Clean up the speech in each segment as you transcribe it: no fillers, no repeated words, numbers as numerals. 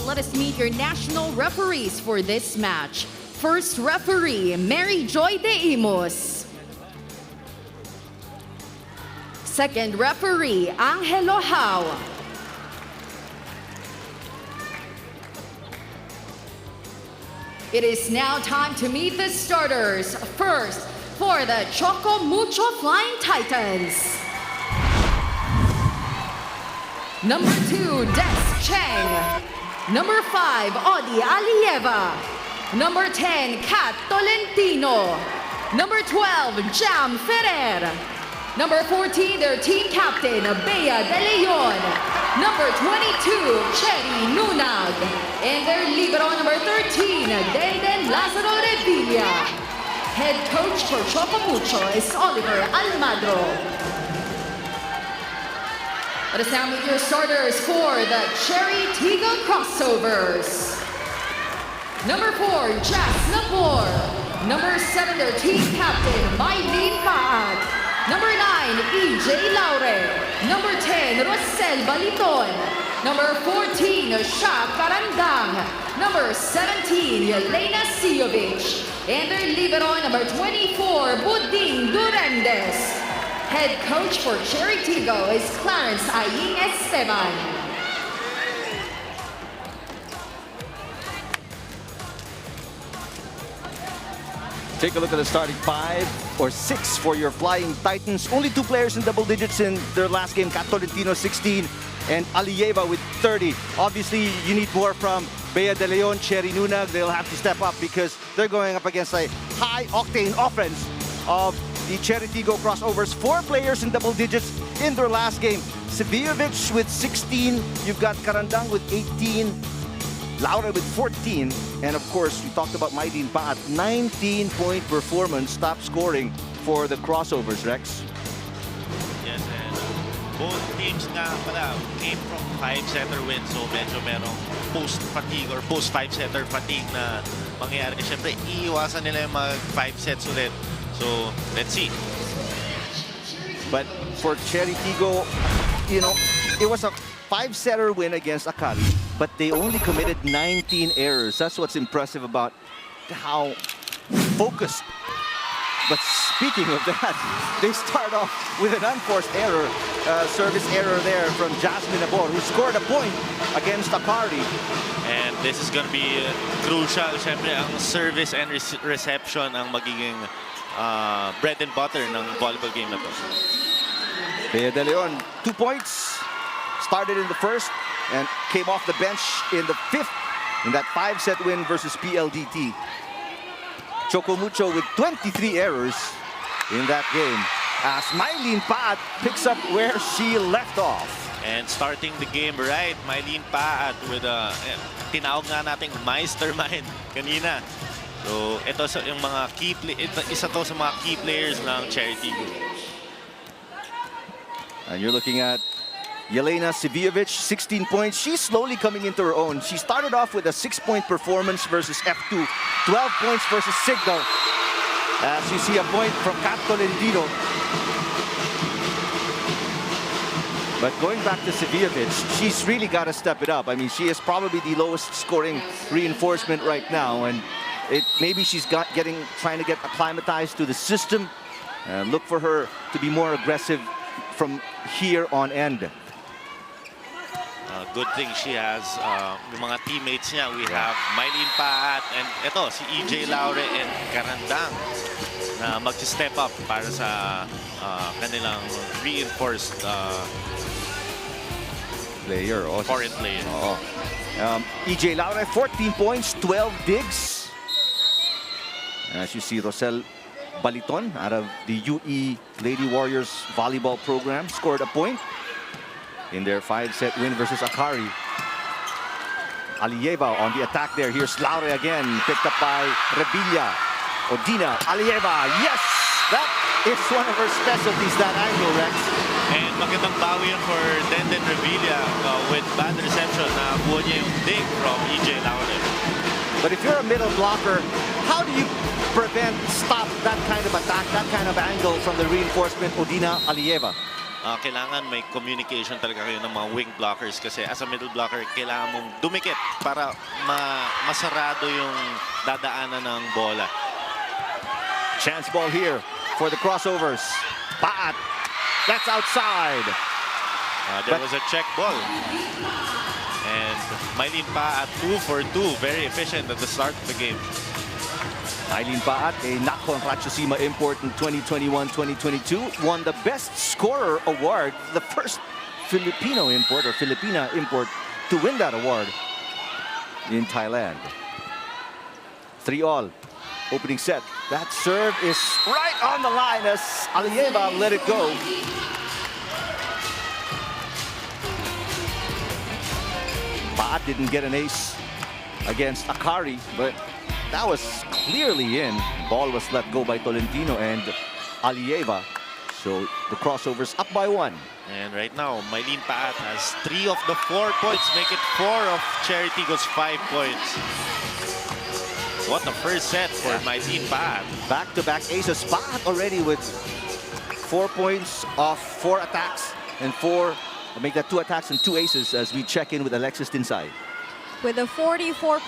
let us meet your national referees for this match. First referee, Mary Joy de Imus. Second referee, Angelo Hao. It is now time to meet the starters. First, for the Choco Mucho Flying Titans. Number 2, Des Cheng. Number 5, Odi Alieva. Number 10, Kat Tolentino. Number 12, Jam Ferrer. Number 14, their team captain, Bea De Leon. Number 22, Cherry Nunag. And their libero number 13, Denden Lazaro Revilla. Head coach for Choco Mucho is Oliver Almadro. Let us now meet your starters for the Cherry Tigggo crossovers. Number 4, Jas Napor. Number 7, their team captain, Mylene Paat. Number 9, EJ Laure. Number 10, Rosel Baliton. Number 14, Sha Karandang. Number 17, Yelena Sijovic. And their libero number 24, Buding Durandes. Head coach for Cherry Tigggo is Clarence Aying Esteban. Take a look at the starting 5 or 6 for your Flying Titans. Only 2 players in double digits in their last game. Kat Tolentino 16 and Alieva with 30. Obviously, you need more from Bea De Leon, Cherry Nunag. They'll have to step up because they're going up against a high-octane offense of the Cherry Tigggo crossovers. 4 players in double digits in their last game. Sivijovic with 16. You've got Karandang with 18. Laura with 14, and of course, we talked about Mylene Paat, 19-point performance, top scoring for the crossovers, Rex. Yes, and both teams nga pala came from 5-setter win, so medyo merong post-fatigue or post-5-setter fatigue na mangyayari. Siyempre, iiwasan nila yung mag 5 sets ulit. So, let's see. But for Cherry Tigggo, you know, it was a 5-setter win against Akari, but they only committed 19 errors. That's what's impressive about how focused. But speaking of that, they start off with an unforced error, service error there from Jasmine Abor, who scored a point against Akari. And this is going to be crucial. Siyempre, ang service and reception ang magiging bread and butter ng volleyball game na to. Bea De Leon, 2 points. Started in the first and came off the bench in the 5th in that 5-set win versus PLDT. Choco Mucho with 23 errors in that game as Mylene Paat picks up where she left off. And starting the game right, Mylene Paat with a tinawag nga nating Meistermind kanina. So ito sa yung mga isa to sa mga key players ng Cherry Tigggo. And you're looking at Yelena Sivijovic, 16 points. She's slowly coming into her own. She started off with a 6-point performance versus F2, 12 points versus Signal. As you see a point from Kat Tolentino. But going back to Sivijovic, she's really got to step it up. I mean, she is probably the lowest scoring reinforcement right now, and maybe she's trying to get acclimatized to the system. Look for her to be more aggressive from here on end. Good thing she has yung mga teammates niya. We have Mylene Paat and ito si EJ Laure and Karandang na mag-step up para sa kanilang reinforced player. Foreign player. EJ Laure, 14 points, 12 digs. As you see, Rosel Baliton out of the UE Lady Warriors volleyball program scored a point in their 5-set win versus Akari. Alieva on the attack there. Here's Laure again, picked up by Revilla. Odina, Alieva, yes! That is one of her specialties, that angle, Rex. And magandang bawi yun for Denden Revilla with bad reception. Nakuha niya yung dig from EJ Laure. But if you're a middle blocker, how do you stop that kind of attack, that kind of angle from the reinforcement, Odina Alieva? kailangan may communication talaga kayo ng mga wing blockers kasi as a middle blocker, kailangan mong dumikit para masarado yung dadaanan ng bola. Chance ball here for the crossovers. Paat. That's outside. There was a check ball. And Mylene Pa at 2 for 2. Very efficient at the start of the game. Mylene Paat, a Nakon Ratchosima import in 2021-2022, won the Best Scorer Award, the first Filipino import or Filipina import to win that award in Thailand. 3-all. Opening set. That serve is right on the line as Alieva let it go. Paat didn't get an ace against Akari, but that was clearly in. Ball was let go by Tolentino and Alieva. So the crossovers up by 1. And right now, Mylene Paat has 3 of the 4 points, make it 4 of CHERY TIGGO's 5 points. What a first set for Mylene Paat. Back-to-back aces. Paat already with 4 points off 4 attacks and 4. Make that 2 attacks and 2 aces as we check in with Alexis Tinsay. With a 44%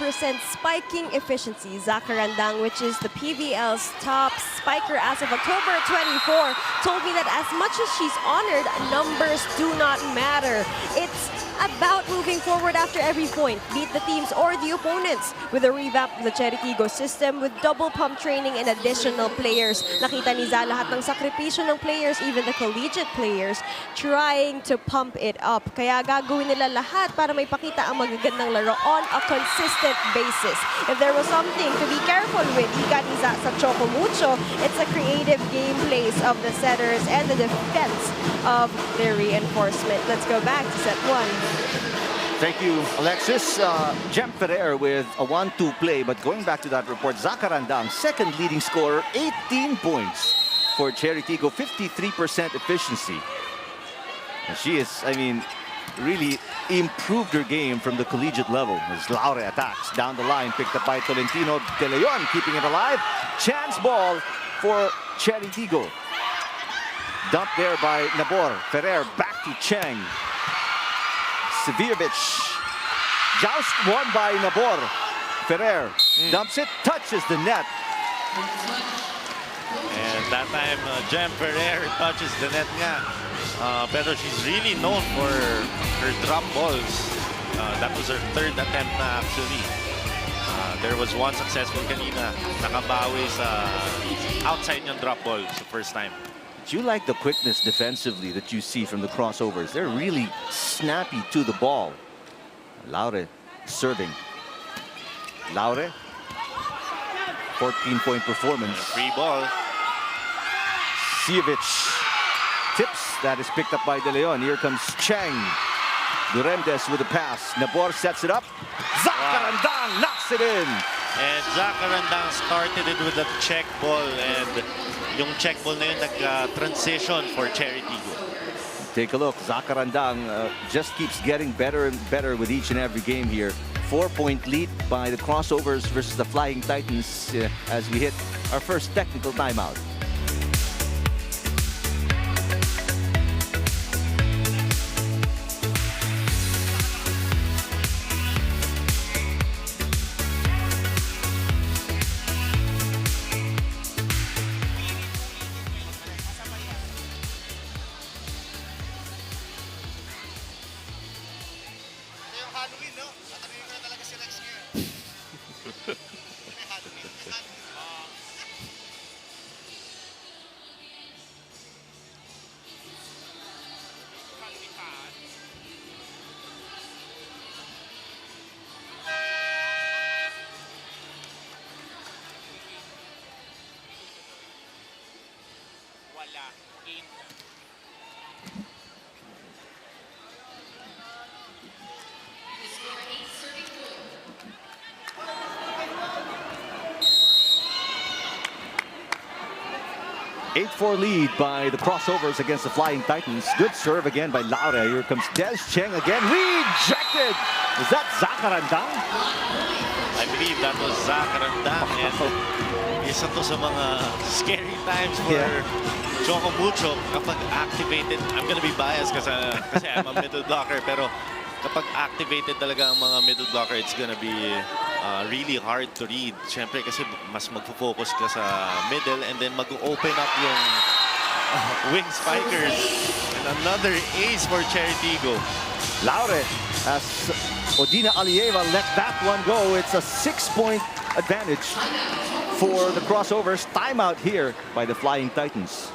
spiking efficiency, Zakarandang, which is the PVL's top spiker as of October 24, told me that as much as she's honored, numbers do not matter. It's about moving forward after every point, beat the teams or the opponents with a revamp of the CHERY TIGGO system with double pump training and additional players. Nakita ni Za lahat ng sakripisyo ng players, even the collegiate players, trying to pump it up. Kaya gagawin nila lahat para may pakita ang magagandang laro on a consistent basis. If there was something to be careful with, ika ni Za sa CHOCO MUCHO, it's the creative game plays of the setters and the defense of their reinforcement. Let's go back to set 1. Thank you, Alexis. Jem Ferrer with a 1-2 play, but going back to that report, Zakarandang, second leading scorer, 18 points for CHERY TIGGO, 53% efficiency. And she is, I mean, really improved her game from the collegiate level. As Laure attacks down the line, picked up by Tolentino. De Leon keeping it alive. Chance ball for CHERY TIGGO. Dumped there by Nabor. Ferrer back to Cheng. Sevirovic. Joust won by Nabor. Ferrer dumps it, touches the net. And that time, Jem Ferrer touches the net nga. Pero she's really known for her drop balls. That was her 3rd attempt na actually. There was one successful kanina. Nakabawi sa outside niyang drop ball sa first time. Do you like the quickness defensively that you see from the crossovers? They're really snappy to the ball. Laure serving. Laure, 14-point performance. Free ball. Sievich tips. That is picked up by De Leon. Here comes Cheng. Duremdes with the pass. Nabor sets it up. Zakarandang knocks it in. And Zakarandang started it with a check ball, and yung check ball na yun nag-transition for CHERY TIGGO. Take a look. Zakarandang just keeps getting better and better with each and every game here. 4-point lead by the crossovers versus the Flying Titans as we hit our first technical timeout. Game. 8-4 lead by the crossovers against the Flying Titans. Good serve again by Laure. Here comes Des Cheng again. Rejected! Is that Zakarandang? I believe that was Zakarandang. And Isa to sa mga scary times for Choco Mucho kapag activated. I'm gonna be biased kasi I'm a middle blocker, pero kapag activated talaga ang mga middle blocker, it's gonna be really hard to read. Siyempre kasi mas magfo-focus ka sa middle and then mag-open up yung wing spikers. And another ace for Chery Tiggo. Laure, as Odina Alieva let that one go. It's a 6-point advantage for the crossovers. Timeout here by the Flying Titans.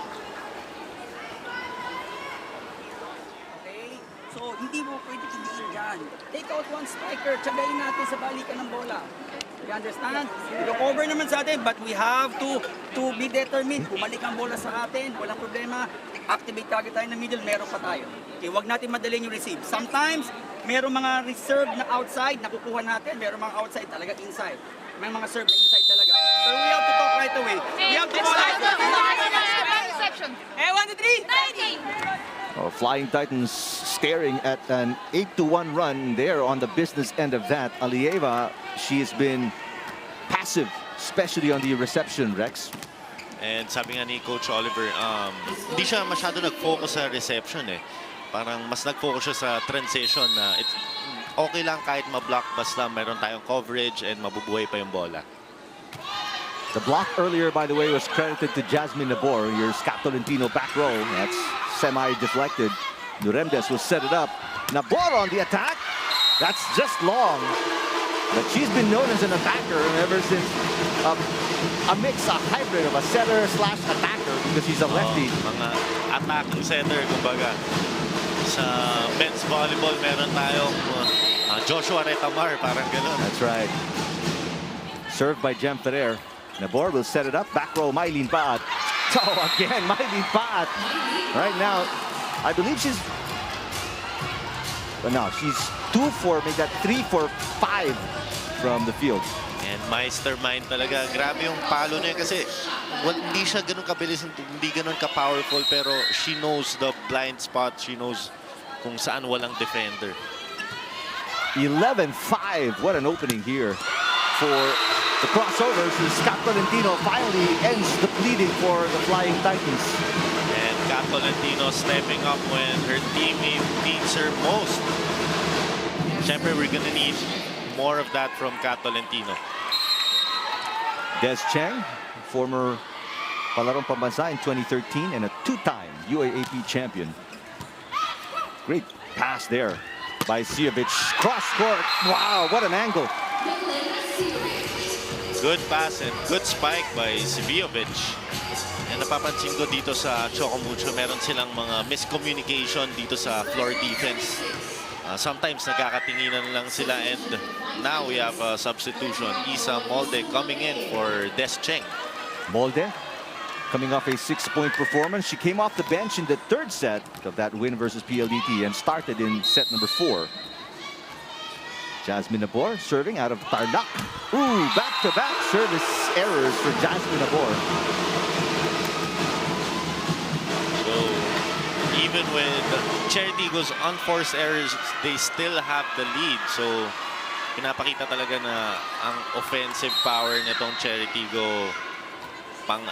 Okay? So, hindi mo pwede hindiin dyan. Take out one spiker, tsagayin natin sa balikan ng bola. You understand? I-cover naman sa atin, but we have to be determined. Bumalik ang bola sa atin, walang problema. Activate kagad tayo ng middle, meron pa tayo. Okay, huwag natin madalhin yung receive. Sometimes, meron mga reserve na outside, nakukuha natin. Meron mga outside talaga inside. May mga serve na inside talaga. So we have to talk right away. We have to go right away. Hey, 1, 2, 3. Oh, Flying Titans staring at an 8-1 run there on the business end of that. Alieva, she has been passive, especially on the reception, Rex. And sabi nga ni Coach Oliver, hindi siya masyado nag-focus sa reception eh. Parang mas nag-focus siya sa transition na okay lang kahit ma-block basta meron tayong coverage and mabubuhay pa yung bola. The block earlier, by the way, was credited to Jasmine Nabor, your Scatolentino back row. That's semi-deflected. Duremdes will set it up. Nabor on the attack. That's just long. But she's been known as an attacker ever since a mix, a hybrid of a setter/attacker because she's a lefty. Mga attacking setter, kumbaga. Sa men's volleyball, meron tayong Joshua Retamar, parang gano'n. That's right. Served by Jem Ferrer. Nabor will set it up. Back row, Mylene Paat. Oh, again, Mylene Paat. Right now, I believe she's... Well, no, she's 2 for, maybe that 3 for 5 from the field. And mastermind talaga. Grabe yung palo niya kasi hindi siya ganun kabilis, hindi ganun ka-powerful, pero she knows the blind spot. She knows kung saan walang defender. 11-5. What an opening here for the crossovers. Scott Tolentino finally ends the bleeding for the Flying Titans. And Kat Tolentino stepping up when her teammate needs her most. Siyempre, we're gonna need more of that from Kat Tolentino. Des Cheng, former palarong pambansa in 2013 and a 2-time UAAP champion. Great pass there by Siovic. Cross court. Wow, what an angle. Good pass and good spike by Siviovic. And napapansin ko dito sa Choco Mucho, meron silang mga miscommunication dito sa floor defense. Sometimes nagkakatinginan lang sila, and now we have a substitution. Isa Molde coming in for Des Cheng. Molde coming off a 6-point performance. She came off the bench in the 3rd set of that win versus PLDT and started in set number 4. Jasmine Nabor serving out of Tarlac. Ooh, back-to-back service errors for Jasmine Nabor. So, even with Chery Tiggo's unforced errors, they still have the lead. So, pinapakita talaga na ang offensive power nitong Chery Tiggo pang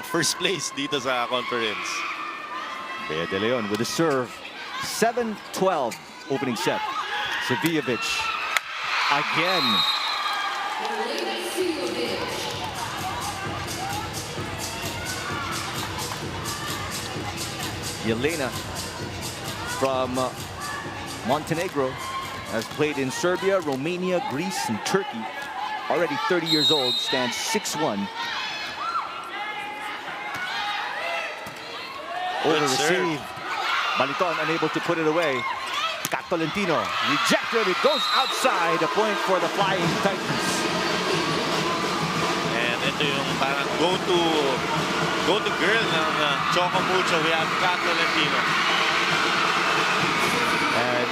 first place dito sa conference. Bea De Leon with a serve. 7-12 opening set. Siviovic again. Yelena from Montenegro has played in Serbia, Romania, Greece, and Turkey. Already 30 years old, stands 6'1". Over receive. Baliton unable to put it away. Kat Tolentino rejected. It goes outside. A point for the Flying Titans. And ito yung parang go-to girl ng Choco Mucho. We have Kat Tolentino. And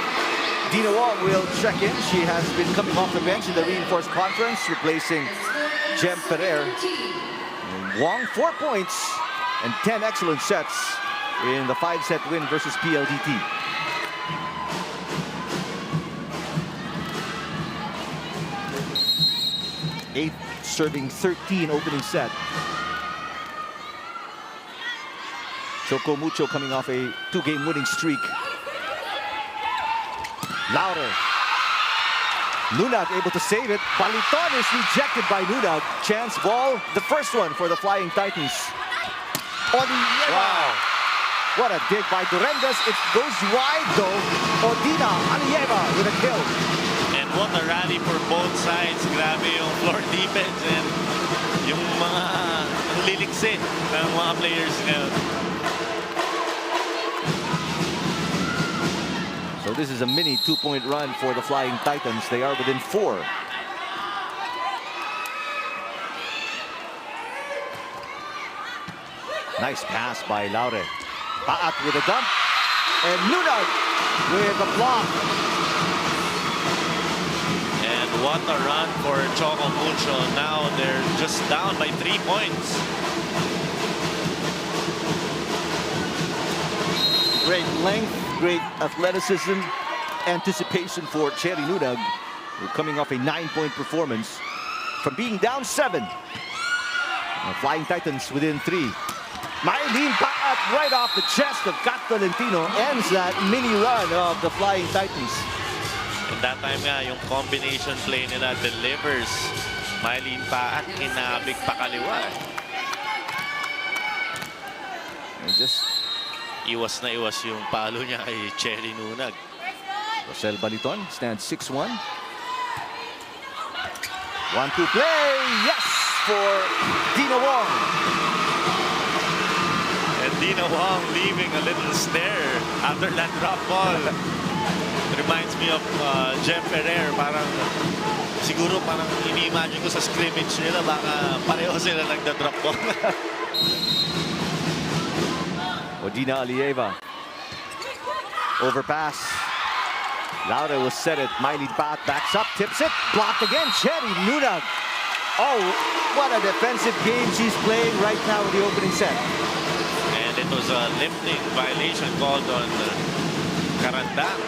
Dina Wong will check in. She has been coming off the bench in the reinforced conference, replacing Jem Ferrer. And Wong, 4 points and 10 excellent sets in the 5-set win versus PLDT. serving 13 opening set. Choco Mucho coming off a 2-game winning streak. Lauder. Nunag able to save it. Baliton is rejected by Nunag. Chance ball, the first one for the Flying Titans. Oliviera. Wow. What a dig by Durendas. It goes wide though. Odina Alieva with a kill. And what a rally for both sides. Grabe yung floor defense and yung mga liliksin ng mga players ngayon. So this is a mini 2-point run for the Flying Titans. They are within 4. Nice pass by Laure. Paat with a dump. And Nunag with a block. And what a run for Choco Mucho. Now they're just down by 3 points. Great length, great athleticism, anticipation for Cherry Nunag. We're coming off a 9-point performance from being down 7. The Flying Titans within 3. Mylene Paat right off the chest of Kat Tolentino ends that mini run of the Flying Titans. And that time nga, yung combination play nila delivers. Mylene Paat, kinabig pa kaliwa. And just Iwas na iwas yung palo niya kay Cherry Nunag. Rosel Baliton stands 6'1". 1-2 play, yes, for Dina Wong. And Dina Wong leaving a little stare after that drop ball. Reminds me of Jeff Ferrer. Parang siguro parang ini-imagine ko sa scrimmage nila baka pareho sila nagda-drop ball. Odina Alieva. Overpass. Laura will set it. Mylene Paat backs up, tips it. Blocked again. Cherry Nunag. Oh, what a defensive game she's playing right now in the opening set. And it was a lifting violation called on Karandang.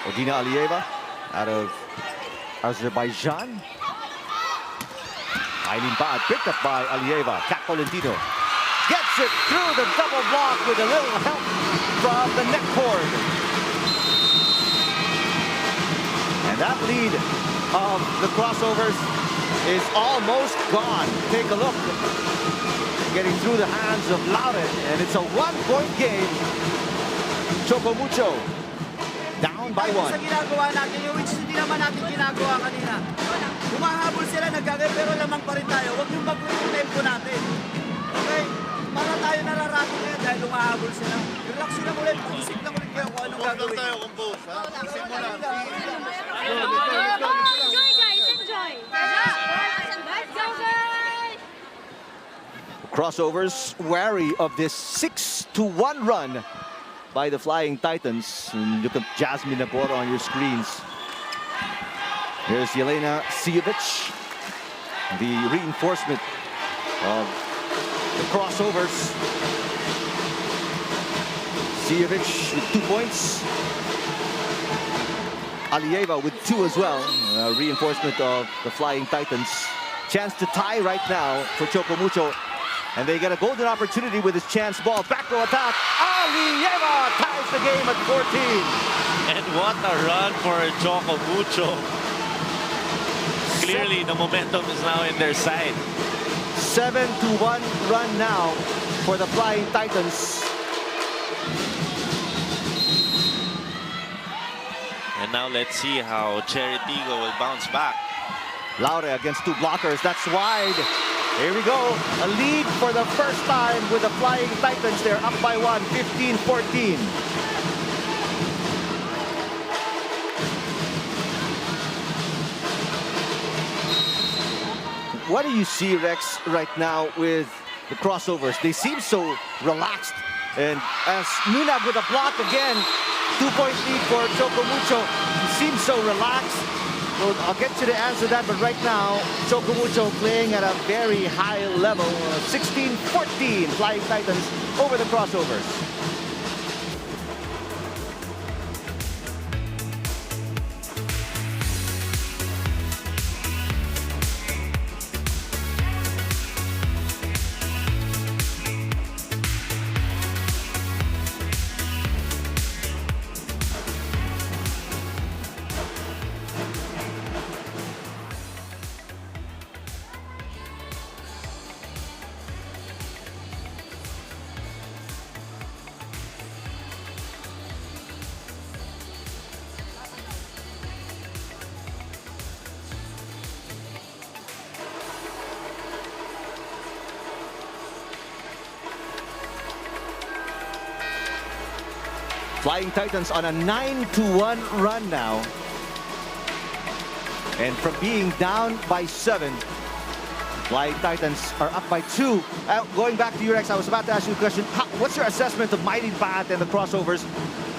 Odina Alieva out of Azerbaijan. Mylene Paat picked up by Alieva. Kat Tolentino gets it through the double block with a little help from the net cord. And that lead of the crossovers is almost gone. Take a look. Getting through the hands of Laure, and it's a 1-point game. Choco Mucho down by 1. Sa ginagawa natin, yung which hindi naman natin ginagawa kanina. Humahabol sila, nagkagay, pero lamang pa rin tayo. Huwag yung bago yung tempo natin. Okay? Para tayo nararating ngayon dahil humahabol sila. Relax sila ulit, pag-isip lang ulit kayo kung anong gagawin. tayo compose, ha? Isip mo lang. Enjoy, guys, enjoy. Let's go, guys! Crossovers wary of this 6-1 run by the Flying Titans. And look at Jasmine Naboro on your screens. Here's Yelena Sijovic. The reinforcement of the crossovers. Sijovic with 2 points. Alieva with 2 as well. Reinforcement of the Flying Titans. Chance to tie right now for Choco Mucho. And they get a golden opportunity with his chance ball. Back row attack. Alieva ties the game at 14. And what a run for Choco Mucho. Clearly, the momentum is now in their side. 7-1 run now for the Flying Titans. And now let's see how Cherry Tigggo will bounce back. Laure against 2 blockers. That's wide. Here we go. A lead for the first time with the Flying Titans. They're up by 1, 15-14. What do you see, Rex, right now with the crossovers? They seem so relaxed. And as Nunag with a block again, 2-point lead for Choco Mucho. He seems so relaxed. Well, I'll get you the answer to that, but right now, CHOCO MUCHO playing at a very high level. 16-14, Flying Titans over the crossovers. Flying Titans on a 9-1 run now. And from being down by 7, Flying Titans are up by 2. Going back to Urex, I was about to ask you a question. What's your assessment of Mighty Pat and the crossovers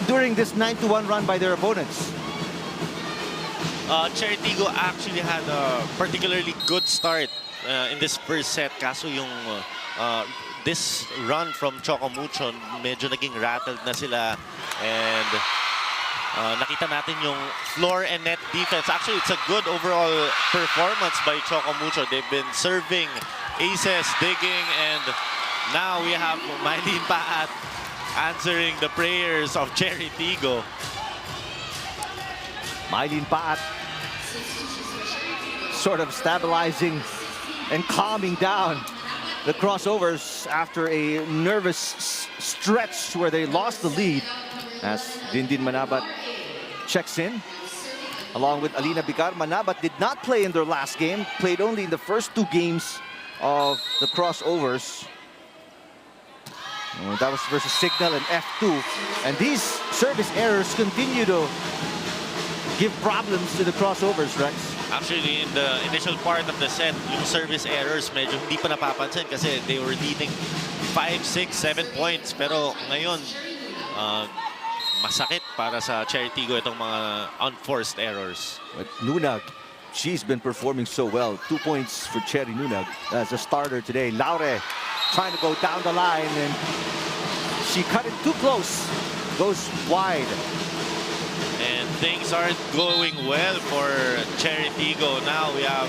during this 9-1 run by their opponents? CHERY TIGGO actually had a particularly good start in this first set. Kaso yung this run from CHOCO MUCHO, medyo naging rattled na sila. And nakita natin yung floor and net defense. Actually, it's a good overall performance by CHOCO MUCHO. They've been serving aces, digging, and now we have Mighty Pat answering the prayers of CHERY TIGGO. Mighty Pat sort of stabilizing and calming down the crossovers after a nervous stretch where they lost the lead, as Dindin Manabat checks in along with Alina Bicar. Manabat did not play in their last game, played only in the first 2 games of the crossovers. That was versus Signal and F2. And these service errors continue to give problems to the crossovers, Rex. Actually, in the initial part of the set, yung service errors medyo hindi pa napapansin kasi they were leading 5, 6, 7 points. Pero ngayon, masakit para sa CHERY TIGGO itong mga unforced errors. But Nunag, she's been performing so well. 2 points for Cherry Nunag as a starter today. Laure trying to go down the line, and she cut it too close. Goes wide. And things aren't going well for CHERY TIGGO. Now we have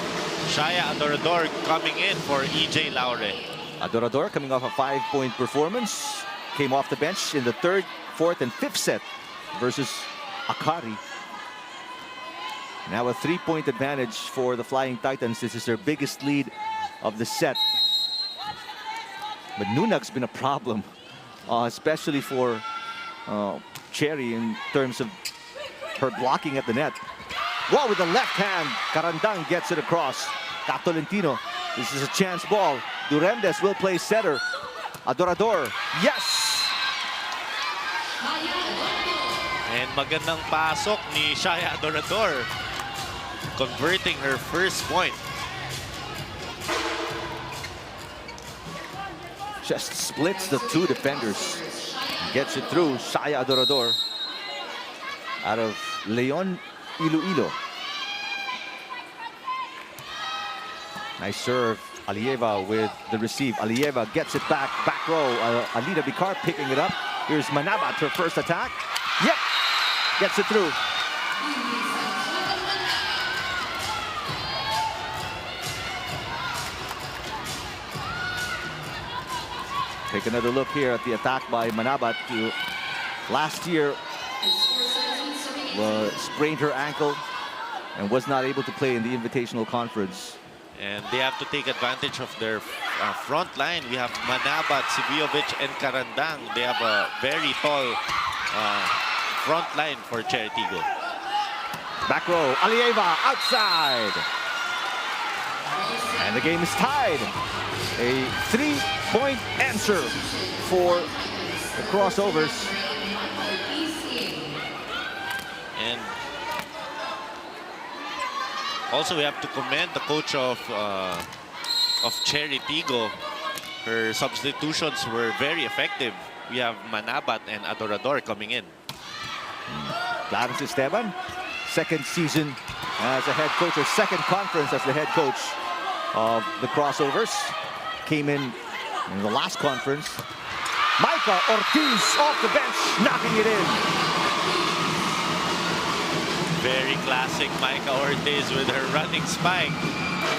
Shaya Adorador coming in for EJ Laure. Adorador coming off a 5-point performance. Came off the bench in the 3rd, 4th, and 5th set versus Akari. Now a 3-point advantage for the Flying Titans. This is their biggest lead of the set. But Nunag's been a problem, especially for Cherry in terms of her blocking at the net. Well, with the left hand, Carandang gets it across. Tolentino, this is a chance ball. Durendes will play setter. Adorador, yes! And magandang pasok ni Shaya Adorador, converting her first point. Just splits the 2 defenders. Gets it through. Shaya Adorador out of Leon Iloilo. Nice serve. Alieva with the receive. Alieva gets it back row. Alina Bicar picking it up. Here's Manabat, her first attack. Yep, gets it through. Take another look here at the attack by Manabat, who last year sprained her ankle and was not able to play in the Invitational Conference. And they have to take advantage of their front line. We have Manabat, Sivijovic, and Carandang. They have a very tall front line for CHERY TIGGO. Back row, Alieva outside. And the game is tied. A 3-point answer for the crossovers. And also, we have to commend the coach of CHERY TIGGO. Her substitutions were very effective. We have Manabat and Adorador coming in. Clarence Esteban, second season as a head coach, or second conference as the head coach of the Crossovers. Came in the last conference. Micah Ortiz off the bench, knocking it in. Very classic Micah Ortiz with her running spike.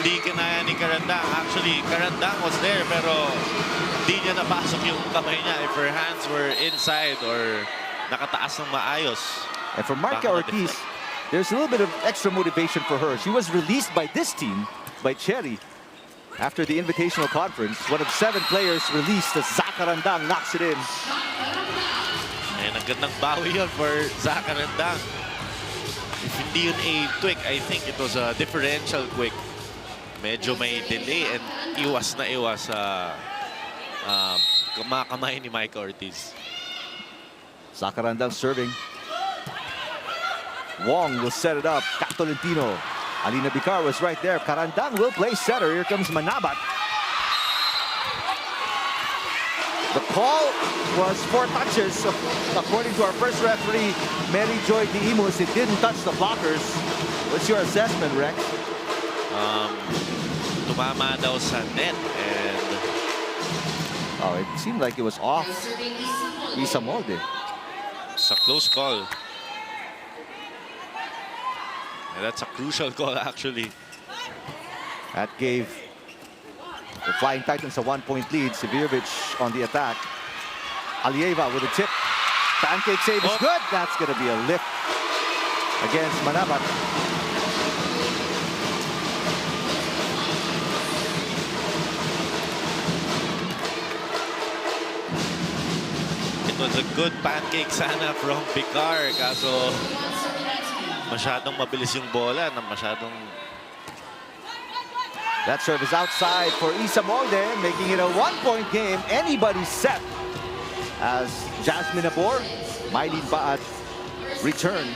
Hindi kinaya ni Carandang. Actually, Carandang was there pero hindi niya napasok yung kamay niya if her hands were inside or nakataas ng maayos. And for Micah Ortiz, there's a little bit of extra motivation for her. She was released by this team, by Cherry, after the Invitational Conference. One of 7 players released as Zacarandang knocks it in. And ang gandang bawi yun for Zacarandang. If hindi yun a quick, I think it was a differential quick. Medyo may delay and iwas na iwas sa mga kamay ni Micah Ortiz. Zacarandang serving. Wong will set it up. Tolentino. Alina Bicar was right there. Carandang will play setter. Here comes Manabat. The call was 4 touches. According to our first referee, Mary Joy Diimos, it didn't touch the blockers. What's your assessment, Rex? Tumama daw sa net and oh, it seemed like it was off Isa Molde. it's a close call. And that's a crucial call actually. That gave the Flying Titans a 1-point lead. Severovic on the attack. Alieva with a tip. Pancake save is good. That's going to be a lift against Manabat. It was a good pancake sana from Bicar. Kaso masyadong mabilis yung bola na masyadong... That serve is outside for Isa Molde, making it a 1-point game. Anybody's set as Jasmine Abor, Mylene Baat return.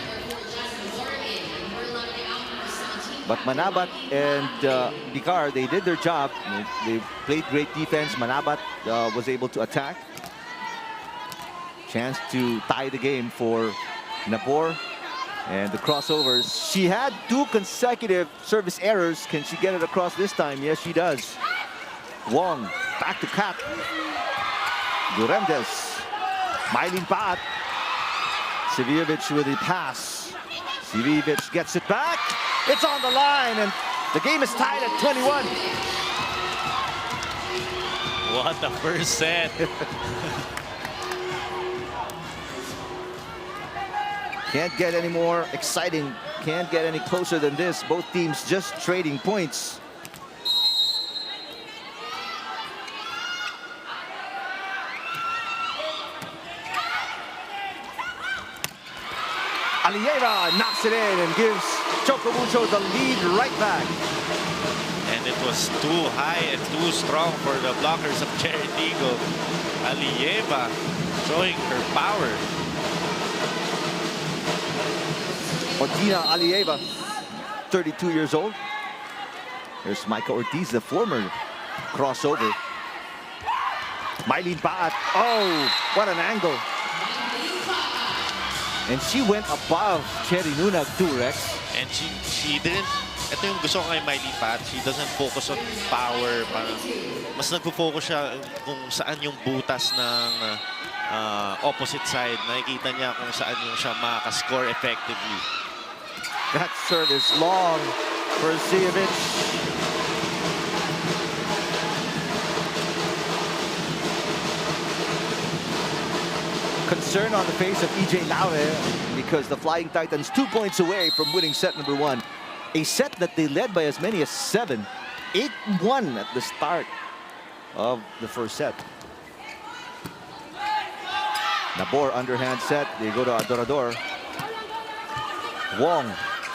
But Manabat and Bicar, they did their job. They played great defense. Manabat was able to attack. Chance to tie the game for Nabor. And the crossovers. She had 2 consecutive service errors. Can she get it across this time? Yes, she does. Wong, back to Kat. Duremdes. Mylene Baat. Severovic with a pass. Severovic gets it back. It's on the line, and the game is tied at 21. What a first set. Can't get any more exciting. Can't get any closer than this. Both teams just trading points. Alieva knocks it in and gives CHOCO MUCHO the lead right back. And it was too high and too strong for the blockers of CHERY TIGGO. Alieva showing her power. Odina Alieva, 32 years old. Here's Micah Ortiz, the former crossover. Mylene Baat. Oh, what an angle. And she went above Cherry Nunag too, Rex. And she didn't... Ito yung gusto ko kay Mylene Baat. She doesn't focus on power. Parang mas nagpo-focus siya kung saan yung butas ng opposite side. Nakikita niya kung saan yung siya makaka-score effectively. That serve is long for Severovic. Concern on the face of EJ Laure because the Flying Titans 2 points away from winning set number 1. A set that they led by as many as 7. 8-1 at the start of the first set. Nabor underhand set. They go to Adorador. Wong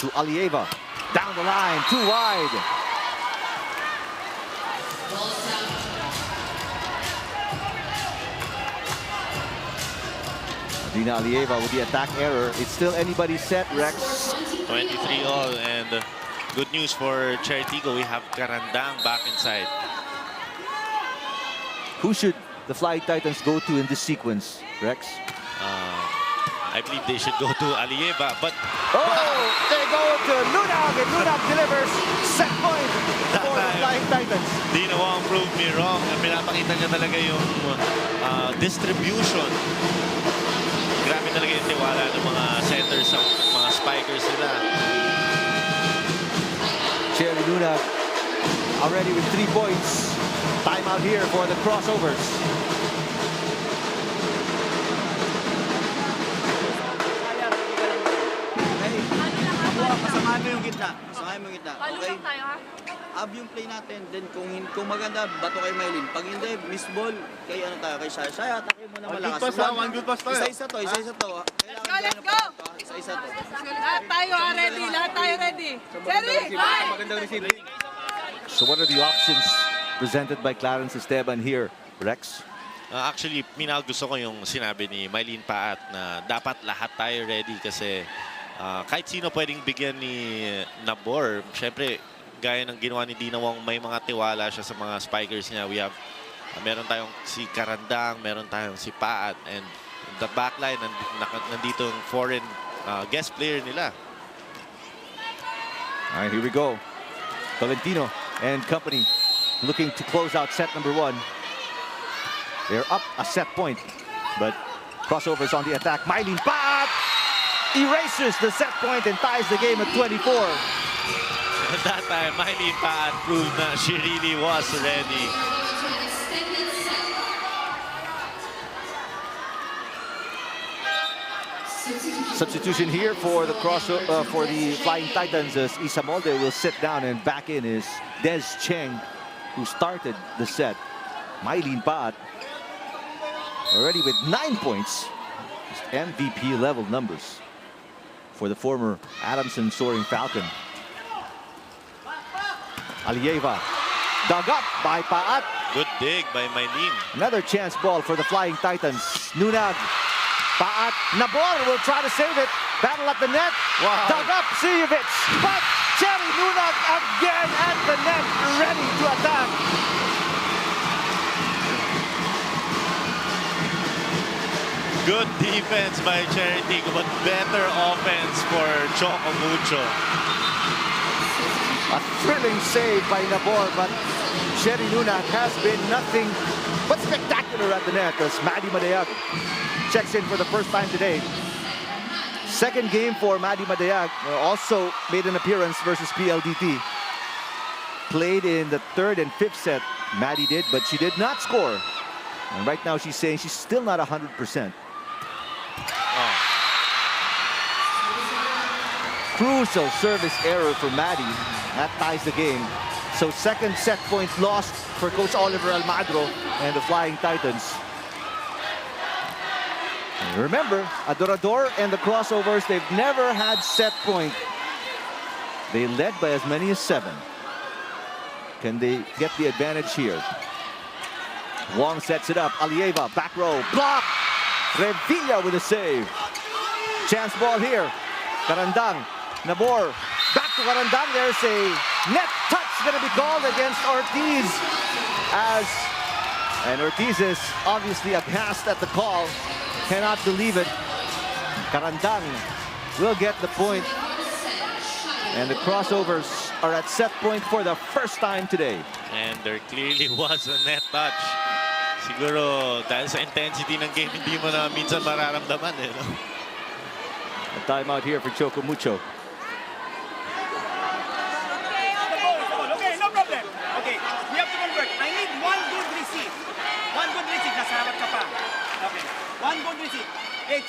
to Alieva. Down the line, too wide. Dina Alieva with the attack error. It's still anybody's set, Rex. 23 all, and good news for CHERY TIGGO. We have Carandang back inside. Who should the Flying Titans go to in this sequence, Rex? I believe they should go to Alieva, but They go to Lunag, and Lunag delivers set point for the Flying Titans. Dinawang prove me wrong. Pinapakita niya talaga yung distribution. Grabe talaga yung tiwala ng mga centers sa mga spikers nila. Cherry Lunag already with 3 points. Timeout here for the crossovers. Pasamahan mo yung gitna. Pasamahan mo yung gitna. Follow Okay? lang tayo, ha? Ab yung play natin. Then kung maganda, bato kay Maylin. Pag hindi, miss ball, kay ano tayo, kay Shaya. Shaya, atake mo na malakas. One good pass tayo. Isa-isa to, isa-isa to. Let's go! Isa-isa to. Lahat tayo, ready. Lahat tayo ready. Cherry! Magandang receive. So what are the options presented by Clarence Esteban here, Rex? Actually, gusto ko yung sinabi ni Mylene Paat na dapat lahat tayo ready kasi kahit sino pwedeng bigyan ni Nabor. Siyempre, gaya ng ginawa ni Dinawang, may mga tiwala siya sa mga spikers niya. We have, meron tayong si Karandang, meron tayong si Paat, and the backline, nandito yung foreign guest player nila. All right, here we go. Tolentino and company looking to close out set number 1. They're up a set point, but crossovers on the attack. Mylene Paat erases the set point and ties the game at 24. At that time, Mylene Paat proved that she really was ready. Substitution here for the for the Flying Titans as Isamolde will sit down, and back in is Des Cheng, who started the set. Mylene Paat already with 9 points, just MVP level numbers for the former Adamson Soaring Falcon. Alieva dug up by Paat. Good dig by Mylene. Another chance ball for the Flying Titans. Nunag. Paat. Nabor will try to save it. Battle at the net. Wow. Dug up Sijevic. But Cherry Nunag again at the net, ready to attack. Good defense by Cherry Tiggo, but better offense for Choco Mucho. A thrilling save by Nabor, but Cherry Nunag has been nothing but spectacular at the net as Maddie Madayag checks in for the first time today. Second game for Maddie Madayag. Also made an appearance versus PLDT. Played in the 3rd and 5th set, Maddie did, but she did not score. And right now she's saying she's still not 100%. Crucial service error for Maddie. That ties the game. So second set point lost for Coach Oliver Almagro and the Flying Titans. And remember, Adorador and the crossovers, they've never had set point. They led by as many as 7. Can they get the advantage here? Wong sets it up. Alieva, back row, block. Revilla with a save. Chance ball here. Karandang, Nabor, back to Karandang. There's a net touch going to be called against Ortiz. And Ortiz is obviously aghast at the call. Cannot believe it. Karandang will get the point. And the crossovers are at set point for the first time today. And there clearly was a net touch. Siguro dahil sa intensity ng game, hindi mo na minsan mararamdaman eh, no? A timeout here for Choco Mucho. Okay, no problem. Okay, we have to convert. I need one good receive. One good receive. Nasa harap ka pa. Okay, one good receive. Eh,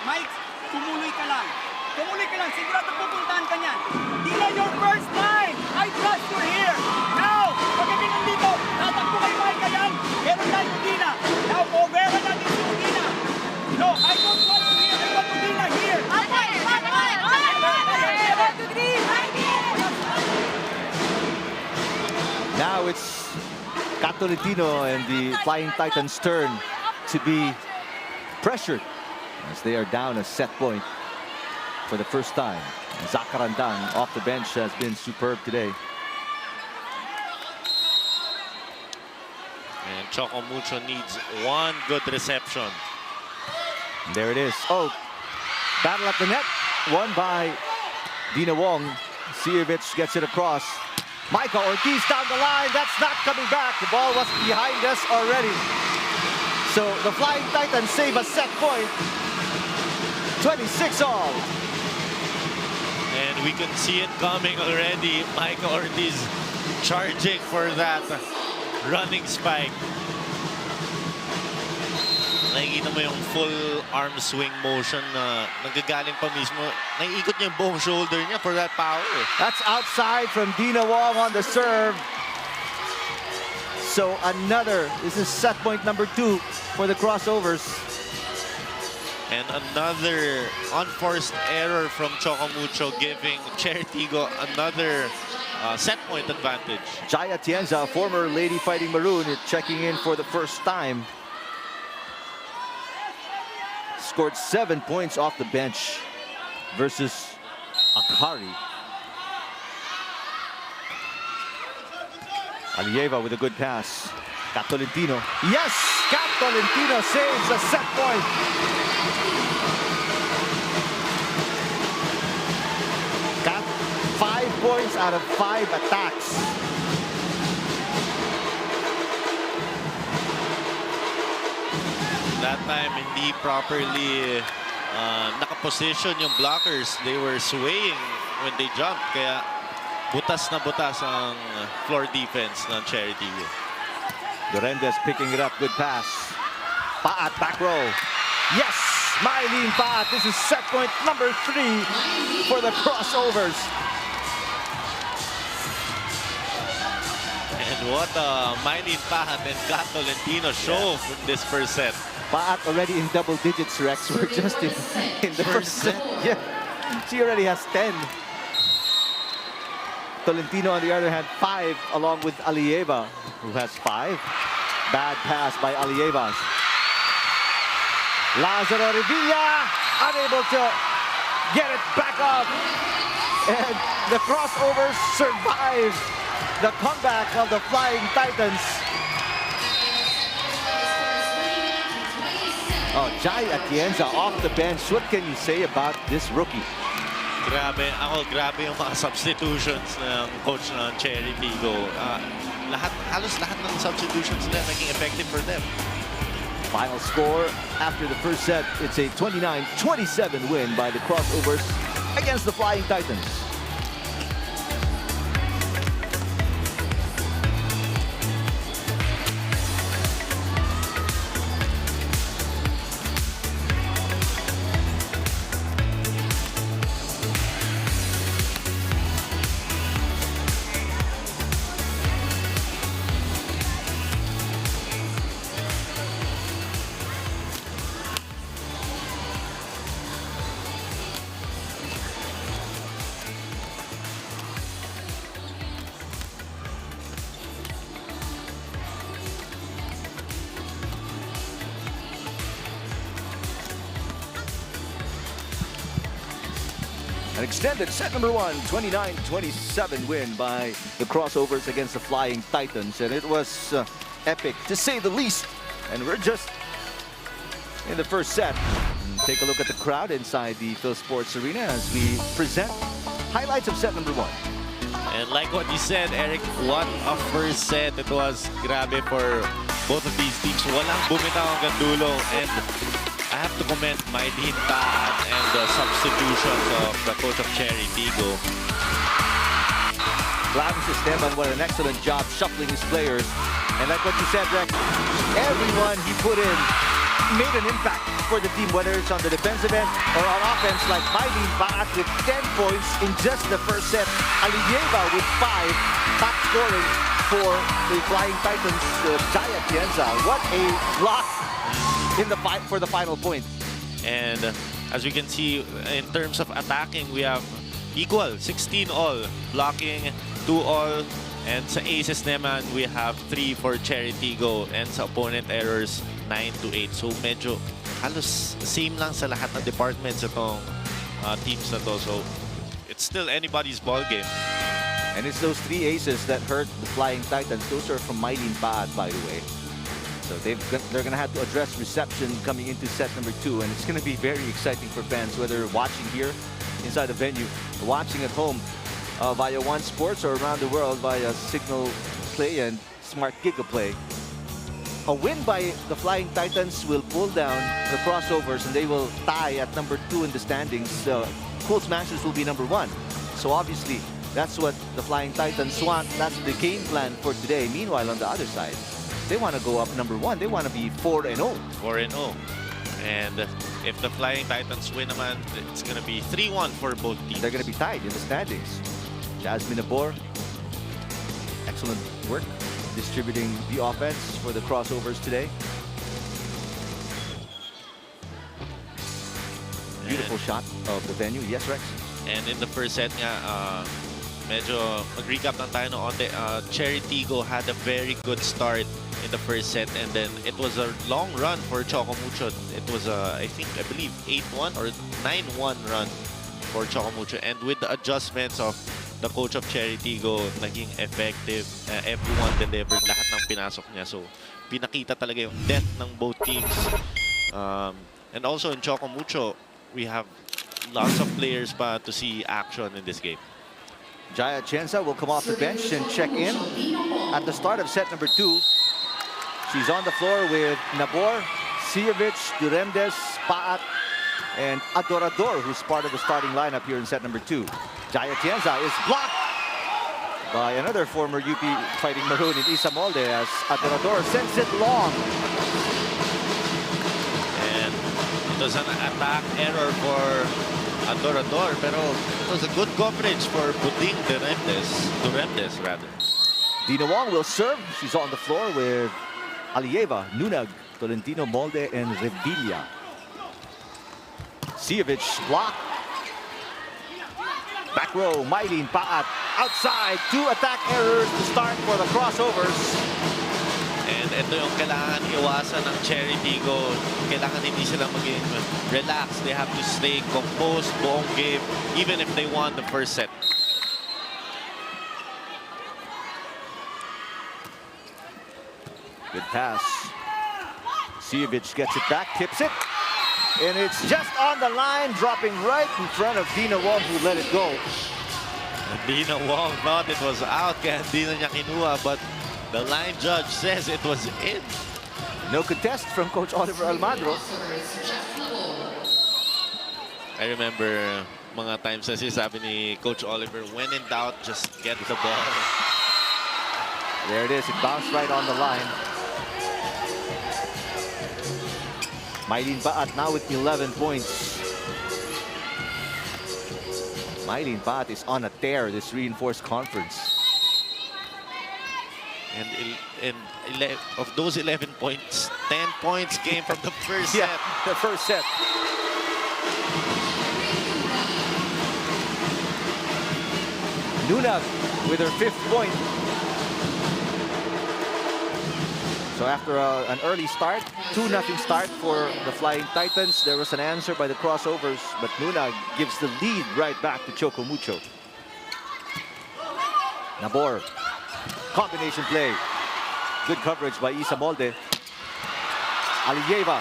Mike, tumuloy ka lang. Tumuloy ka lang. Sigurado pupuntahan ka niyan. Di na your first time. I trust you here. Now, pagdating dito, tatakbo kay Mike yan. Meron tayo Udina. Now, overa natin si Udina. No, I don't want to hear. I want Udina here. Now it's Tolentino and the Flying Titans' turn to be pressured as they are down a set point for the first time. Zakarandang off the bench has been superb today. And Choco Mucho needs one good reception. There it is. Oh, Battle at the net, won by Dina Wong. Sievich gets it across. Micah Ortiz down the line. That's not coming back. The ball was behind us already. So the Flying Titans save a set point. 26 all. And we can see it coming already. Micah Ortiz charging for that running spike. Nakikita mo yung full arm swing motion na nagagaling pa mismo. Naiikot niya yung buong shoulder niya for that power. That's outside from Dina Wong on the serve. So this is set point number 2 for the crossovers. And another unforced error from Choco Mucho, giving CHERY TIGGO another set point advantage. Jaya Tienza, former Lady Fighting Maroon, checking in for the first time. Scored 7 points off the bench versus Akari. Alieva with a good pass. Kat Tolentino. Yes! Kat Tolentino saves a set point. Kat, 5 points out of 5 attacks. That time, hindi properly nakaposition yung blockers. They were swaying when they jumped. Kaya butas na butas ang floor defense ng CHERY TIGGO. Dorendes picking it up. Good pass. Paat, back row. Yes! Mylene Paat. This is set point number 3 for the crossovers. And what Mylene Paat and Kat Tolentino show from this first set. Paat already in double digits, Rex. We're just in the first set. Yeah, she already has 10. Tolentino, on the other hand, 5, along with Alieva, who has 5. Bad pass by Alieva. Lazaro Revilla, unable to get it back up. And the crossovers survive the comeback of the Flying Titans. Oh, Jai Atienza off the bench. What can you say about this rookie? Grabe yung mga substitutions ng coach ng CHERY TIGGO. Halos lahat ng substitutions nila naging effective for them. Final score after the first set, it's a 29-27 win by the crossovers against the Flying Titans. An extended set number 1, 29-27 win by the crossovers against the Flying Titans. And it was epic, to say the least. And we're just in the first set. And take a look at the crowd inside the Phil Sports Arena as we present highlights of set number 1. And like what you said, Eric, what a first set. It was grabe for both of these teams. Walang bumitaw hanggang dulo. And I have to commend Mylene Paat and the substitutions of the coach of CHERY TIGGO. Glavin Esteban, what an excellent job shuffling his players. And like what you said, Rex, everyone he put in made an impact for the team, whether it's on the defensive end or on offense, like Mylene Paat with 10 points in just the first set. Alieva with 5, top scoring for the Flying Titans. Jaya Tienza, what a block in the fight for the final point. And as we can see, in terms of attacking, we have equal, 16 all. Blocking, 2 all. And sa aces naman, we have 3 for CHERY TIGGO. And sa opponent errors, 9 to 8. So medyo halos same lang sa lahat ng departments itong teams na to. So it's still anybody's ball game. And it's those 3 aces that hurt the Flying Titans. Those are from Mylene Paat, by the way. So they're going to have to address reception coming into set number 2, and it's going to be very exciting for fans, whether watching here inside the venue, or watching at home via One Sports, or around the world via Signal Play and Smart Giga Play. A win by the Flying Titans will pull down the crossovers, and they will tie at number 2 in the standings. Cool Smashers will be number 1. So obviously, that's what the Flying Titans want. That's the game plan for today. Meanwhile, on the other side, they want to go up number 1. They want to be 4-0. 4-0. And if the Flying Titans win naman, it's going to be 3-1 for both teams. They're going to be tied in the standings. Jasmine Abor, excellent work distributing the offense for the crossovers today. Beautiful shot of the venue. Yes, Rex? And in the first set nga, medyo mag-recap lang tayo no onte. CHERY TIGGO had a very good start in the first set, and then it was a long run for CHOCO MUCHO. It was I believe 8-1 or 9-1 run for CHOCO MUCHO, and with the adjustments of the coach of CHERY TIGGO, naging effective. Everyone delivered lahat ng pinasok niya. So pinakita talaga yung depth ng both teams. And also in CHOCO MUCHO, we have lots of players pa to see action in this game. Jaya Atienza will come off the bench and check in at the start of set number 2. She's on the floor with Nabor, Sijevic, Duremdes, Paat, and Adorador, who's part of the starting lineup here in set number 2. Jaya Atienza is blocked by another former UP Fighting Maroon in Isa Molde as Adorador sends it long. And it was an attack error for Adorador, pero it was a good coverage for Buding Duremdes rather. Dina Wong will serve. She's on the floor with Alieva, Nunag, Tolentino, Molde, and Revilla. Sijevic blocked. Back row, Mylene Paat outside. 2 attack errors to start for the crossovers. And ito yung kailangan iwasan ng CHERY TIGGO. Kailangan hindi sila maging relaxed. They have to stay composed buong game, even if they won the first set. Good pass. Sijevic gets it back, tips it. And it's just on the line, dropping right in front of Dina Wong, who let it go. Dina Wong thought it was out, kaya hindi na niya kinuha, but the line judge says it was in. No contest from Coach Oliver Almagro. I remember mga times na sinasabi ni Coach Oliver, when in doubt, just get the ball. There it is, it bounced right on the line. Mylene Paat now with 11 points. Mylene Paat is on a tear this reinforced conference. And of those 11 points, 10 points came from the first set. The first set. Nunag with her 5th point. So after an early start, 2-0 start for the Flying Titans, there was an answer by the crossovers, but Nunag gives the lead right back to CHOCO MUCHO. Nabor, combination play. Good coverage by Isa Molde. Alieva,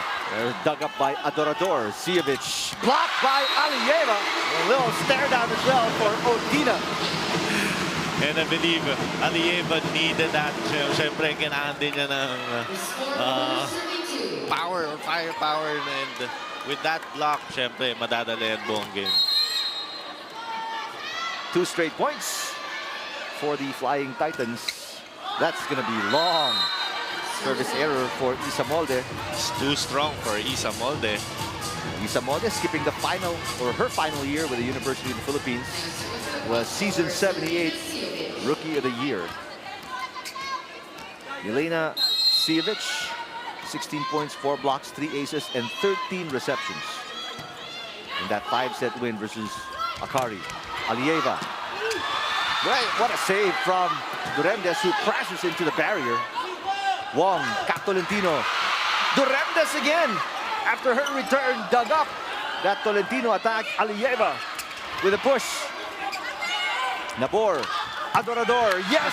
dug up by Adorador. Sijevic, blocked by Alieva. A little stare down as well for Odina. And I believe Alieva needed that. Siyempre, kailangan din niya ng power or firepower. And with that block, siyempre, madadali ang buong game. 2 straight points for the Flying Titans. That's going to be long. Service error for Isa Molde. It's too strong for Isa Molde. Isa Molde skipping the final, or her final year with the University of the Philippines. Was season 78 Rookie of the Year. Milena Sijevic, 16 points, 4 blocks, 3 aces, and 13 receptions in that 5-set win versus Akari. Alieva. Right, what a save from Duremdes, who crashes into the barrier. Wong, Tolentino. Duremdes again. After her return, dug up that Tolentino attack. Alieva with a push. Nabor, Adorador, yes!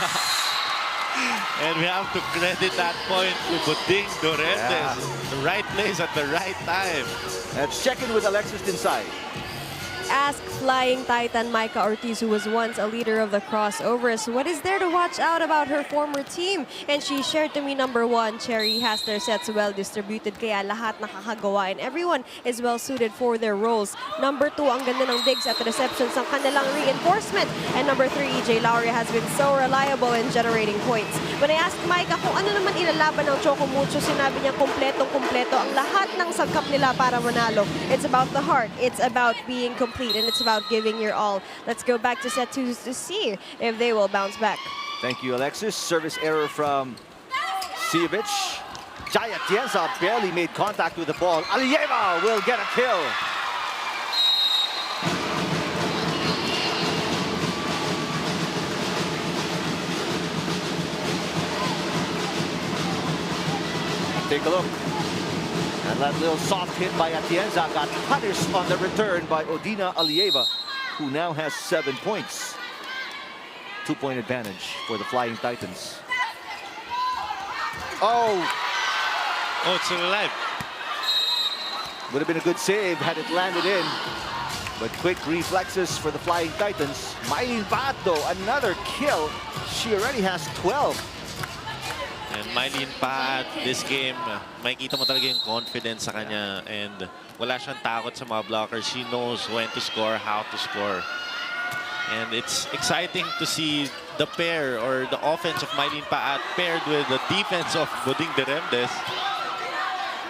And we have to credit that point to Buding Durendes. The right place at the right time. Let's check in with Alexis inside. Ask Flying Titan Micah Ortiz, who was once a leader of the crossovers, what is there to watch out about her former team? And she shared to me, number one, Cherry has their sets well distributed, kaya lahat nakakagawa and everyone is well suited for their roles. Number two, ang ganda ng digs at receptions ng kanilang reinforcement. And number three, EJ Lowry has been so reliable in generating points. When I asked Micah kung ano naman ilalaban ng Choco Mucho, sinabi niya kompletong-kompleto ang lahat ng sagkap nila para manalo. It's about the heart, it's about being complete, and it's about giving your all. Let's go back to set 2 to see if they will bounce back. Thank you, Alexis. Service error from Sijovic. Jaya Tienza barely made contact with the ball. Alieva will get a kill. Take a look. And that little soft hit by Atienza got punished on the return by Odina Alieva, who now has 7 points. 2-point advantage for the Flying Titans. Oh! Oh, it's still alive. Would have been a good save had it landed in. But quick reflexes for the Flying Titans. Mylene Pato, another kill. She already has 12. And Mylene Pat, this game, makikita mo talaga yung confidence sa kanya. And wala siyang takot sa mga blockers. She knows when to score, how to score. And it's exciting to see the pair or the offense of Mylene Pat paired with the defense of Buding Durendes.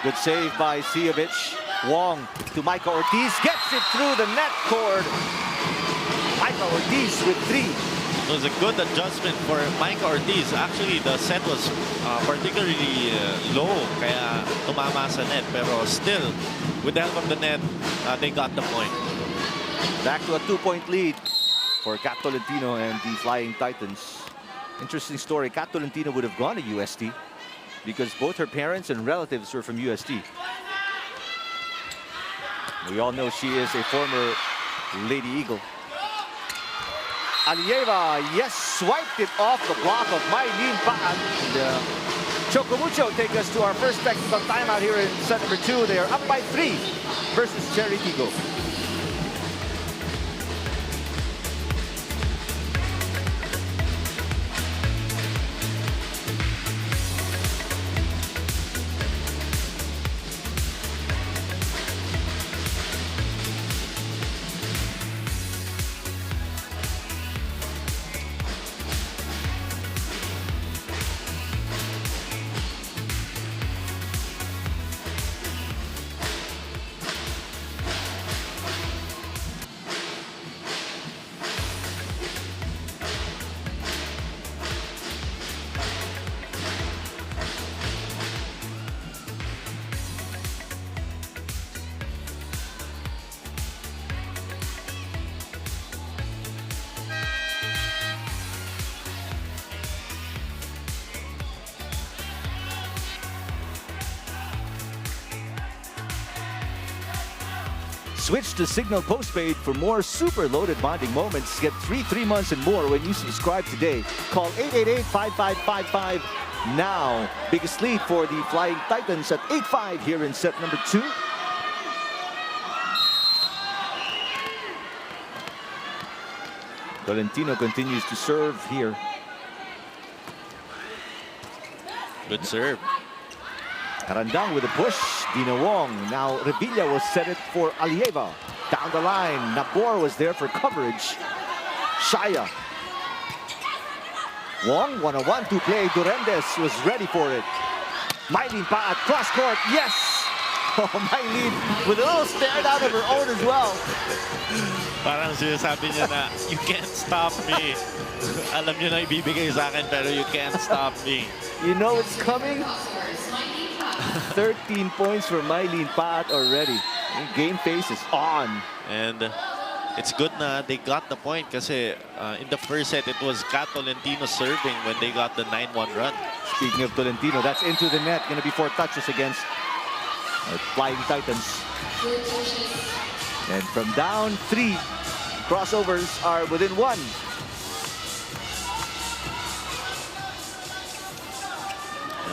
Good save by Sijovic. Wong to Micah Ortiz. Gets it through the net cord. Micah Ortiz with 3. It was a good adjustment for Micah Ortiz. Actually, the set was particularly low, kaya tumama sa net. Pero still, with the help of the net, they got the point. Back to a 2-point lead for Kat Tolentino and the Flying Titans. Interesting story. Kat Tolentino would have gone to UST because both her parents and relatives were from UST. We all know she is a former Lady Eagle. Alieva, yes, swiped it off the block of Mylene Paan. Choco Mucho take us to our first technical timeout here in set number 2. They are up by 3 versus CHERY TIGGO. Switch to Signal Postpaid for more super loaded bonding moments. Get free 3 months and more when you subscribe today. Call 888-5555 now. Biggest lead for the Flying Titans at 8-5 here in set number 2. Tolentino continues to serve here. Good serve. Karandang with a push. Dina Wong. Now Revilla will set it for Alieva. Down the line. Nabor was there for coverage. Shaya. Wong, 1-on-1 play. Durendes was ready for it. Mylene Pa at cross court. Yes! Oh, Mylene with a little stare down of her own as well. Parang sinasabi niya na, you can't stop me. Alam niyo na ibibigay sa akin, pero you can't stop me. You know it's coming? 13 points for Mylene Pat already. Game face is on. And it's good na they got the point kasi in the first set, it was Kat Tolentino serving when they got the 9-1 run. Speaking of Tolentino, that's into the net. Going to be 4 touches against Flying Titans. And from down 3, crossovers are within 1.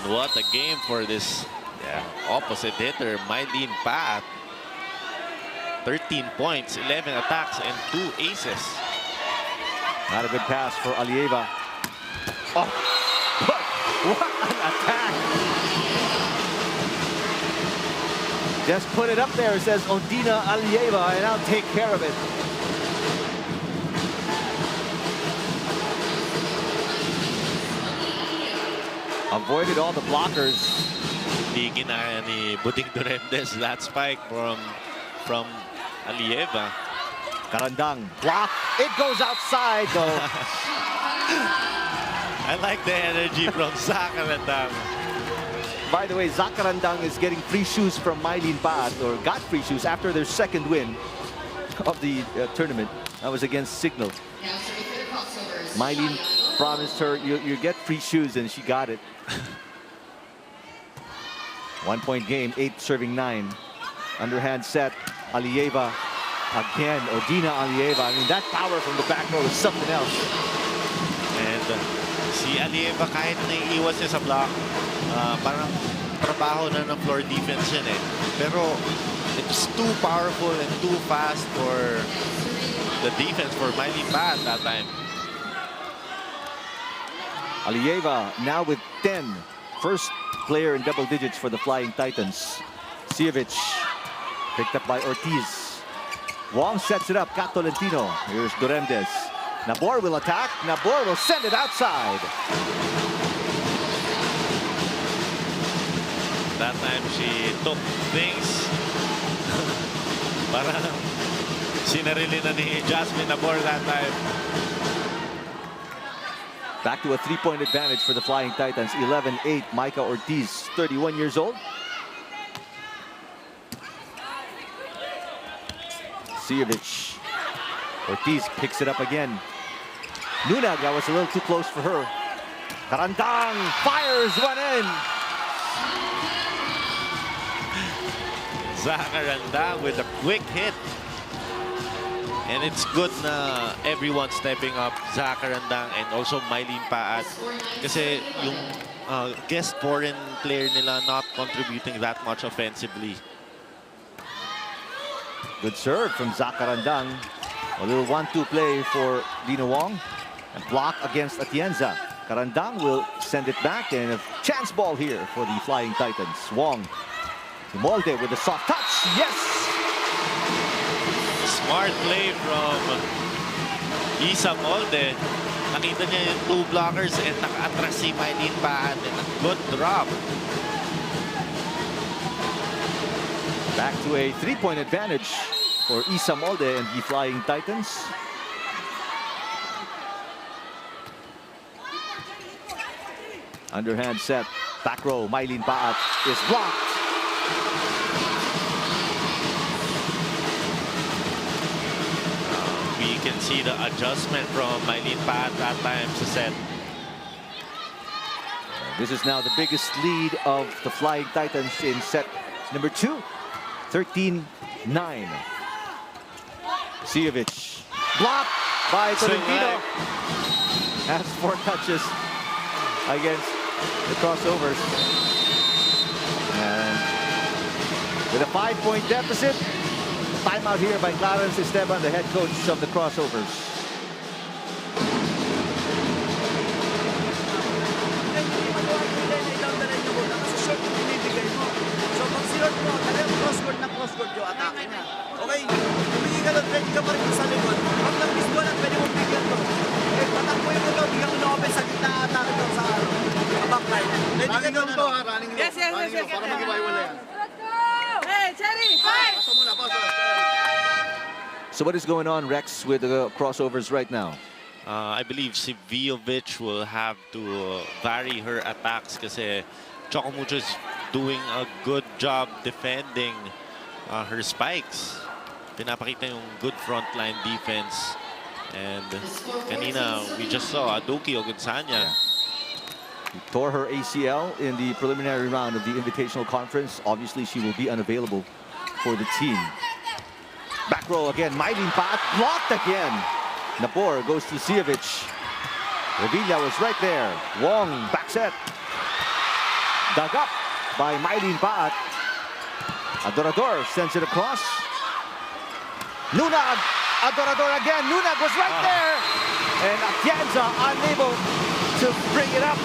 what a game for this opposite hitter, Mylene Pat. 13 points, 11 attacks, and 2 aces. Not a good pass for Alieva. Oh, what an attack! Just put it up there, says Odina Alieva, and I'll take care of it. Avoided all the blockers. Hindi ginaya ni Buding Duremdes that spike from Alieva. Carandang block. It goes outside though. I like the energy from Carandang. By the way, Carandang is getting free shoes from Mylene Paat, or got free shoes after their second win of the tournament. That was against Signal. Mylene promised her you get free shoes, and she got it. 1 point game, 8 serving 9. Underhand set, Alieva again, Odina Alieva. I mean, that power from the back row is something else. And si Alieva, kahit naiiwas niya sa block, parang trabaho na ng floor defense yun eh. Pero it's too powerful and too fast for the defense for Mylene Pat that time. Alieva now with 10. First player in double digits for the Flying Titans. Sievich picked up by Ortiz. Wong sets it up. Kat Tolentino. Here's Duremdes. Nabor will attack. Nabor will send it outside. That time she took things. Parang sinarili na ni Jasmine Nabor that time. Back to a 3-point advantage for the Flying Titans. 11-8. Micah Ortiz, 31 years old. Sievich. Ortiz picks it up again. Nunaga was a little too close for her. Carandang fires one in. Carandang with a quick hit. And it's good na everyone stepping up, Carandang and also Mylene Paat. Kasi yung guest foreign player nila not contributing that much offensively. Good serve from Carandang. A little 1-2 play for Dina Wong. And block against Atienza. Carandang will send it back, and a chance ball here for the Flying Titans. Wong to Molde with a soft touch. Yes! Smart play from Isa Molde. Nakita niya yung 2 blockers and naka-attract si Mylene Paat, and a good drop. Back to a 3-point advantage for Isa Molde and the Flying Titans. Underhand set, back row, Mylene Paat is blocked. We can see the adjustment from Mylene Paat that time to set. This is now the biggest lead of the Flying Titans in set number 2. 13-9. Sievich blocked by Tolentino. Has 4 touches against the crossovers. And with a 5-point deficit, timeout here by Clarence Esteban, the head coach of the crossovers. Cross-court yung atake niya. Okay, tumingin ka doon, ready ka pa rin sa likod. Pag nag-miss ko lang, pwede mong bigyan to. Okay, patakboy mo doon, bigyan mo na open sa gitna atake doon sa backline. Ready ka doon, ano? Yes. Para mag-iwaiwala yan. Let's go! Hey, Cherry, fight! Paso muna, paso. So what is going on, Rex, with the crossovers right now? I believe si Viovic will have to vary her attacks kasi Choco Mucho is doing a good job defending her spikes. Pinapakita yung good frontline defense. And kanina, we just saw Aduki Ogunsanya. She tore her ACL in the preliminary round of the Invitational Conference. Obviously, she will be unavailable for the team. Back row again, Mylene Paat blocked again. Nabor goes to Sievich. Revilla was right there. Wong back set. Dug up by Mylene Paat. Adorador sends it across. Nunag. Adorador again. Nunag was right there. And Atienza unable to bring it up.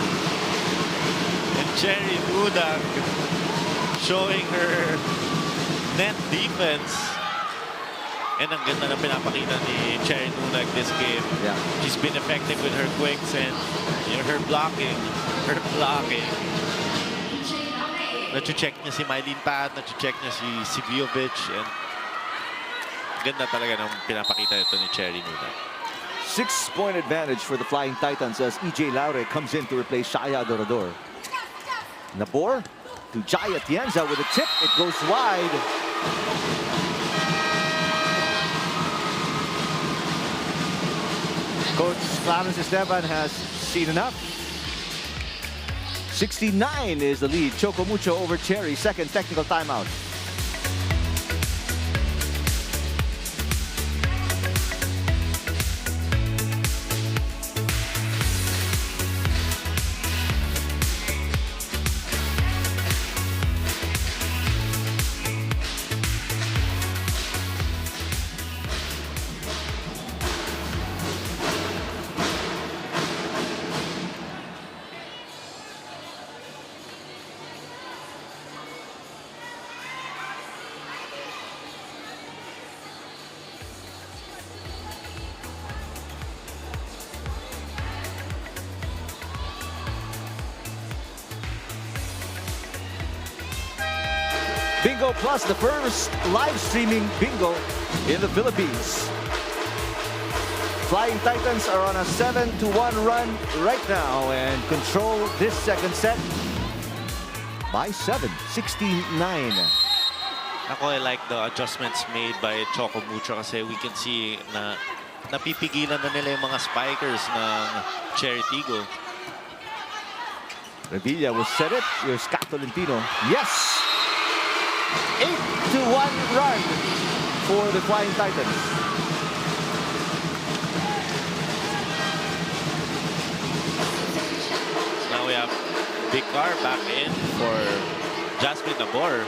And Cherry Nunag showing her net defense. And ang ganda na pinapakita ni Cherry Nunag this game. Yeah. She's been effective with her quicks and her blocking. Nacho-check niya si Mylene Paat, nacho-check niya si Siviovic, and ganda talaga ng pinapakita ito ni Cherry Nunag. 6-point advantage for the Flying Titans as EJ Laure comes in to replace Shaya Adorador. Nabor to Jai Atienza with a tip. It goes wide. Coach Clarence Esteban has seen enough. 69 is the lead. Choco Mucho over Cherry. Second technical timeout. Bingo Plus, the first live streaming bingo in the Philippines. Flying Titans are on a 7-1 run right now and control this second set by 7, 16-9. Ako, I like the adjustments made by Choco Mucho kasi we can see na napipigilan na nila yung mga spikers ng Cherry Tiggo. Revilla will set it. Here's Kat Tolentino. Yes! 8-1 run for the Flying Titans. Now we have Vicar back in for Jasmine Nabor.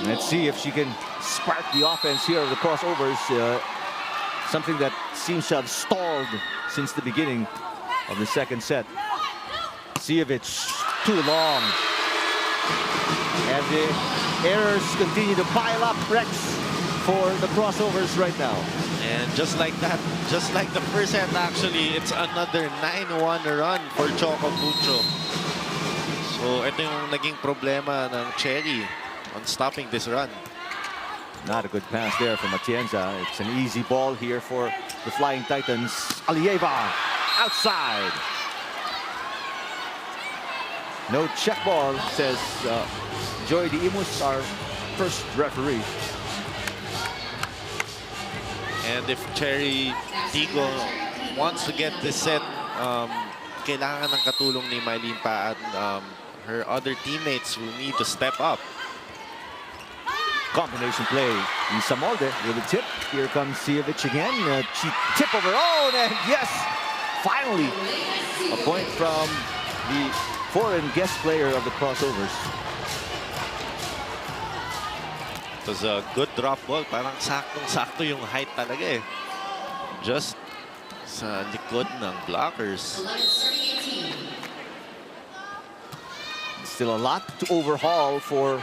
Let's see if she can spark the offense here of the crossovers. Something that seems to have stalled since the beginning of the second set. Siviovic, too long. And the errors continue to pile up. Rex for the crossovers right now. And just like that, just like the first set actually, it's another 9-1 run for Choco Mucho. So ito yung naging problema ng Cherry on stopping this run. Not a good pass there from Atienza. It's an easy ball here for the Flying Titans. Alieva outside. No check ball, says Joy De Imus, our first referee. And if Cherry Tiggo wants to get this set, kailangan ng katulong ni Mylene Paat. Her other teammates will need to step up. Combination play. Isa Molde with a tip. Here comes Siviovic again. She tip of her own, and yes, finally a point from the foreign guest player of the crossovers. It was a good drop ball. Parang saktong-sakto yung height talaga eh. Just sa likod ng blockers. Still a lot to overhaul for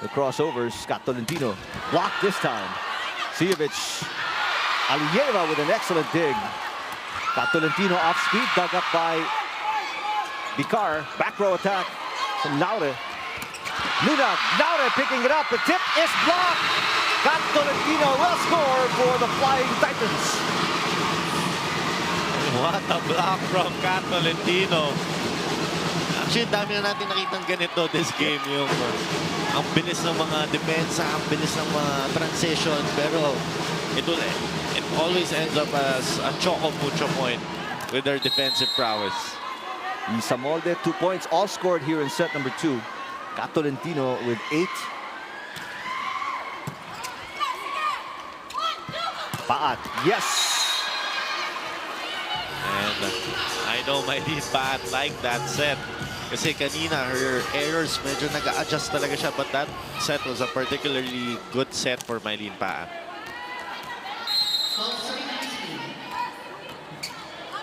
the crossovers. Kat Tolentino blocked this time. Siviovic. Alieva with an excellent dig. Kat Tolentino off speed, dug up by Vicar. Back row attack from Laure. Nunag. Laure picking it up. The tip is blocked. Kat Tolentino will score for the Flying Titans. What a block from Kat Tolentino. Actually, dami na natin nakitang ganito this game. Yung ang bilis ng mga depensa, ang bilis ng mga transition. Pero it always ends up as a Choco Mucho point with their defensive prowess. Isa Molde, 2 points, all scored here in set number 2. Kat Tolentino with 8. Paat, yes! And I know Mylene Paat like that set. Kasi kanina, her errors, medyo nag-a-adjust talaga siya. But that set was a particularly good set for Mylene Paat.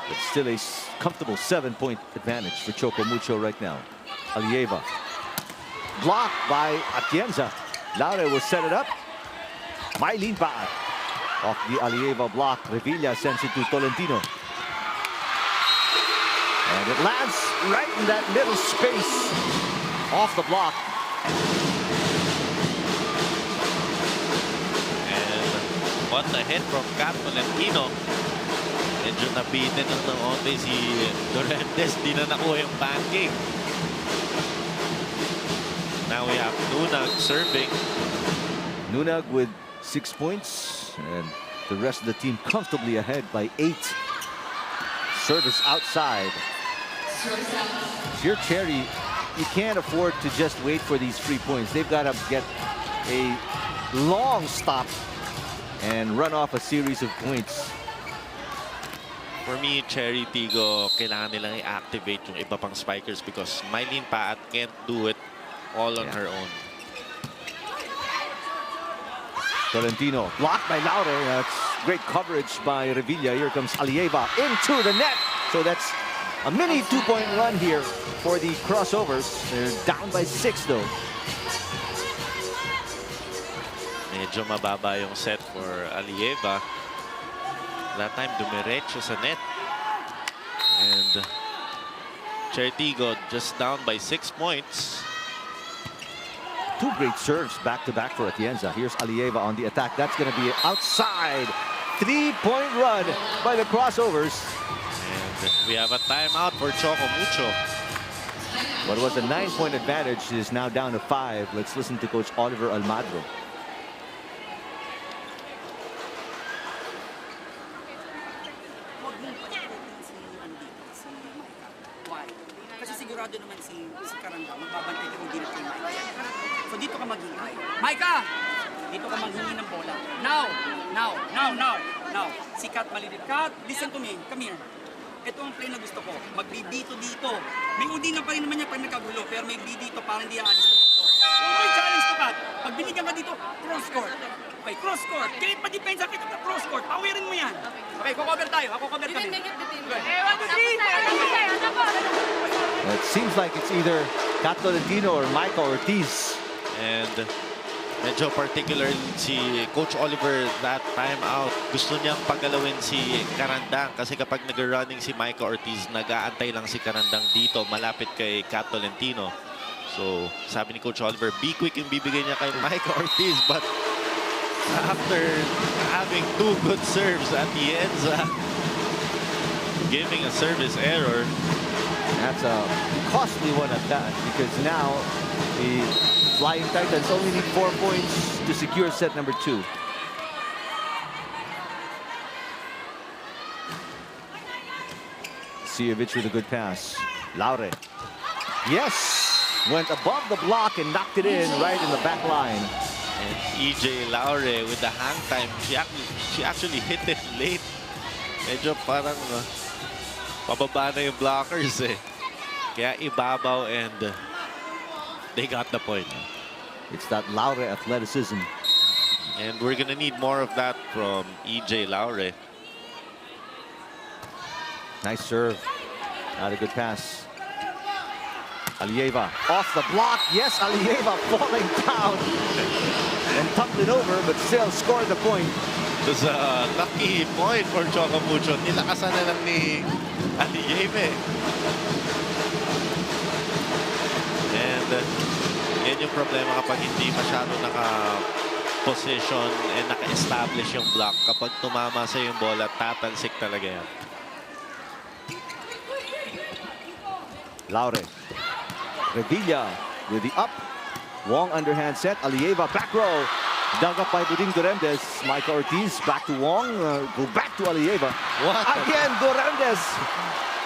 But still a comfortable 7-point advantage for CHOCO MUCHO right now. Alieva. Blocked by Atienza. Laure will set it up. Mylene Paat. Off the Alieva block. Revilla sends it to Tolentino. And it lands right in that little space off the block. And what the hit from Kat Tolentino. Medyo nabitin ng onte si Durantes. Di na nakuha yung pancake. Now we have Nunag serving. Nunag with 6 points. And the rest of the team comfortably ahead by 8. Service outside. If you're Cherry, you can't afford to just wait for these 3 points. They've got to get a long stop and run off a series of points. For me, Cherry Tigo, kailangan nilang i-activate yung iba pang spikers because Mylene Paat can't do it all on her own. Tolentino blocked by Laure. That's great coverage by Revilla. Here comes Alieva into the net. So that's a mini 2-point run here for the crossovers. They're down by 6 though. Medyo mababa yung set for Alieva. That time dumiretso sa net. And Cherry Tigo just down by 6 points. 2 great serves back-to-back for Atienza. Here's Alieva on the attack. That's going to be outside. 3-point run by the crossovers. And we have a timeout for CHOCO MUCHO. What was a 9-point advantage is now down to 5. Let's listen to Coach Oliver Almadro. Why? Kasi sigurado naman si Karanda magbabantay kung dito kay Micah. So dito ka maghingi. Micah! Dito ka maghingi ng bola. Now! Si Kat malilit. Kat, listen to me. Come here. Ito ang play na gusto ko. Magbibito dito. May udi na pa rin naman niya pag nagkagulo. Pero may dito para hindi aalis to dito. May challenge to Kat. Pag binigyan ka dito, cross court. Okay, cross court. Kahit pa-depensa kita sa cross court, pawirin mo yan. Okay, kukover tayo. Ako cover kami. It seems like it's either Kat Tolentino or Michael Ortiz. And medyo particular si Coach Oliver that time out. Gusto niyang pagalawin si Karandang kasi kapag nag-running si Micah Ortiz, nag-aantay lang si Karandang dito malapit kay Kat Tolentino. So sabi ni Coach Oliver, be quick yung bibigay niya kay Micah Ortiz. But after having 2 good serves at the end, giving a service error. That's a costly one at that because now the Flying Titans only need 4 points to secure set number 2. Sijovic with a good pass. Laure. Yes! Went above the block and knocked it in right in the back line. And EJ Laure with the hang time, she actually hit it late. Medyo parang pababa na yung blockers eh. Kaya ibabaw and they got the point. It's that Laure athleticism. And we're gonna need more of that from EJ Laure. Nice serve. Not a good pass. Alieva off the block. Yes, Alieva falling down and tumbling over, but still scored the point. It was a lucky point for CHOCO MUCHO. Nilakasan na lang ni Alieva. And yan yung problema kapag hindi masyado naka-position and naka-establish yung block. Kapag tumama sa yung bola, tatalsik talaga yan. Laure. Revilla with the up. Wong underhand set. Alieva back row. Dug up by Buding Durantes. Micah Ortiz back to Wong. Go back to Alieva. Again, Durantes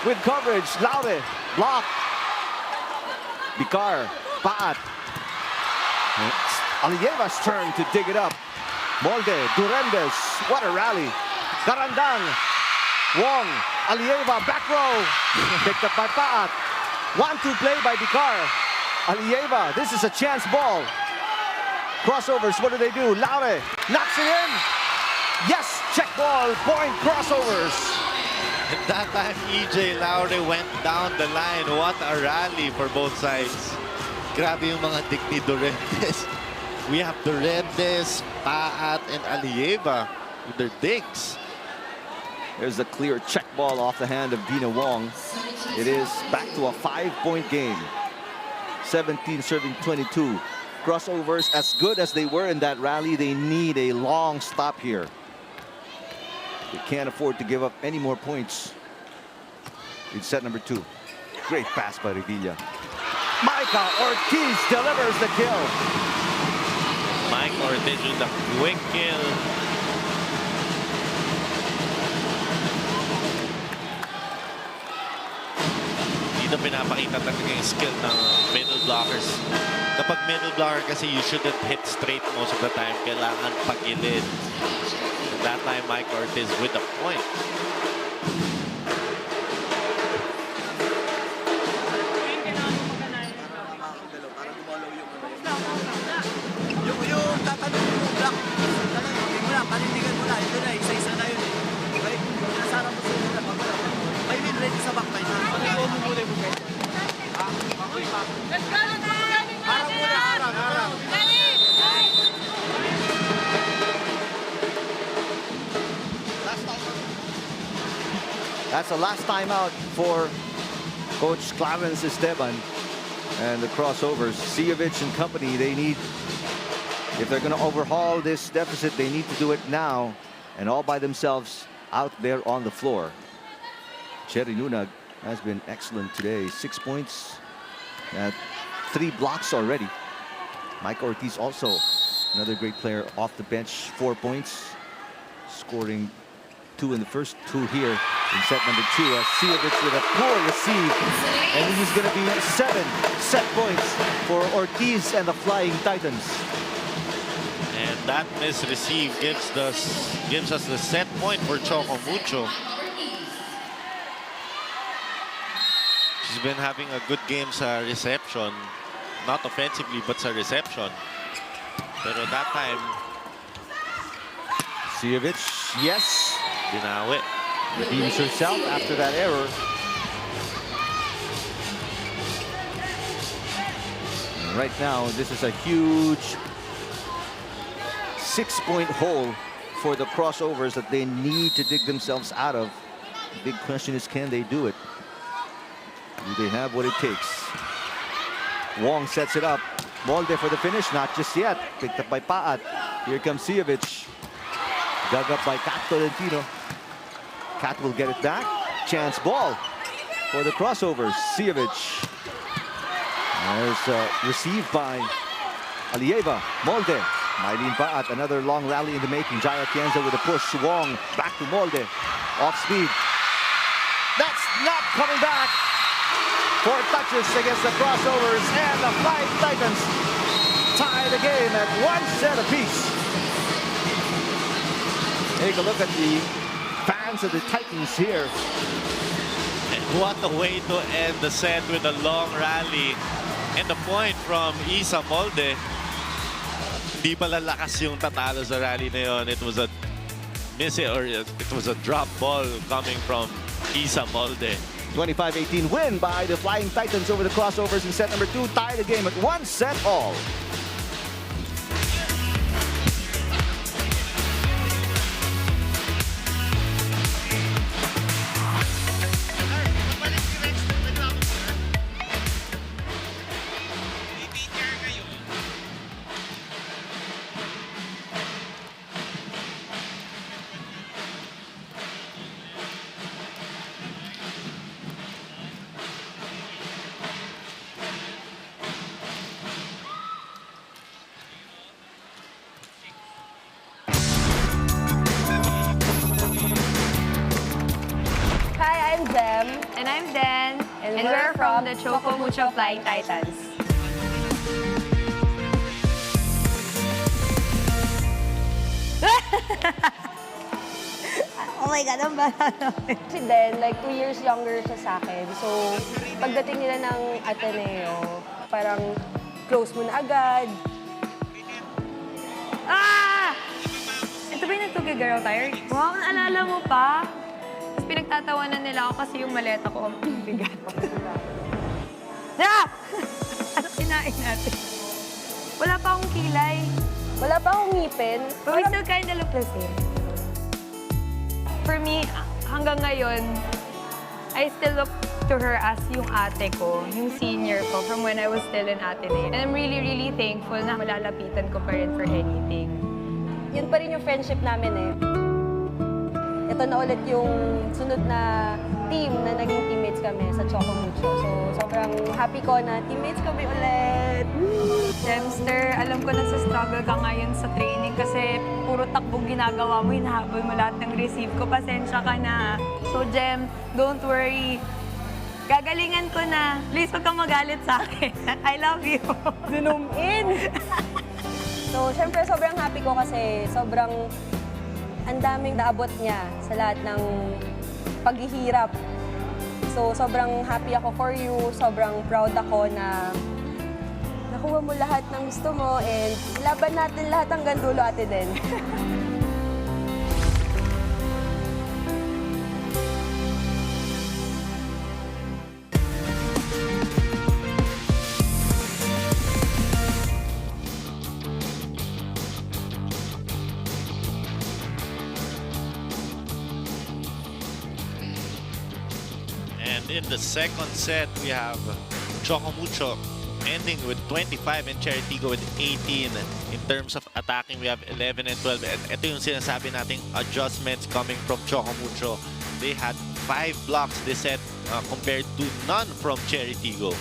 with coverage. Laure. Block. Bicar. Paat. It's Alieva's turn to dig it up. Molde. Durantes. What a rally. Karandang. Wong Alieva, back row. Picked up by Paat. 1-2 play by Bicar. Alieva, this is a chance ball. Crossovers, what do? Laure knocks it in. Yes, check ball, point, crossovers. And that time, EJ Laure went down the line. What a rally for both sides. Grabe yung mga dig ni Dorentes. We have Dorentes, Paat, and Alieva with their digs. There's a clear check ball off the hand of Dina Wong. It is back to a 5-point game. 17 serving 22. Crossovers, as good as they were in that rally, they need a long stop here. They can't afford to give up any more points in set number 2. Great pass by Revilla. Micah Ortiz delivers the kill. Mike Ortiz with the quick kill. Dito pinapakita talaga yung skill ng middle blockers. Kapag middle blocker kasi, you shouldn't hit straight most of the time. Kailangan pagilid. And that time, Mike Ortiz with the point. Yung tatanong mo, Black, tanong mo na, panindigan mo na, ito na, isa-isa na yun. Okay? Nasarap mo sila na pag may win ready sa backline na. Pag-iwan mo muna yung bukay. Let's go! Harap muna, harap. That's the last time out for Coach Clarence Esteban. And the crossovers, Sijovic and company, they need, if they're going to overhaul this deficit, they need to do it now and all by themselves out there on the floor. Cherry Nunag has been excellent today. 6 points, 3 blocks already. Mike Ortiz also another great player off the bench, 4 points, scoring 2 in the first 2 here in set number 2. Sijovic with a poor receive, and this is going to be 7 set points for Ortiz and the Flying Titans. And that misreceive gives us the set point for Choco Mucho. She's been having a good game sa reception. Not offensively, but sa reception. Pero that time, Sijovic, yes, binawi. redeems herself after that error. And right now, this is a huge 6-point hole for the crossovers that they need to dig themselves out of. The big question is, can they do it? Do they have what it takes? Wong sets it up. Molde for the finish, not just yet. Picked up by Paat. Here comes Sijovic. Dug up by Kat Tolentino. Kat will get it back. Chance ball for the crossovers. Sijovic. There's received by Alieva. Molde. Mylene Paat, another long rally in the making. Jaya Tienza with a push. Wong back to Molde. Off speed. That's not coming back. 4 touches against the crossovers, and the Flying Titans tie the game at 1 set apiece. Take a look at the fans of the Titans here. And what a way to end the set with a long rally. And the point from Isa Molde. Hindi pala lakas yung tatalo sa rally na yun. It was a it was a drop ball coming from Isa Molde. 25-18 win by the Flying Titans over the crossovers in set number 2. Tie the game at 1 set all. And I'm Dan. And we're from the Choco Mucho Flying Titans. Oh my God, ang bala namin. Si Den, like 2 years younger siya sa akin. So, pagdating nila ng Ateneo, parang close mo na agad. Ah! Ito ba yung nagtugigaraw tayo? Wow, naalala mo pa? Tapos pinagtatawanan nila ako kasi yung maleta ko ang bigat. Ah! Ano kinain natin? Wala pa akong kilay. Wala pa akong ngipin. But we still kind of look the same. For me, hanggang ngayon, I still look to her as yung ate ko, yung senior ko from when I was still in Ateneo. And I'm really, really thankful na malalapitan ko pa rin for anything. Yun pa rin yung friendship namin eh. Ito na ulit yung sunod na team na naging teammates kami sa Choco Mucho. So, sobrang happy ko na teammates kami ulit. Jemster, alam ko nagsastruggle ka ngayon sa training kasi puro takbong ginagawa mo, hinahabol mo lahat ng receive ko. Pasensya ka na. So, Jem, don't worry. Gagalingan ko na. Please, huwag kang magalit sa akin. I love you. Zoom in! So, syempre, sobrang happy ko kasi sobrang ang daming naabot niya sa lahat ng paghihirap. So, sobrang happy ako for you. Sobrang proud ako na nakuha mo lahat ng gusto mo and laban natin lahat hanggang dulo, Ate Den. And in the second set, we have Choco Mucho ending with 25 and CHERY TIGGO with 18. In terms of attacking, we have 11 and 12. And ito yung sinasabi nating adjustments coming from Choco Mucho. They had 5 blocks this set compared to none from CHERY TIGGO.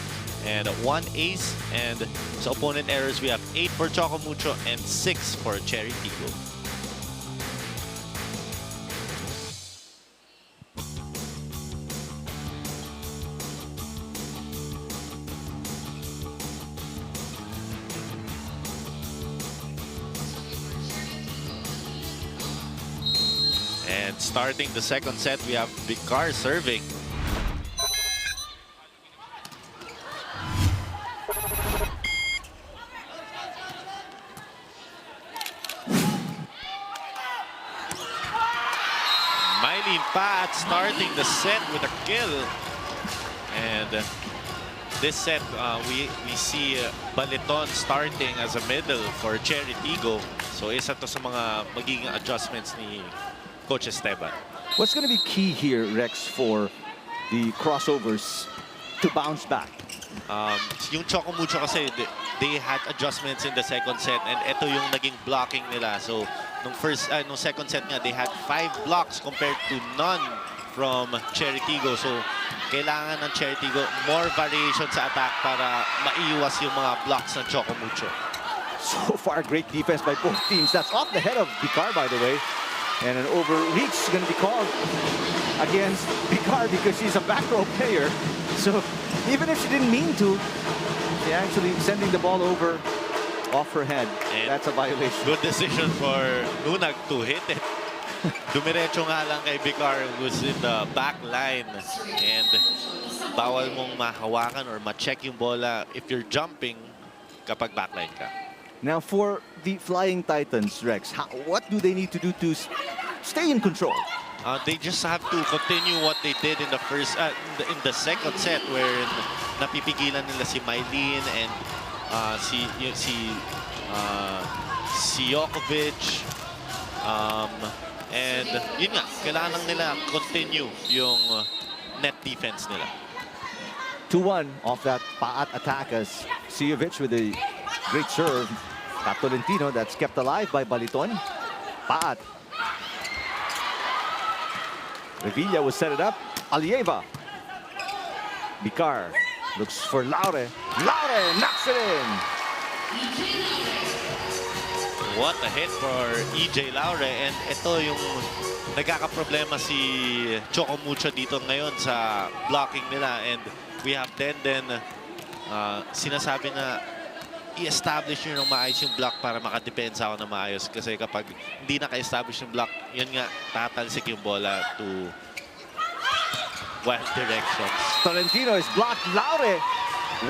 And 1 ace, and sa opponent errors, we have 8 for Choco Mucho and 6 for CHERY TIGGO. And starting the second set, we have Vicar serving. Mylene Pat starting the set with a kill. And this set, we see Baliton starting as a middle for CHERY TIGGO. So isa to sa mga magiging adjustments ni Coach Esteban. What's going to be key here, Rex, for the crossovers to bounce back? Yung Choco Mucho kasi, they had adjustments in the second set and ito yung naging blocking nila. So, nung second set nga, they had 5 blocks compared to none from CHERY TIGGO. So, kailangan ng CHERY TIGGO more variation sa attack para maiwas yung mga blocks ng Choco Mucho. So far, great defense by both teams. That's off the head of Vicar, by the way. And an overreach is going to be called against Vicar because she's a back row player. So even if she didn't mean to, she actually sending the ball over off her head. And that's a violation. Good decision for Nunag to hit it. Dumiretso nga lang kay Vicar who's in the back line. And bawal mong mahawakan or ma-check yung bola if you're jumping kapag backline ka. Now for the Flying Titans, Rex, what do they need to do to stay in control? They just have to continue what they did in the first, in the second set, where napipigilan nila si Mylene and si Jokovic. And yun nga, kailangan nila continue yung net defense nila. 2-1 off that Paat attack as Siovic with a great serve. Tolentino, that's kept alive by Baliton. Paat. Revilla will set it up. Alieva. Vicar looks for Laure. Laure knocks it in. What a hit for EJ Laure. And ito yung nagkakaproblema si Choco Mucho dito ngayon sa blocking nila. And we have Denden sinasabi na i-establish nyo ng maayos yung block para makadepensa ako na maayos. Kasi kapag hindi naka-establish yung block, yun nga, tatalsik yung bola to wild directions. Tolentino is blocked. Laure,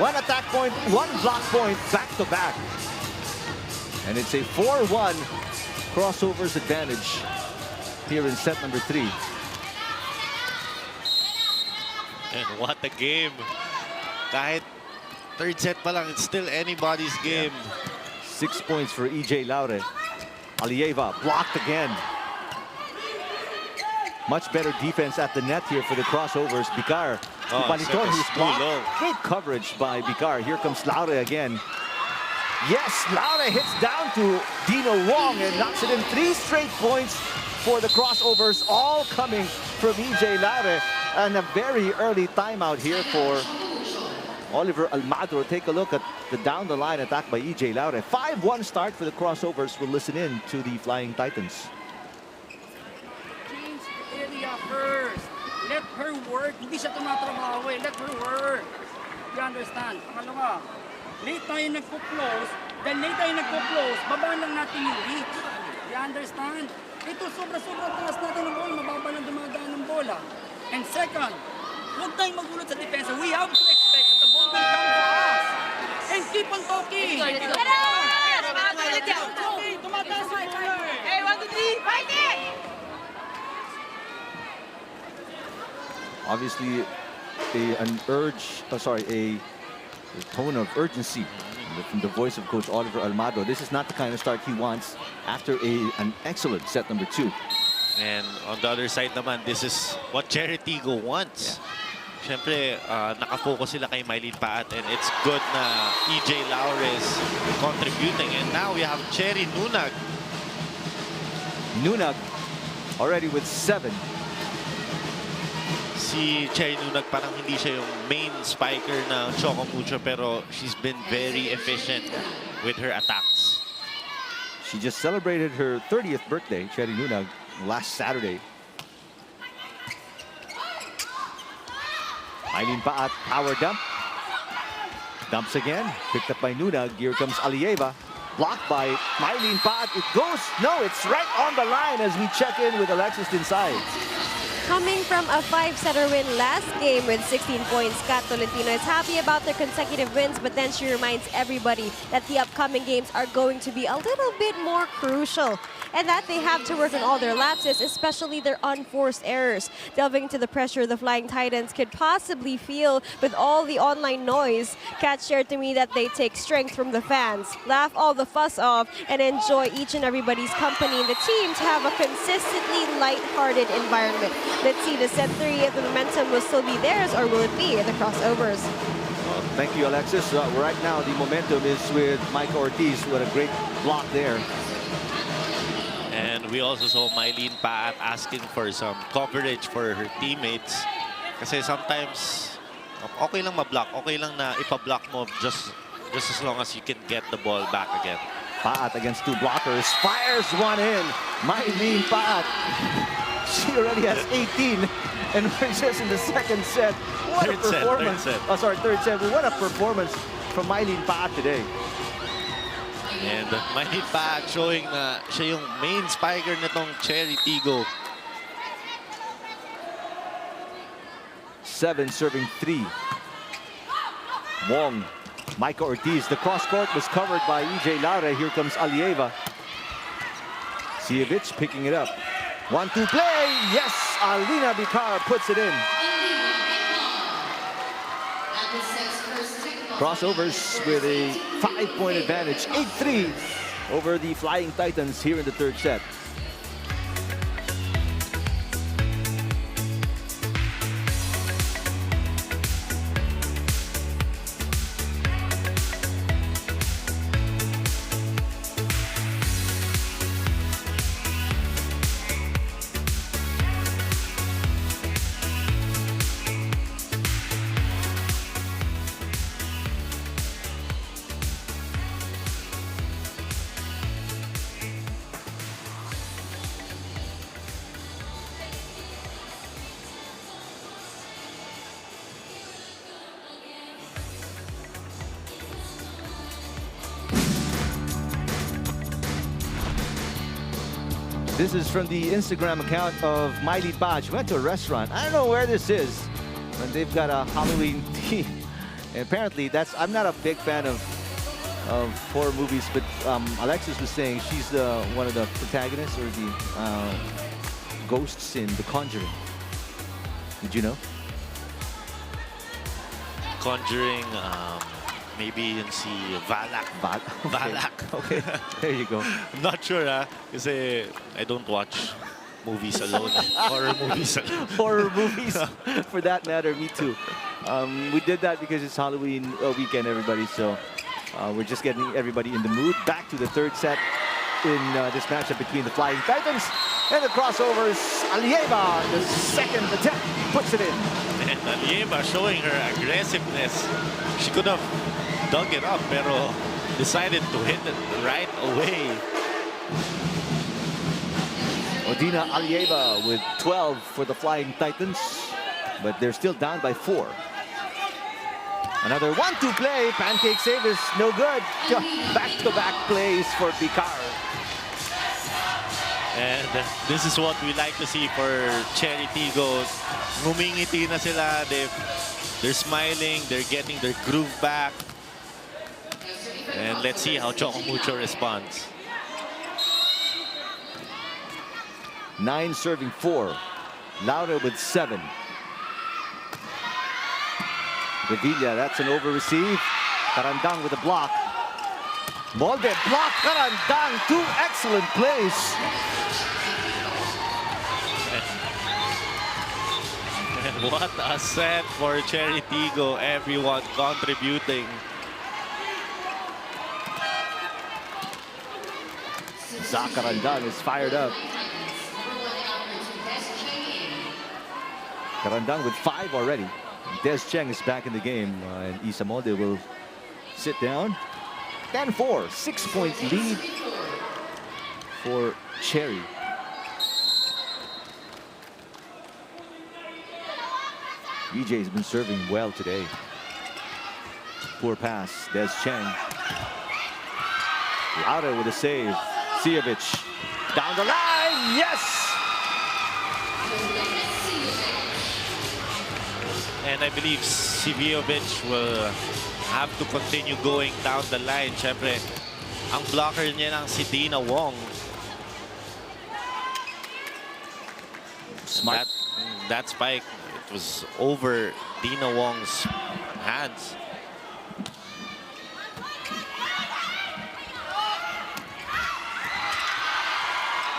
one attack point, one block point, back to back. And it's a 4-1 crossovers advantage here in set number 3. And what a game. Kahit third set pa lang, it's still anybody's game. 6 points for EJ Laure. Alieva blocked again. Much better defense at the net here for the crossovers. Bicar, Baliton, who's blocked. Great coverage by Bicar. Here comes Laure again. Yes, Laure hits down to Dino Wong and knocks it in. 3 straight points for the crossovers, all coming from EJ Laure. And a very early timeout here for Oliver Almagro. Take a look at the down-the-line attack by EJ Laure. 5-1 start for the crossovers. We'll listen in to the Flying Titans. Change the area first. Let her work. Hindi siya tumatrabaho eh. Let her work. You understand? Pangalawa, late tayo nagpo-close. Dahil late tayo nagpo-close, babaan lang natin yung reach. You understand? Ito, sobra-sobra taas natin ng bola. Mababa lang dumadaan ng bola. And second, huwag tayong magulot sa depensa. We have to expect that the ball will come to us. And keep on talking. Let's go. Tumataas yung bola. Hey, 1, 2, 3, fight it! Obviously, a tone of urgency from the voice of Coach Oliver Almagro. This is not the kind of start he wants after an excellent set number 2. And on the other side naman, this is what CHERY TIGGO wants. Siyempre, nakafocus sila kay Mylene Paat, and it's good na EJ Laure is contributing. And now we have CHERY Nunag. Nunag already with 7. Si CHERY Nunag parang hindi siya yung main spiker ng CHOCO MUCHO, pero she's been very efficient with her attacks. She just celebrated her 30th birthday, CHERY Nunag, last Saturday. Mylene Paat, power dump. Dumps again, picked up by Nunag. Here comes Alieva. Blocked by Mylene Paat. It goes, no, it's right on the line as we check in with Alexis Tinsay. Coming from a 5-setter win last game with 16 points, Kat Tolentino is happy about their consecutive wins, but then she reminds everybody that the upcoming games are going to be a little bit more crucial and that they have to work on all their lapses, especially their unforced errors. Delving into the pressure the Flying Titans could possibly feel with all the online noise, Kat shared to me that they take strength from the fans, laugh all the fuss off, and enjoy each and everybody's company in the team to have a consistently light-hearted environment. Let's see the set 3 if the momentum will still be theirs or will it be in the crossovers. Well, thank you, Alexis. Right now, the momentum is with Mike Ortiz with a great block there. And we also saw Mylene Paat asking for some coverage for her teammates. Kasi sometimes, okay lang ma-block. Okay lang na ipa-block mo just as long as you can get the ball back again. Paat against 2 blockers. Fires one in. Mylene Paat. She already has 18. And we're just in the second set. What a performance. Third set. What a performance from Mylene Paat today. And Mylene Paat showing na siya yung main spiker nitong CHERY TIGGO. 7 serving 3. Wong. Micah Ortiz. The cross court was covered by EJ Laure. Here comes Alieva. Sievich picking it up. 1-2 play. Yes, Alina Bicar puts it in. Crossovers with a 5-point advantage. 8-3 over the Flying Titans here in the third set. This is from the Instagram account of Miley Pa. She went to a restaurant. I don't know where this is. And they've got a Halloween theme. And apparently, I'm not a big fan of horror movies, but Alexis was saying she's one of the protagonists or the ghosts in The Conjuring. Did you know? Conjuring, maybe yun si Valak. Okay. Valak. Okay, there you go. Not sure, kasi I don't watch movies alone. Horror movies alone. Horror movies, for that matter, me too. We did that because it's Halloween weekend, everybody, so we're just getting everybody in the mood. Back to the third set in this matchup between the Flying Titans and the crossovers. Alieva, the second attempt, puts it in. And Alieva showing her aggressiveness. She could have dug it up, pero decided to hit it right away. Odina Alieva with 12 for the Flying Titans, but they're still down by 4. Another 1-2 play. Pancake save is no good. Back-to-back plays for Picard. And this is what we like to see for CHERY TIGGO. Ngumingiti na sila. They're smiling. They're getting their groove back. And let's see how CHOCO MUCHO responds. 9 serving 4. Laura with 7. Revilla, that's an over receive. Carandang with a block. Molde block. Carandang, 2 excellent plays. And what a set for CHERY TIGGO. Everyone contributing. Zach Carandang is fired up. Carandang with 5 already. Des Cheng is back in the game, and Isa Molde will sit down. 10-4, 6-point lead for CHERY. BJ's been serving well today. Poor pass, Des Cheng. Laura with a save. Sijovic down the line, yes! And I believe Sijovic will have to continue going down the line. Siyempre, ang blocker niya ng si Dina Wong. Smart. That spike, it was over Dina Wong's hands.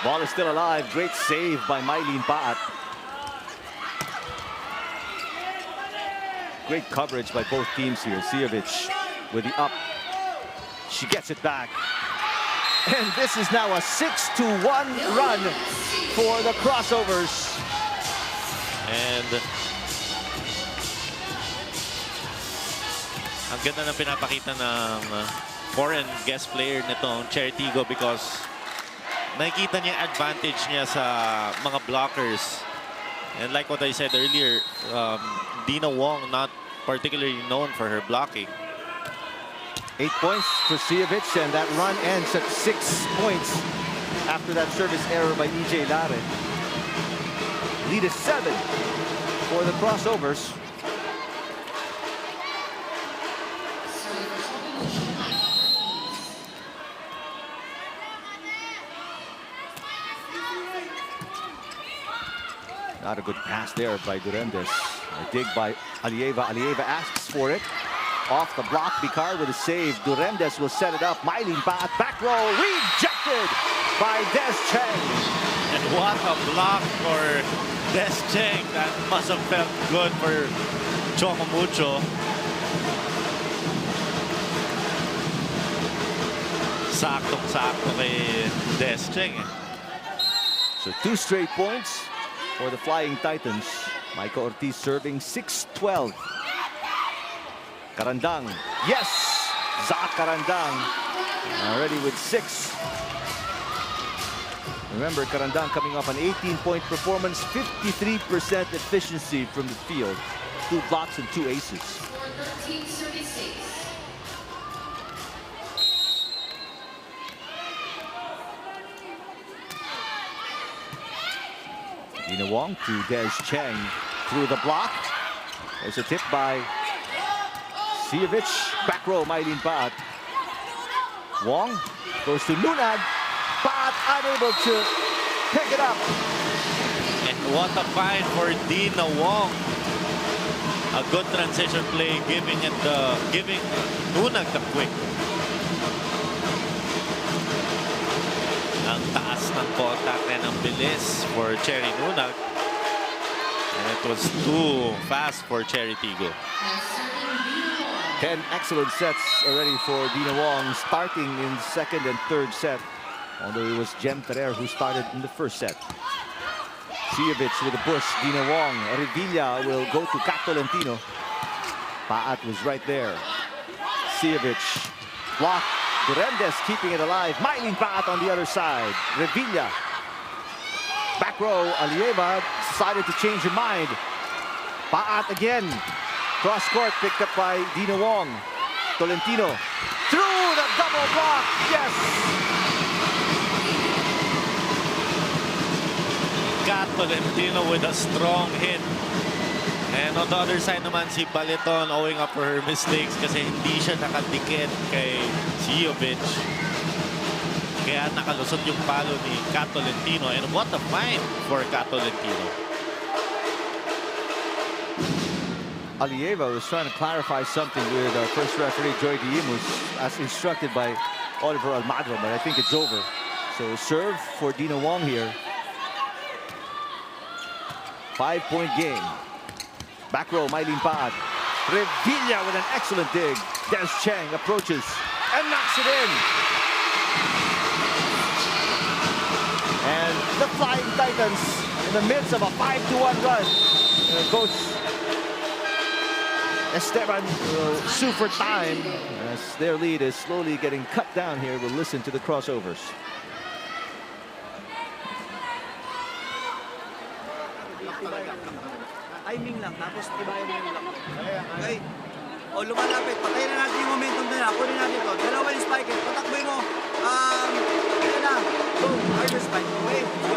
Ball is still alive. Great save by Mylene Paat. Great coverage by both teams here. Sijovic with the up. She gets it back. And this is now a 6-1 run for the crossovers. And ang ganda ng pinapakita ng foreign guest player nitong CHERY TIGGO because nakikita niya advantage niya sa mga blockers. And like what I said earlier, Dina Wong not particularly known for her blocking. 8 points for Sijovic, and that run ends at 6 points after that service error by EJ Lare. Lead is 7 for the crossovers. Not a good pass there by Durendes. A dig by Alieva. Alieva asks for it. Off the block, Picard with a save. Durendes will set it up. Mylene Paat, back row, rejected by Des Cheng. And what a block for Des Cheng. That must have felt good for CHOCO MUCHO. Saktong-sakto kay Des Cheng. So 2 straight points for the Flying Titans. Michael Ortiz serving 6-12. Carandang, yes! Zach Carandang already with 6. Remember, Carandang coming off an 18-point performance, 53% efficiency from the field. 2 blocks and 2 aces. Dina Wong to Des Cheng through the block. There's a tip by Sievich. Back row, Mylene Paat. Wong goes to Nunag. Paat unable to pick it up. And what a find for Dina Wong. A good transition play, giving Nunag the quick. Ang taas ng contact and ang bilis for Cherry Nunag. And it was too fast for Cherry Tigggo. 10 excellent sets already for Dina Wong, starting in second and third set. Although it was Jem Ferrer who started in the first set. Sievich with a push. Dina Wong. Revilla will go to Kat Tolentino. Paat was right there. Sievich. Block. Durendes keeping it alive. Mylene Paat on the other side. Revilla. Back row. Alieva decided to change her mind. Paat again. Cross court picked up by Dina Wong. Tolentino. Through the double block. Yes. Kat Tolentino with a strong hit. And on the other side naman si Baliton owing up for her mistakes kasi hindi siya nakadikit kay Sievich. Kaya nakalusot yung palo ni Kat Tolentino. And what a find for Kat Tolentino. Alieva was trying to clarify something with our first referee, Joy Diimus, as instructed by Oliver Almagro, but I think it's over. So serve for Dina Wong here. 5-point game. Back row, Mylene Paat. Revilla with an excellent dig. Des Cheng approaches and knocks it in. And the Flying Titans in the midst of a 5-1 run. Coach Esteban will sue for time as their lead is slowly getting cut down here. We'll listen to the crossovers. Timing lang, tapos tibayan mo yung lock. Okay? O lumalapit, patayin na natin yung momentum na. Kunin natin ito. Dalawa yung spike. Patakboy mo. Ayan na. Go. Harder spike. Okay? So,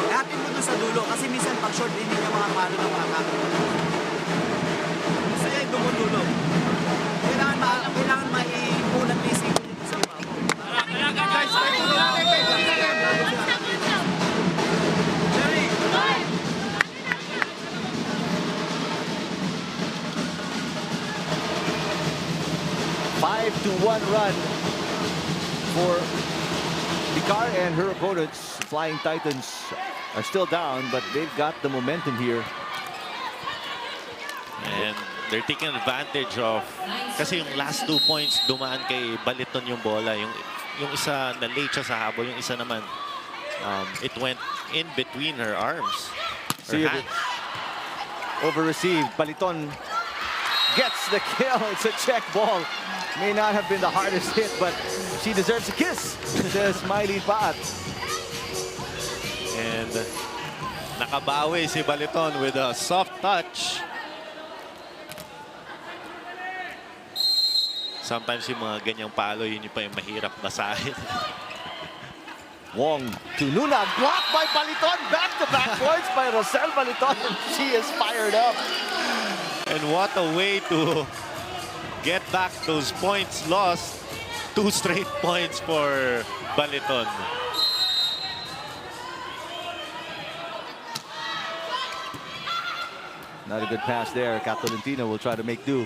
lahatin mo doon sa dulo. Kasi minsan pag short, hindi niya makapalo ng mga kaka. Gusto niya yung dumudulo. Kailangan maipunan na isipin dito sa iba. Guys, spike mo lang. Jerry. 5-1 run for Vicar and her opponents. Flying Titans are still down, but they've got the momentum here. And they're taking advantage of kasi yung last 2 points dumaan kay Baliton yung bola. Yung isa na late siya sa habol, yung isa naman it went in between her arms. Her hands. Over-received. Baliton gets the kill. It's a check ball. May not have been the hardest hit, but she deserves a kiss, says Mylene Paat. And nakabawi si Baliton with a soft touch. Sometimes yung mga ganyang palo, yun yung pa yung mahirap basahin. Wong to Nunag, blocked by Baliton. Back-to-back points by Rosel Baliton. She is fired up. And what a way to get back those points lost. 2 straight points for Baliton. Not a good pass there. Kat Tolentino will try to make do.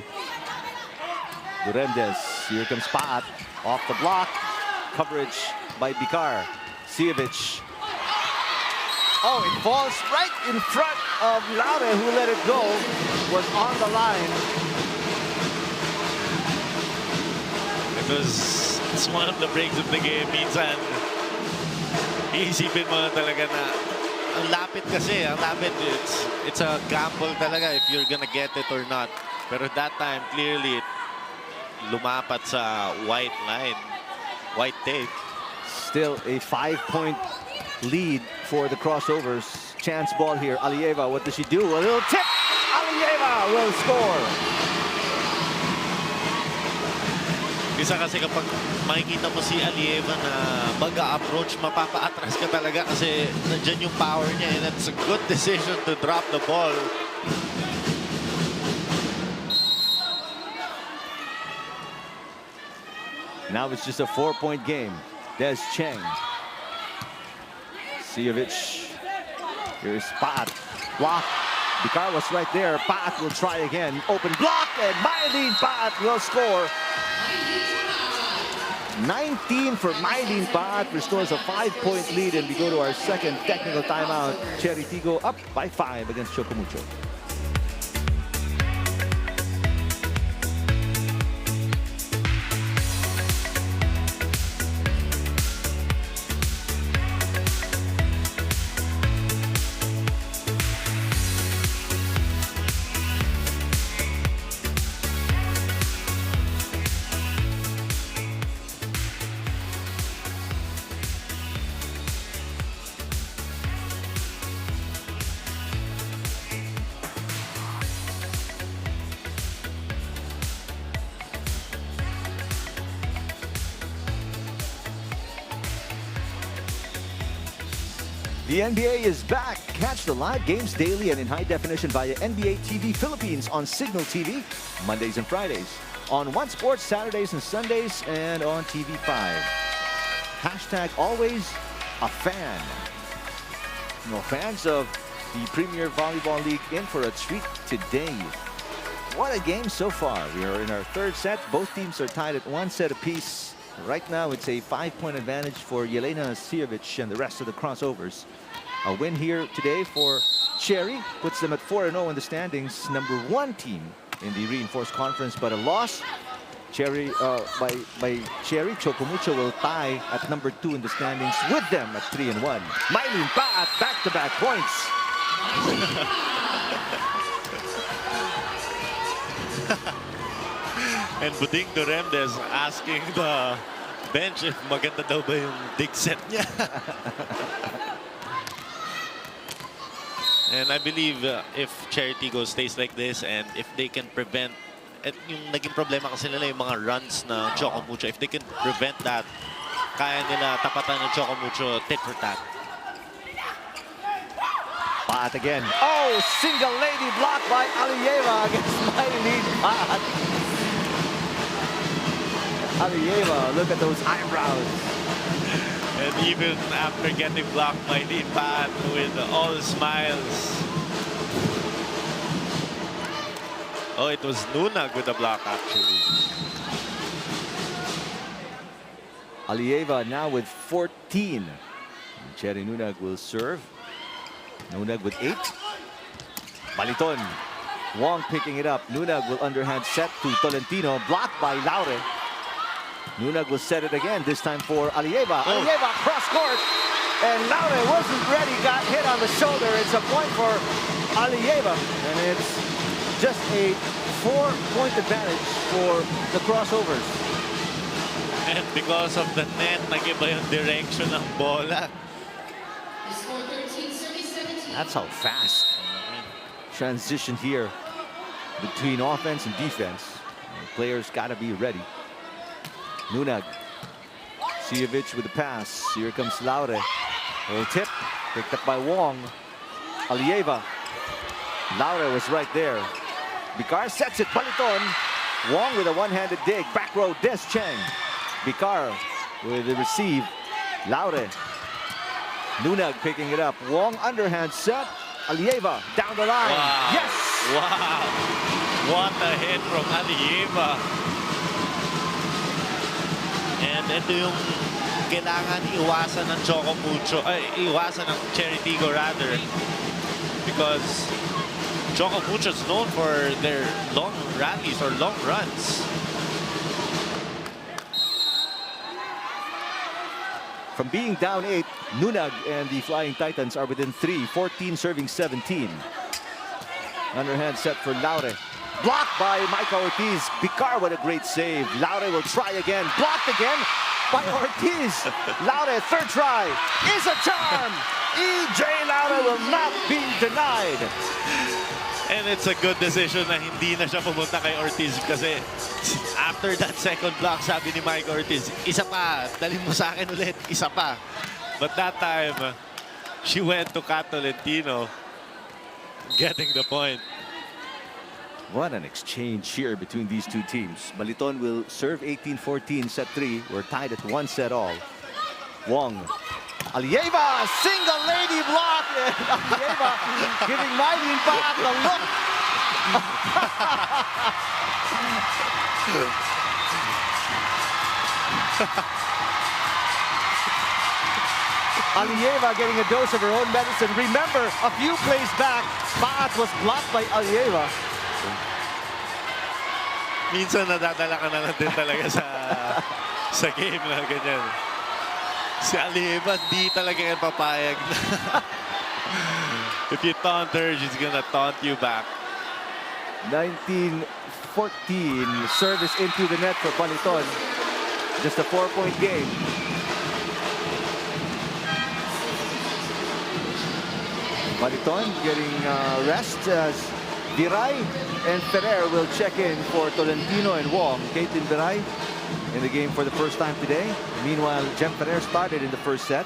Durendes. Here comes Paat. Off the block. Coverage by Vicar. Sievich. Oh, it falls right in front of Laure, who let it go. Was on the line. It's one of the breaks of the game. Minsan, iisipin mo talaga na ang lapit kasi. Ang lapit, it's a gamble talaga if you're gonna get it or not. Pero that time, clearly, lumapat sa white line, white tape. Still a 5-point lead for the crossovers. Chance ball here. Alieva, what does she do? A little tip. Alieva will score. Umpisa kasi kapag makikita mo si Alieva na mag-approach, mapapa-atras ka talaga kasi nandyan yung power niya, and it's a good decision to drop the ball. Now it's just a 4-point game. Des Cheng. Sijovic. Here's Pat. Block. Bicar was right there. Pat will try again. Open block, and Mylene Pat will score. 19 for Mylene Pat. Restores a 5-point lead, and we go to our second technical timeout. CHERY TIGGO up by 5 against CHOCO MUCHO. The NBA is back. Catch the live games daily and in high definition via NBA TV Philippines on Signal TV, Mondays and Fridays. On One Sports, Saturdays and Sundays, and on TV5. Hashtag always a fan. No fans of the Premier Volleyball League in for a treat today. What a game so far. We are in our third set. Both teams are tied at 1 set apiece. Right now, it's a 5-point advantage for Yelena Sijovic and the rest of the crossovers. A win here today for CHERY puts them at 4-0 in the standings, number 1 team in the reinforced conference. But a loss by CHERY, CHOCO MUCHO will tie at number 2 in the standings with them at 3-1. Mylene Pat back-to-back points. And Buding Duremdes asking the bench if maganda daw ba yung dig set niya. And I believe if CHERY TIGGO stays like this, and if they can prevent, at yung naging problema kasi nila yung mga runs na CHOCO MUCHO, if they can prevent that, kaya nila tapatan ng CHOCO MUCHO tit for tat. Pat again. Oh, single lady block by Alieva against Mylene Pat. Alieva, look at those eyebrows. And even after getting blocked by Mylene Pat with all smiles. Oh, it was Nunag with the block actually. Alieva now with 14. CHERY Nunag will serve. Nunag with 8. Baliton. Wong picking it up. Nunag will underhand set to Tolentino. Blocked by Laure. Nunag will set it again, this time for Alieva. Oh. Alieva cross court. And Laure wasn't ready, got hit on the shoulder. It's a point for Alieva. And it's just a 4-point advantage for the crossovers. And because of the net, nag-iba yung direction ng bola. That's how fast transition here between offense and defense. The players got to be ready. Nunag. Sijovic with the pass. Here comes Laure. A little tip. Picked up by Wong. Alieva. Laure was right there. Bicar sets it. Baliton. Wong with a one-handed dig. Back row, Des Cheng. Bicar with the receive. Laure. Nunag picking it up. Wong underhand set. Alieva down the line. Wow. Yes! Wow! What a hit from Alieva. And ito yung kailangan iwasan ng CHOCO MUCHO, iwasan ng CHERY TIGGO rather, because CHOCO MUCHO is known for their long rallies or long runs. From being down 8, Nunag and the Flying Titans are within 3, 14 serving 17. Underhand set for Laure. Blocked by Micah Ortiz. Bicar, what a great save. Laure will try again. Blocked again by Ortiz. Laure, third try, is a charm. E.J. Laure will not be denied. And it's a good decision na hindi na siya pumunta kay Ortiz kasi after that second block, sabi ni Mike Ortiz, isa pa, dalhin mo sa akin ulit, isa pa. But that time, she went to Kat Tolentino, getting the point. What an exchange here between these two teams. Baliton will serve 18-14 set 3. We're tied at 1 set all. Wong. Alieva, single lady block. And Alieva giving Mylene Paat the look. Alieva getting a dose of her own medicine. Remember, a few plays back, Paat was blocked by Alieva. Minsan nadadala ka na lang din talaga sa game na ganyan. Si Alieva, di talaga yan papayag na. If you taunt her, she's gonna taunt you back. 19-14, service into the net for Baliton. Just a 4-point game. Baliton getting rest as Viray and Ferrer will check in for Tolentino and Wong. Caitlin Viray in the game for the first time today. Meanwhile, Jem Ferrer started in the first set.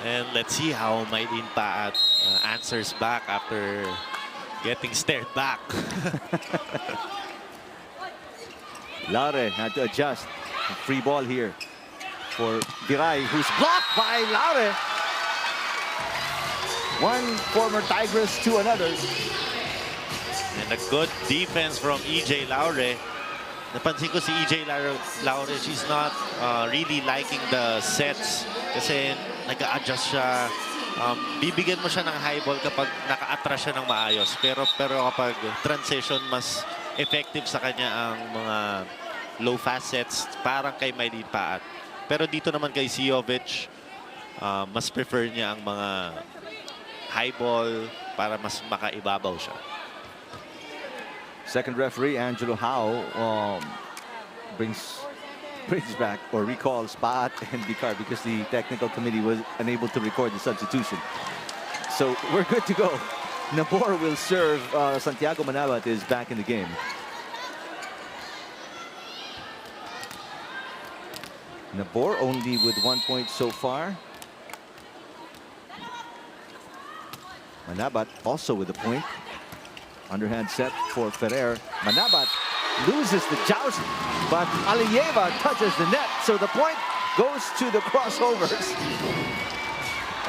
And let's see how Mylene Paat answers back after getting stared back. Laure had to adjust. Free ball here for Viray, who's blocked by Laure. One former Tigress to another. And a good defense from EJ Laure. Napansin ko si EJ Laure, she's not really liking the sets kasi nag-a-adjust siya. Bibigyan mo siya ng high ball kapag naka-atras siya ng maayos. Pero kapag transition, mas effective sa kanya ang mga low fast sets, parang kay Mylene Paat. Pero dito naman kay Siovic, mas prefer niya ang mga high ball para mas makaibabaw siya. Second referee, Angelo Howe, brings back or recalls Paat and Vicar because the technical committee was unable to record the substitution. So we're good to go. Nabor will serve. Santiago Manabat is back in the game. Nabor only with 1 point so far. Manabat also with a point. Underhand set for Ferrer. Manabat loses the joust, but Alieva touches the net, so the point goes to the crossovers.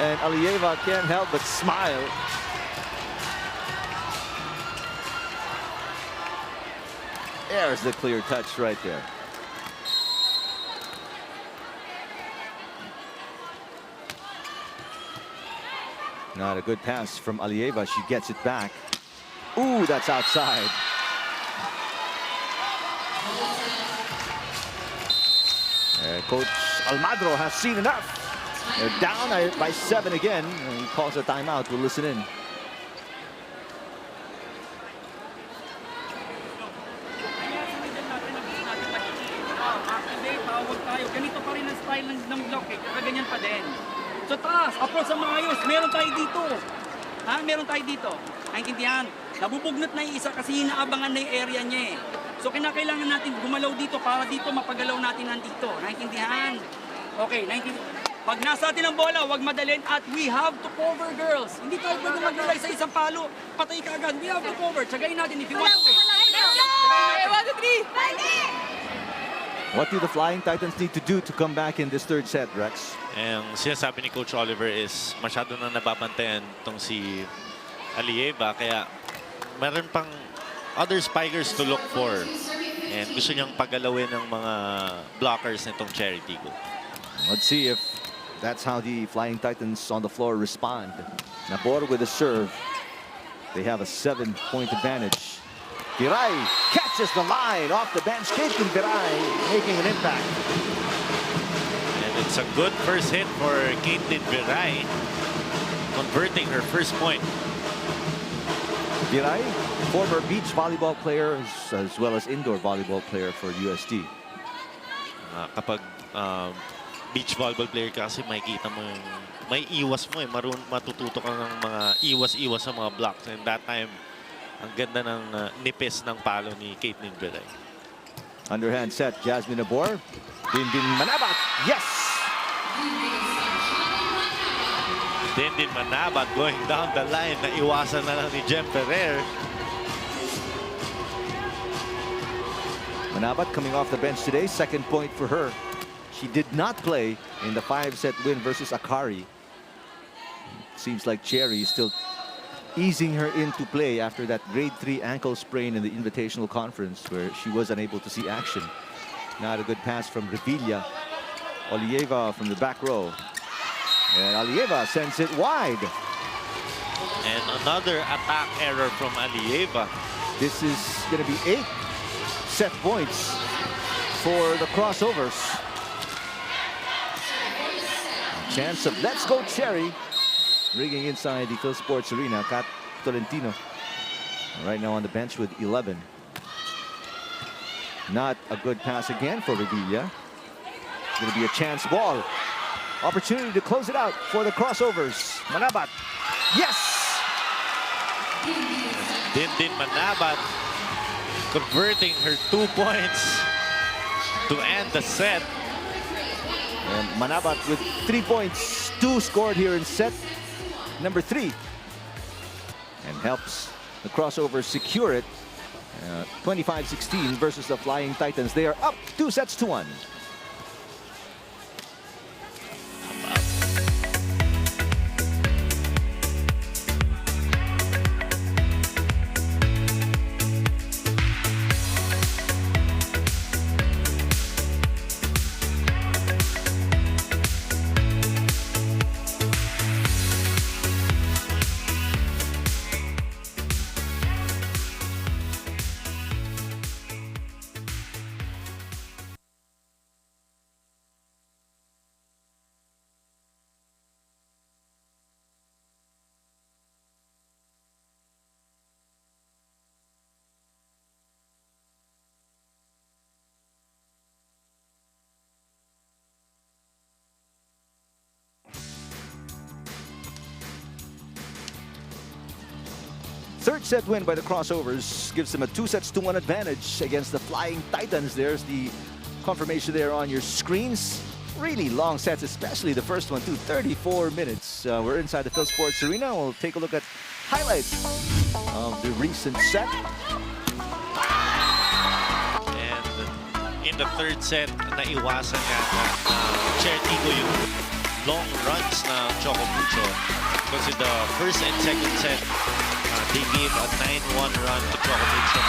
And Alieva can't help but smile. There's the clear touch right there. Not a good pass from Alieva. She gets it back. Ooh, that's outside. Coach Almagro has seen enough. They're down by 7 again. And he calls a timeout. We'll listen in. Ganito pa rin ang style ng block eh. Ganyan pa din. So taas, approach sa maayos. Meron tayo dito. Ha? Meron tayo dito. Naintindihan? Nabubugnot na yung isa kasi inaabangan na yung area niya eh. So kinakailangan natin gumalaw dito para dito mapagalaw natin nandito. Naintindihan? Okay, pag nasa atin ang bola, huwag madalin at we have to cover, girls. Hindi tayo pwede maglulay sa isang palo. Patay ka agad. We have to cover. Tsagayin natin if you want to win. Let's go! 1, 2, 3! What do the Flying Titans need to do to come back in this third set, Rex? Ang sinasabi ni Coach Oliver is masyado na nababantayan itong si Alieva. Kaya meron pang other spikers to look for. And gusto niyang pagalawin ng mga blockers nitong Cherry Tiggo. Let's see if that's how the Flying Titans on the floor respond. Nabor with a serve. They have a 7-point advantage. Viray catches the line off the bench. Caitlin Viray making an impact. And it's a good first hit for Caitlin Viray, converting her first point. Viray, former beach volleyball player as well as indoor volleyball player for UST. Kapag beach volleyball player kasi makikita mo yung may iwas mo eh. Matututo ka ng mga iwas-iwas sa mga blocks. And that time, ang ganda ng nipis ng palo ni Caitlin Belay. Underhand set, Jasmine Abor. Dindin Manabat. Yes! Dindin Manabat going down the line. Naiwasan na lang ni Jem Ferrer. Manabat coming off the bench today. Second point for her. She did not play in the 5-set win versus Akari. Seems like Cherry is still easing her into play after that grade 3 ankle sprain in the Invitational Conference where she was unable to see action. Not a good pass from Revilla. Olieva from the back row. And Alieva sends it wide. And another attack error from Alieva. This is going to be 8 set points for the crossovers. Chance of let's go Cherry. Rigging inside the Phil Sports Arena. Kat Tolentino right now on the bench with 11. Not a good pass again for Revilla. Going to be a chance ball. Opportunity to close it out for the crossovers. Manabat. Yes! Dindin Manabat converting her 2 points to end the set. And Manabat with 3 points. 2 scored here in set number 3. And helps the crossovers secure it. 25-16 versus the Flying Titans. They are up 2-1. Third set win by the crossovers gives them a 2-1 advantage against the Flying Titans. There's the confirmation there on your screens. Really long sets, especially the first one, too. 34 minutes. We're inside the Phil Sports Arena. We'll take a look at highlights of the recent set. And in the third set, naiwasan nga CHERY TIGGO yung long runs na CHOCO MUCHO. Because in the first and second set, they gave a 9-1 run to CHOCO MUCHO.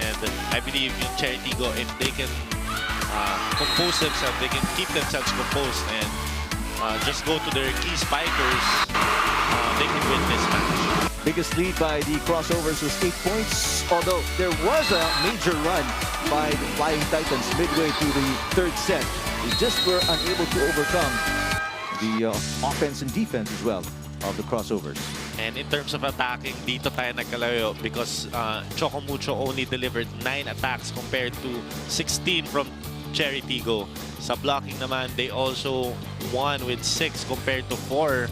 And I believe yung CHERY TIGGO, if they can compose themselves, they can keep themselves composed and just go to their key spikers, they can win this match. Biggest lead by the crossovers was 8 points, although there was a major run by the Flying Titans midway through the third set. They just were unable to overcome the offense and defense as well of the crossovers. And in terms of attacking, dito tayo nagkalayo because CHOCO MUCHO only delivered 9 attacks compared to 16 from CHERY TIGGO. Sa blocking naman, they also won with 6 compared to 4.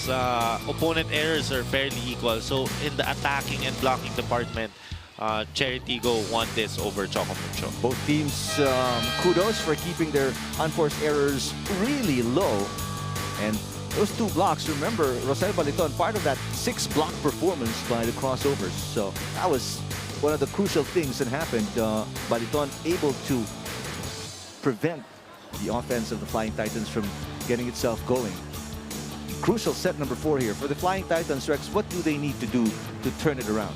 Sa opponent errors are fairly equal. So in the attacking and blocking department, CHERY TIGGO won this over CHOCO MUCHO. Both teams, kudos for keeping their unforced errors really low. And those 2 blocks, remember, Rosel Baliton, part of that 6-block performance by the crossovers. So that was one of the crucial things that happened. Baliton able to prevent the offense of the Flying Titans from getting itself going. Crucial set number 4 here. For the Flying Titans, Rex, what do they need to do to turn it around?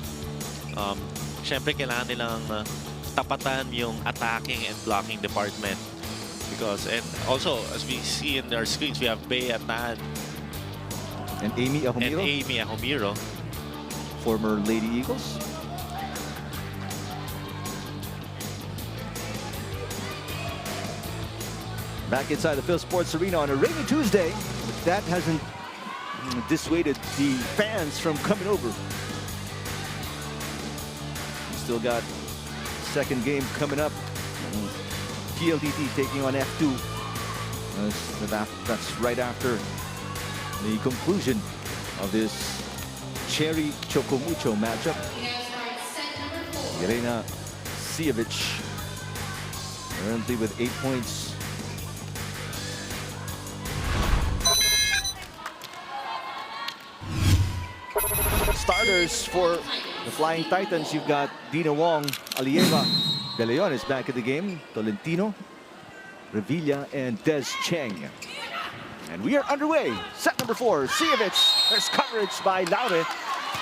Siyempre, kailangan nilang tapatan yung attacking and blocking department. Because, and also, as we see in our screens, we have Bea Tan and Amy Ahumiro. Former Lady Eagles. Back inside the Phil Sports Arena on a rainy Tuesday. But that hasn't dissuaded the fans from coming over. We still got second game coming up. PLDT taking on F2. That's right after the conclusion of this Cherry Choco Mucho matchup. Jelena Sijovic currently with 8 points. Starters for the Flying Titans, you've got Dina Wong, Alieva, De Leon is back in the game, Tolentino, Revilla, and Des Cheng. And we are underway. Set number 4, Sijovic. There's coverage by Laure.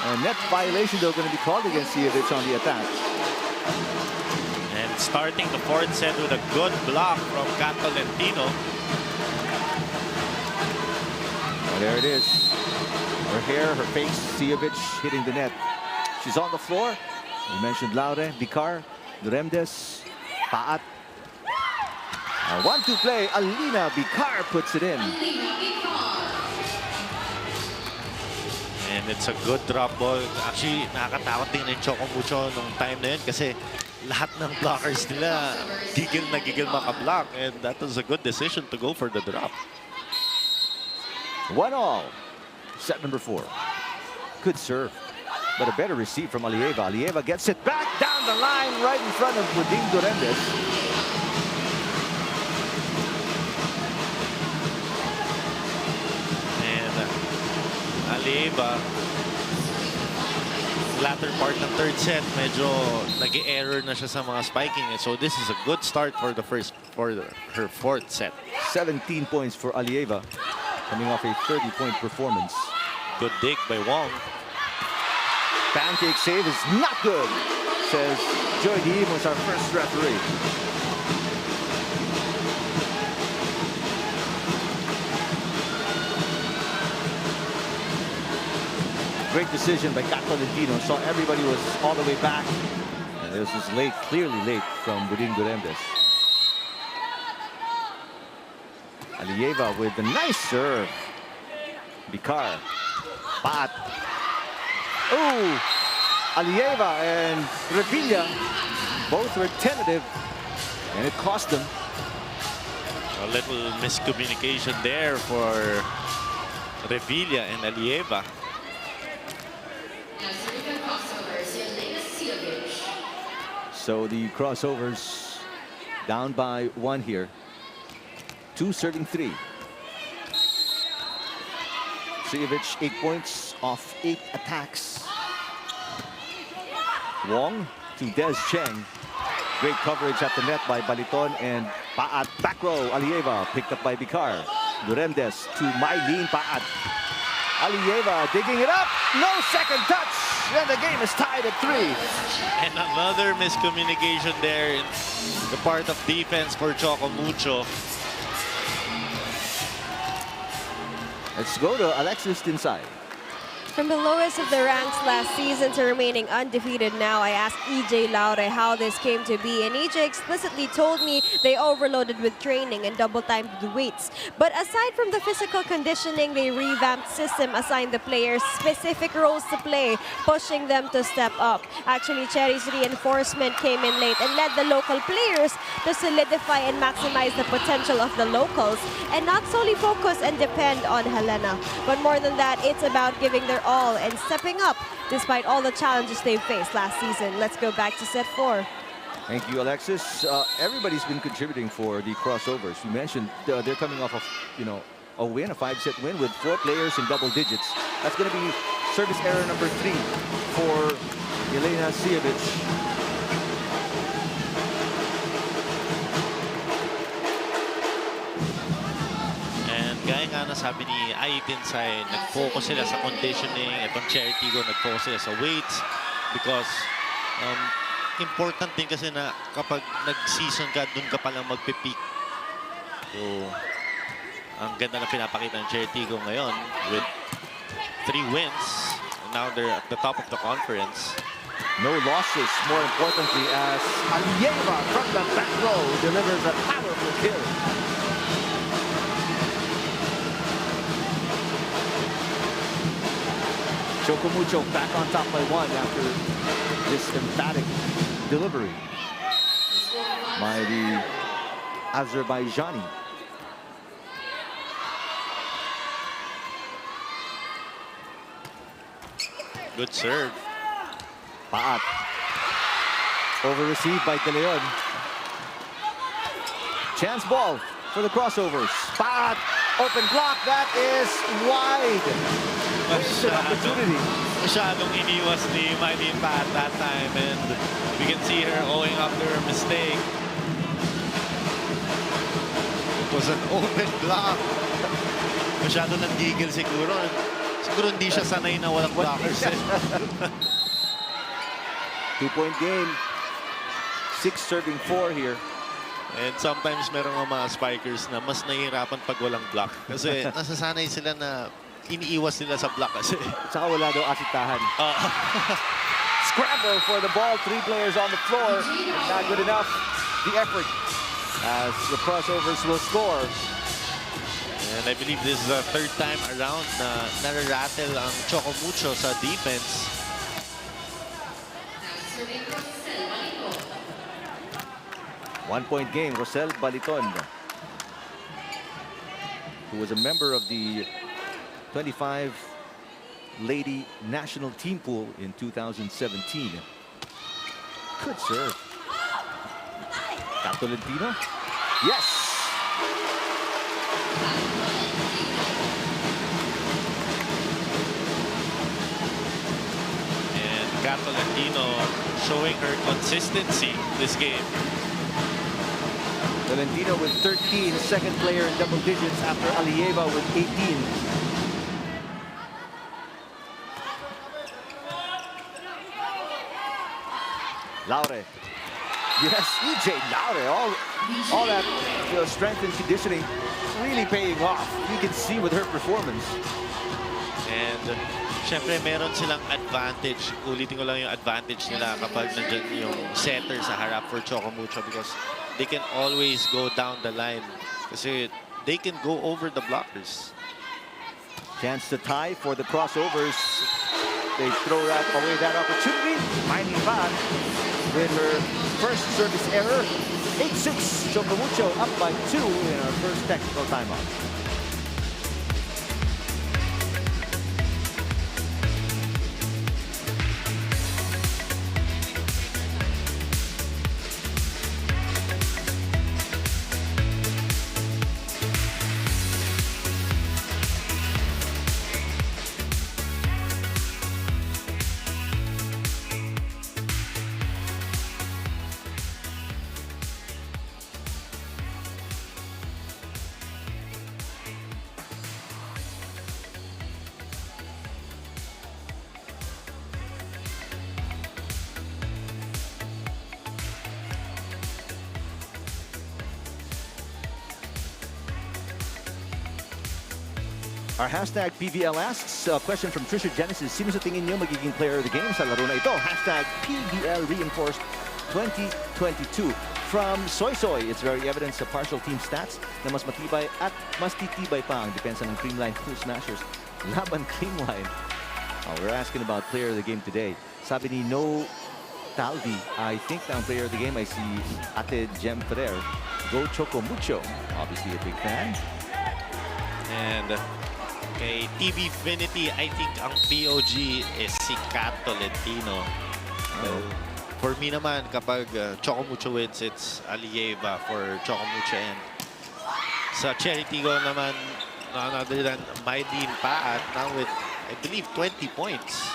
And net violation, though, going to be called against Sijovic on the attack. And starting the fourth set with a good block from Tolentino. Oh, there it is. Her hair, her face, Sijovic hitting the net. She's on the floor. We mentioned Laure, Vicar, Duremdes, Paat. A 1-2 play, Alina Vicar puts it in. And it's a good drop ball. Actually, nakakatakot din yung Choco Mucho nung time na yun kasi lahat ng blockers nila gigil na gigil maka-block. And that was a good decision to go for the drop. 1-all. Set number 4. Good serve, but a better receive from Alieva. Alieva gets it back down the line right in front of Buding Duremdes. And Alieva, latter part ng third set, medyo nag-error na siya sa mga spiking. So this is a good start for her fourth set. 17 points for Alieva, coming off a 30-point performance. Good dig by Wong. Pancake save is not good, says Joy Diimos, our first referee. Great decision by Tolentino. Saw everybody was all the way back. And this was late, clearly late from Buding Duremdes. Alieva with a nice serve. Vicar. Pat. Oh, Alieva and Revilla both were tentative, and it cost them. A little miscommunication there for Revilla and Alieva. So the crossovers down by 1 here. 2 serving 3. Sijovic 8 points off 8 attacks. Wong to Des Cheng. Great coverage at the net by Baliton and Paat. Back row, Alieva picked up by Vicar. Duremdes to Mylene Paat. Alieva digging it up. No second touch. And the game is tied at 3. And another miscommunication there in the part of defense for Choco Mucho. Let's go to Alexis Tinsay. From the lowest of the ranks last season to remaining undefeated now, I asked EJ Laure how this came to be, and EJ explicitly told me they overloaded with training and double-timed the weights. But aside from the physical conditioning, they revamped system, assigned the players specific roles to play, pushing them to step up. Actually, Cherry's reinforcement came in late and led the local players to solidify and maximize the potential of the locals and not solely focus and depend on Helena. But more than that, it's about giving their all and stepping up despite all the challenges they faced last season. Let's go back to set 4. Thank you, Alexis. Everybody's been contributing for the crossovers. You mentioned they're coming off of, a win, a 5-set win with 4 players in double digits. That's going to be service error number 3 for Jelena Sijovic. Gaya nga nasabi ni Tinsay, nag-focus sila sa conditioning. Itong Cherry Tigggo, nag-focus sila sa weights because important din kasi na kapag nag-season ka, dun ka palang magpipeak. So, ang ganda na pinapakita ng Cherry Tigggo ngayon with 3 wins. Now they're at the top of the conference. No losses, more importantly, as Alieva from the back row delivers a powerful kill. Choco Mucho back on top by 1 after this emphatic delivery by the Azerbaijani. Good serve. Paat. Over-received by De Leon. Chance ball for the crossovers. Paat. Open block. That is wide. Wasted opportunity. Masyadong iniwas ni Mylene Pat that time, and we can see her owing up to her mistake. It was an open block. Masyado nandigil siguro. Siguro hindi siya sanay na walang blockers. 2-point game. 6 serving 4 here. And sometimes meron mga spikers na mas nahihirapan pag walang block. Kasi nasasanay sila na iniiwas nila sa block kasi. Saka wala daw asitahan. Scramble for the ball. 3 players on the floor. Not good enough. The effort as the crossovers will score. And I believe this is the 3rd time around na nararattle ang Choco Mucho sa defense. One-point game. Rosel Baliton, who was a member of the 25 lady national team pool in 2017. Good serve. Tolentino. Yes. And Tolentino showing her consistency this game. Tolentino with 13, second player in double digits after Alieva with 18. Laure. Yes, EJ Laure. All that strength and conditioning really paying off. You can see with her performance. And syempre meron silang advantage. Ulitin ko lang yung advantage nila kapag nandiyan yung setter sa harap for Choco Mucho because they can always go down the line. Kasi they can go over the blockers. Chance to tie for the crossovers. They throw away that opportunity. Mylene Pat with her first service error. 8-6. Choco Mucho up by 2 in our first technical timeout. Our hashtag PVL asks a question from Trisha Genesis. Sino sa tingin niyo magiging player of the game sa laro na ito? Hashtag PVL reinforced 2022. From Soy Soy, it's very evident sa partial team stats na mas matibay at mas titibay pa ang depensa ng Creamline Pool Smashers laban Creamline. We're asking about player of the game today. Sabi ni No Talvi, I think na ang player of the game ay si Ate Jem Ferrer. Go Choco Mucho. Obviously a big fan. And kay TVfinity, I think ang POG is si Tolentino. For me naman, kapag Choco Mucho wins, it's Alieva for Choco Mucho. And sa Cherry Tigggo naman, none other than Mylene Paat, now with, I believe, 20 points.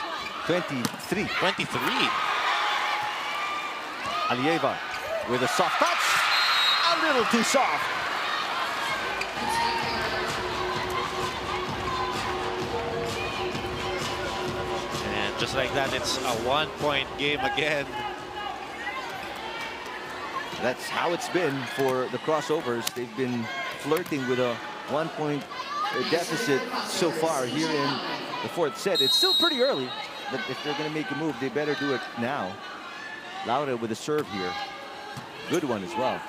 23. Alieva with a soft touch. A little too soft. Just like that, it's a one-point game again. That's how it's been for the crossovers. They've been flirting with a 1-point deficit so far here in the 4th set. It's still pretty early, but if they're going to make a move, they better do it now. Laura with a serve here. Good one as well.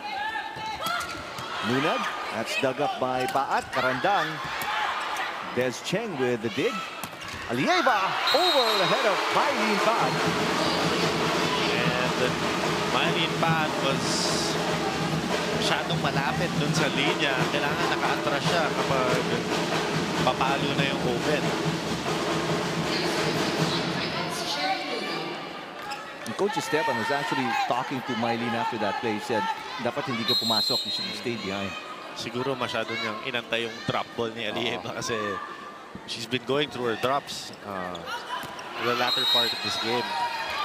Nunag, that's dug up by Paat. Karandang. Des Cheng with the dig. Alieva over the head of Mylene Pat. And Mylene Pat was masyadong malapit dun sa linya. Kailangan naka-atras siya kapag papalo na yung open. And Coach Esteban was actually talking to Mylene after that play. He said, dapat hindi ka pumasok. You should have stayed behind. Siguro masyado niyang inantay yung drop ball ni Alieva kasi she's been going through her drops the latter part of this game.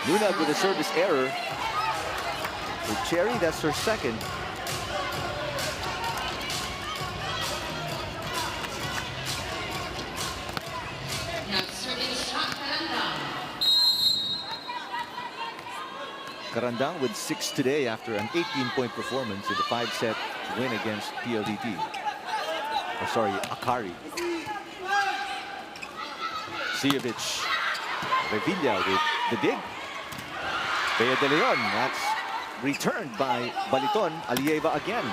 Luna with a service error. With Cherry, that's her second. Karandang with 6 today after an 18-point performance in the 5-set win against PLDT. Oh, sorry, Akari. Sijovic. Revilla with the dig. Bea de Leon, that's returned by Baliton. Alieva again.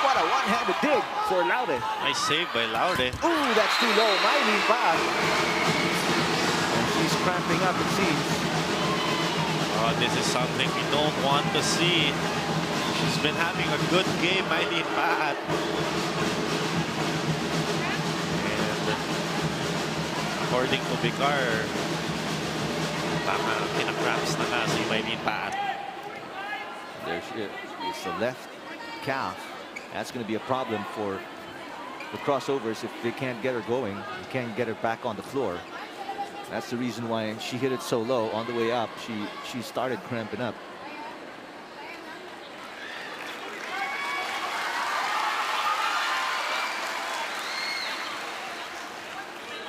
What a one-handed dig for Laude. Nice save by Laude. Ooh, that's too low. Mylene pass. And she's cramping up, it seems. Oh, this is something we don't want to see. She's been having a good game, Mylene Pat. And according to Vicar, pinakramps na nga si Mylene Pat. There she is. It's the left calf. That's going to be a problem for the crossovers if they can't get her going. They can't get her back on the floor. That's the reason why she hit it so low on the way up. She started cramping up.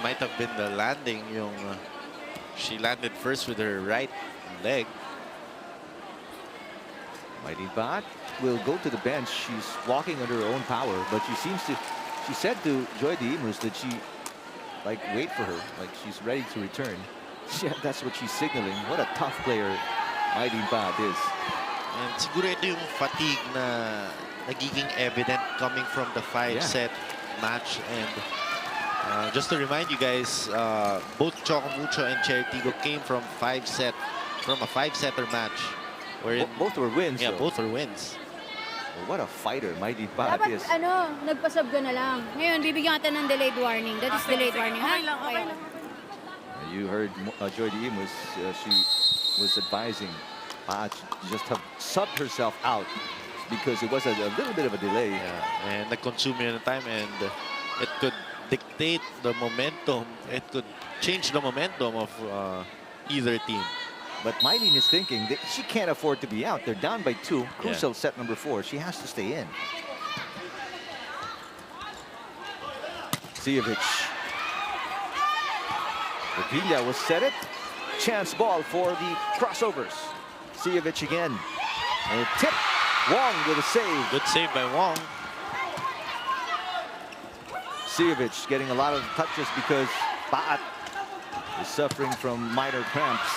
Might have been the landing. She landed first with her right leg. Mylene Pat will go to the bench. She's walking under her own power, but she said to Joy Dimus that she wait for her, like she's ready to return. Yeah, that's what she's signaling. What a tough player Mylene Pat is. And siguro ito yung fatigue na nagiging evident coming from the 5-set match. And just to remind you guys, both Choco Mucho and Cherry Tigggo came from a 5-setter match. Both were wins. Yeah, though. both were wins. Well, what a fighter Mylene Pat Dapat is. nagpasab ka na lang. Ngayon, bibigyan natin ng delayed warning. That is delayed warning. Okay lang. You heard Joy Dimus, she was advising Pat just have subbed herself out because it was a little bit of a delay. Yeah, and nag-consume yun ng time, and it could dictate the momentum. It could change the momentum of either team. But Mylene is thinking that she can't afford to be out. They're down by 2. Crucial set number 4. She has to stay in. Sijovic. Revilla will set it. Chance ball for the crossovers. Sijovic again. And a tip. Wong with a save. Good save by Wong. Sijovic getting a lot of touches because Paat is suffering from minor cramps.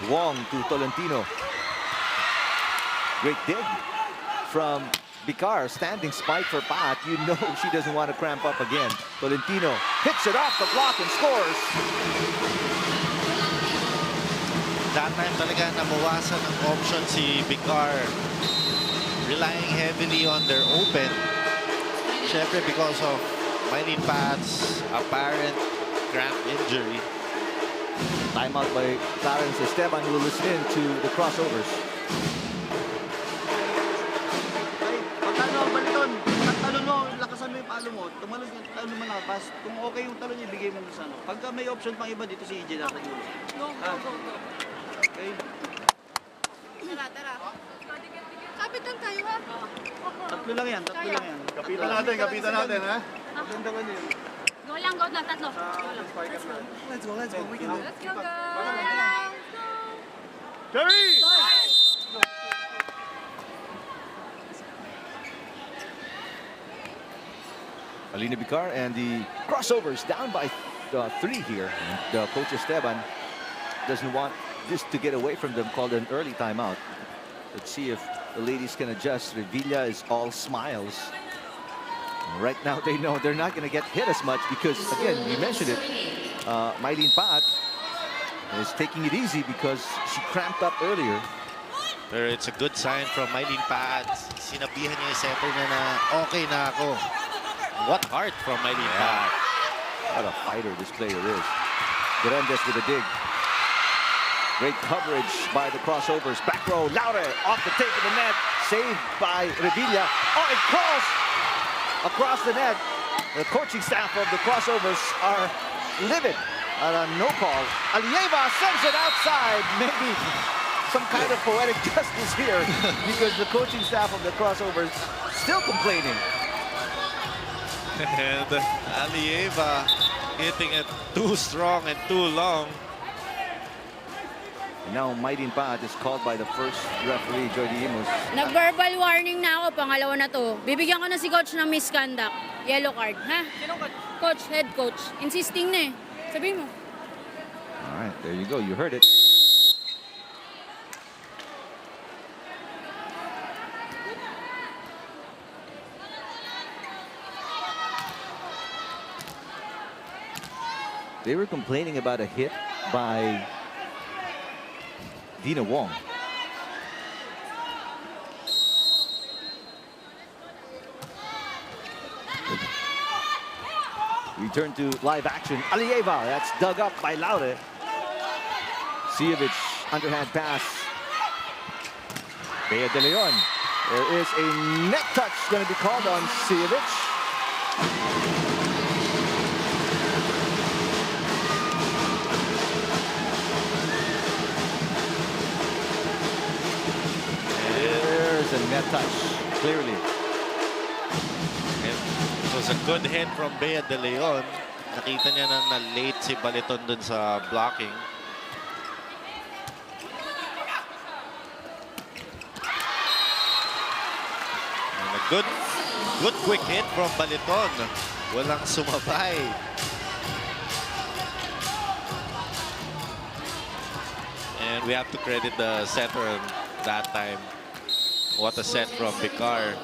Wong to Tolentino. Great dig from Vicar. Standing spike for Pat. You know she doesn't want to cramp up again. Tolentino hits it off the block and scores. That time talaga nabawasan ng option si Vicar. Relying heavily on their open. Syempre because of Mylene Pat's apparent cramp injury. Timeout by Clarence Esteban, who will listen in to the crossovers. Pagkano, Baliton, talon mo, lakasan mo yung palo mo, tumalon yung talon mo lakas. Kung okay yung talon niya, bigay mo sa ano. Pagka may option pang iba dito si EJ nasa dulo. Okay. Tara. Kapit lang tayo, ha? Tatlo lang yan. Kapitan natin, ha? Maganda ka niyo. Go lang, tatlo. Let's go. We can do it. Let's go, girls! Cherry! Alina Vicar and the crossovers down by 3 here. And Coach Esteban doesn't want this to get away from them, called an early timeout. Let's see if the ladies can adjust. Revilla is all smiles. Right now they know they're not going to get hit as much because, again, you mentioned it, Mylene Pat is taking it easy because she cramped up earlier. Pero it's a good sign from Mylene Pat. Sinabihan niya yung center niya na okay na ako. What heart from Mylene Pat. What a fighter this player is. Grandes with a dig. Great coverage by the crossovers. Back row, Laure off the tape of the net. Saved by Revilla. Oh, it crawls across the net. The coaching staff of the crossovers are livid at a no call. Alieva sends it outside. Maybe some kind of poetic justice here because the coaching staff of the crossovers still complaining. And Alieva hitting it too strong and too long. And now Maydin Paat is called by the first referee, Jordi Imus. Nag-verbal warning na ako, pangalawa na to. Bibigyan ko na si coach ng misconduct. Yellow card, ha? Coach, head coach. Insisting na eh. Sabihin mo. All right, there you go. You heard it. They were complaining about a hit by Dina Wong. Return to live action. Alieva, that's dug up by Laure. Sijevic, underhand pass. Bea de Leon. There is a net touch going to be called on Sijevic. There's a net touch, clearly. It was a good hit from Bea de Leon. Nakita niya na late si Baliton dun sa blocking. And a good quick hit from Baliton. Walang sumabay. And we have to credit the setter that time. What a set from Vicar.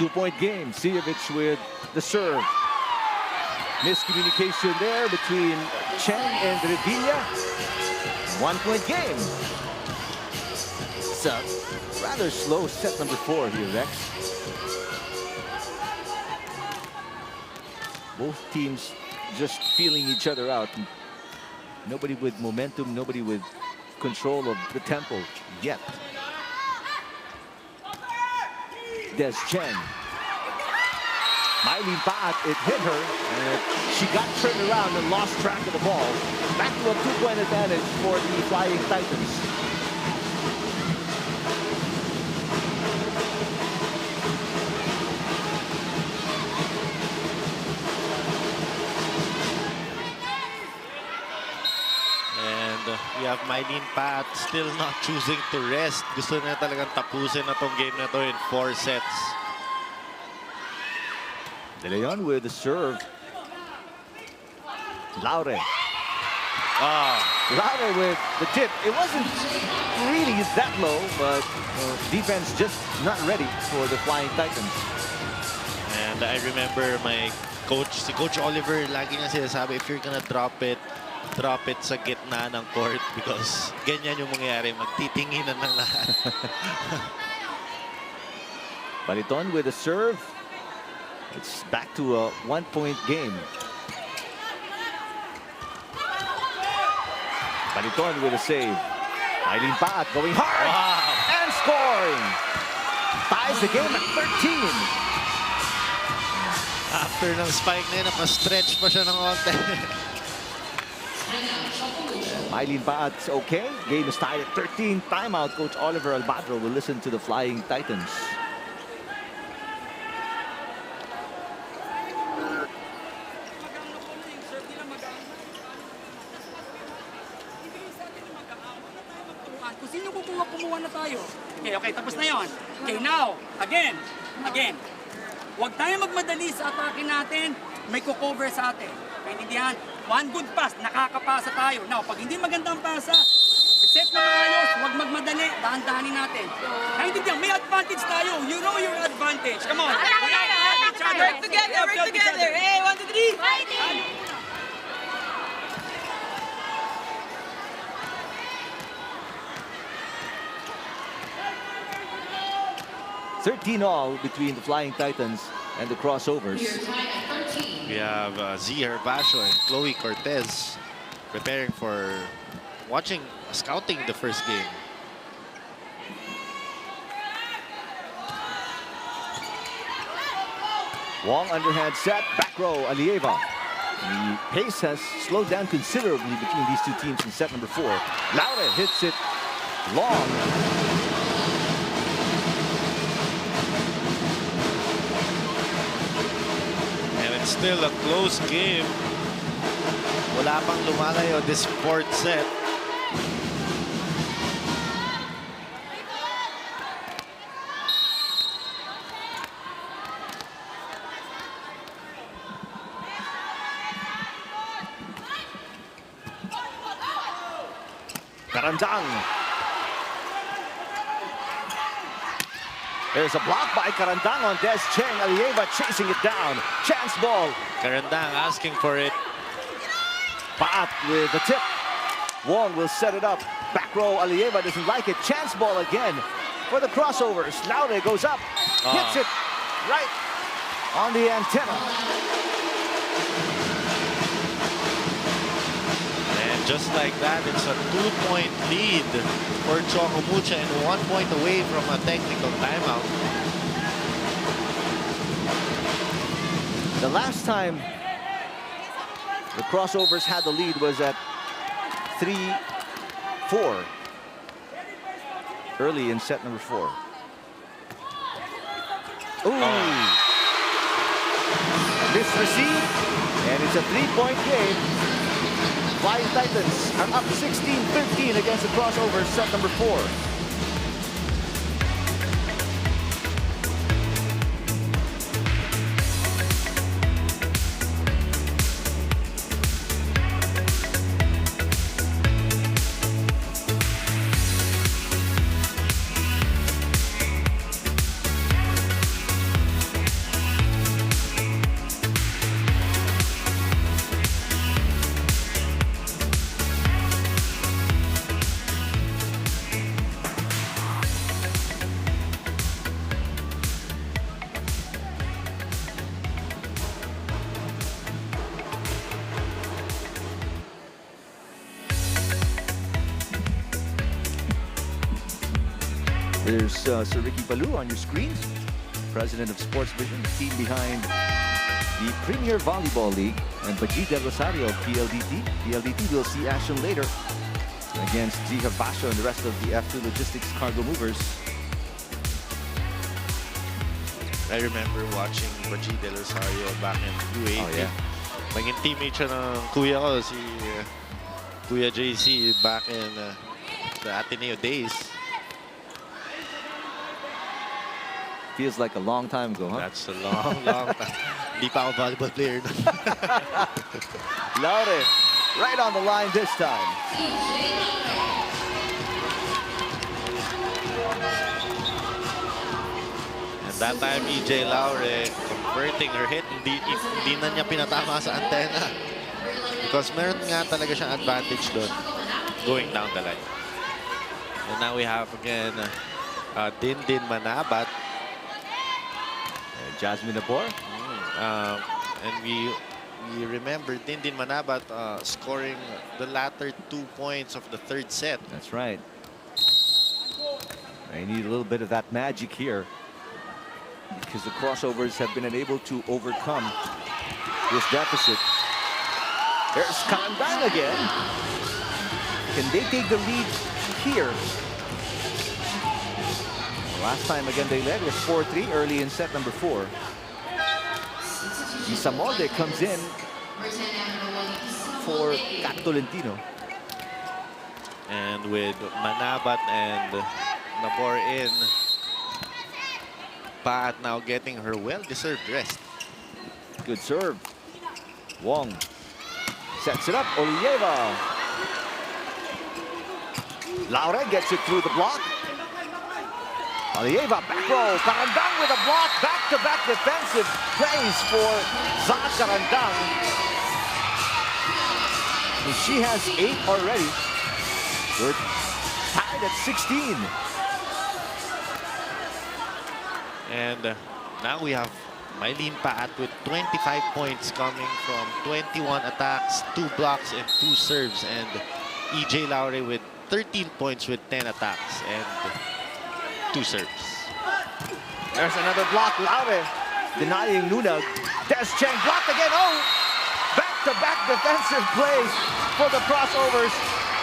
2-point game. Sijevic with the serve. Miscommunication there between Chen and Revilla. 1-point game. It's a rather slow set number 4 here, Rex. Both teams just feeling each other out. Nobody with momentum, nobody with control of the tempo yet. Des Chen. Maylin Paat, it hit her, and she got turned around and lost track of the ball. Back to a 2-point advantage for the Flying Titans. And we have Maylin Paat still not choosing to rest. Gusto na talagang tapusin na tong game na to in 4 sets. De Leon with the serve. Laure. Laure with the tip. It wasn't really that low, but defense just not ready for the Flying Titans. And I remember my coach, si Coach Oliver, lagi niya sinasabi, if you're gonna drop it sa gitna ng court because ganyan yung mangyayari, magtitinginan ng lahat. Baliton with a serve. It's back to a 1-point game. Baliton with a save. Maylin Paat going hard and scoring. Ties the game at 13. After ng spike na yun, napastretch pa siya ng konti. Maylin Paat's okay. Game is tied at 13. Timeout. Coach Oliver Albadro will listen to the Flying Titans. Kung sino kumuha na tayo. Okay, tapos na yon. Okay, now, again. Huwag tayo magmadali sa atake natin. May kukover sa atin. Maintindihan? One good pass, nakakapasa tayo. Now, pag hindi magandang pasa, set na maayos, huwag magmadali, dahan-dahanin natin. Maintindihan, may advantage tayo. You know your advantage. Come on. Work together. Hey, 1, 2, 3. Fighting! 13-all between the Flying Titans and the Crossovers. We have Z Herbacio and Chloe Cortez. preparing for scouting the first game. Wong underhand set, back row, Alieva. The pace has slowed down considerably between these two teams in set number 4. Laure hits it long. And it's still a close game. Wala pang lumalayo this 4th set. Karandang. There's a block by Karandang on Des Cheng. Alieva chasing it down. Chance ball. Karandang asking for it. Paat with the tip. Wong will set it up. Back row, Alieva doesn't like it. Chance ball again for the crossovers. Laure goes up. Hits it right on the antenna. Just like that, it's a 2-point lead for CHOCO MUCHO and 1 point away from a technical timeout. The last time the crossovers had the lead was at 3-4 early in set number 4. Ooh. Misreceived, and it's a 3-point game. Flying Titans are up 16-15 against the crossover set number 4. There's Sir Ricky Palou on your screens, president of Sports Vision, the team behind the Premier Volleyball League, and Baji Del Rosario of PLDT. PLDT will see action later against Zihar Basho and the rest of the F2 Logistics cargo movers. I remember watching Baji Del Rosario back in U18. Oh, yeah. Naging teammate siya ng kuya ko, si Kuya JC, back in the Ateneo days. Feels like a long time ago, huh? That's a long, long time. Hindi pa ako volleyball player. Laure, right on the line this time. And that time, EJ Laure converting her hit, hindi na niya pinatama sa antena. Because meron nga talaga siyang advantage doon, going down the line. And now we have again, Dindin Manabat. Jasmine Abor. And we remember Dindin Manabat scoring the latter 2 points of the 3rd set. That's right. They need a little bit of that magic here because the crossovers have been unable to overcome this deficit. There's Karandang again. Can they take the lead here? Last time again they led was 4-3 early in set number 4. Isamolde comes in for Kat Tolentino. And with Manabat and Nabor in, Paat now getting her well-deserved rest. Good serve. Wong sets it up. Olieva. Laure gets it through the block. Alieva, back row. Karandang with a block. Back-to-back defensive plays for Zah Karandang. And she has 8 already. We're tied at 16. And now we have Mylene Paat with 25 points coming from 21 attacks, 2 blocks, and 2 serves. And EJ Laure with 13 points with 10 attacks and 2 serves. There's another block. Laure denying Nunag. Des Cheng blocked again. Oh! Back-to-back defensive plays for the crossovers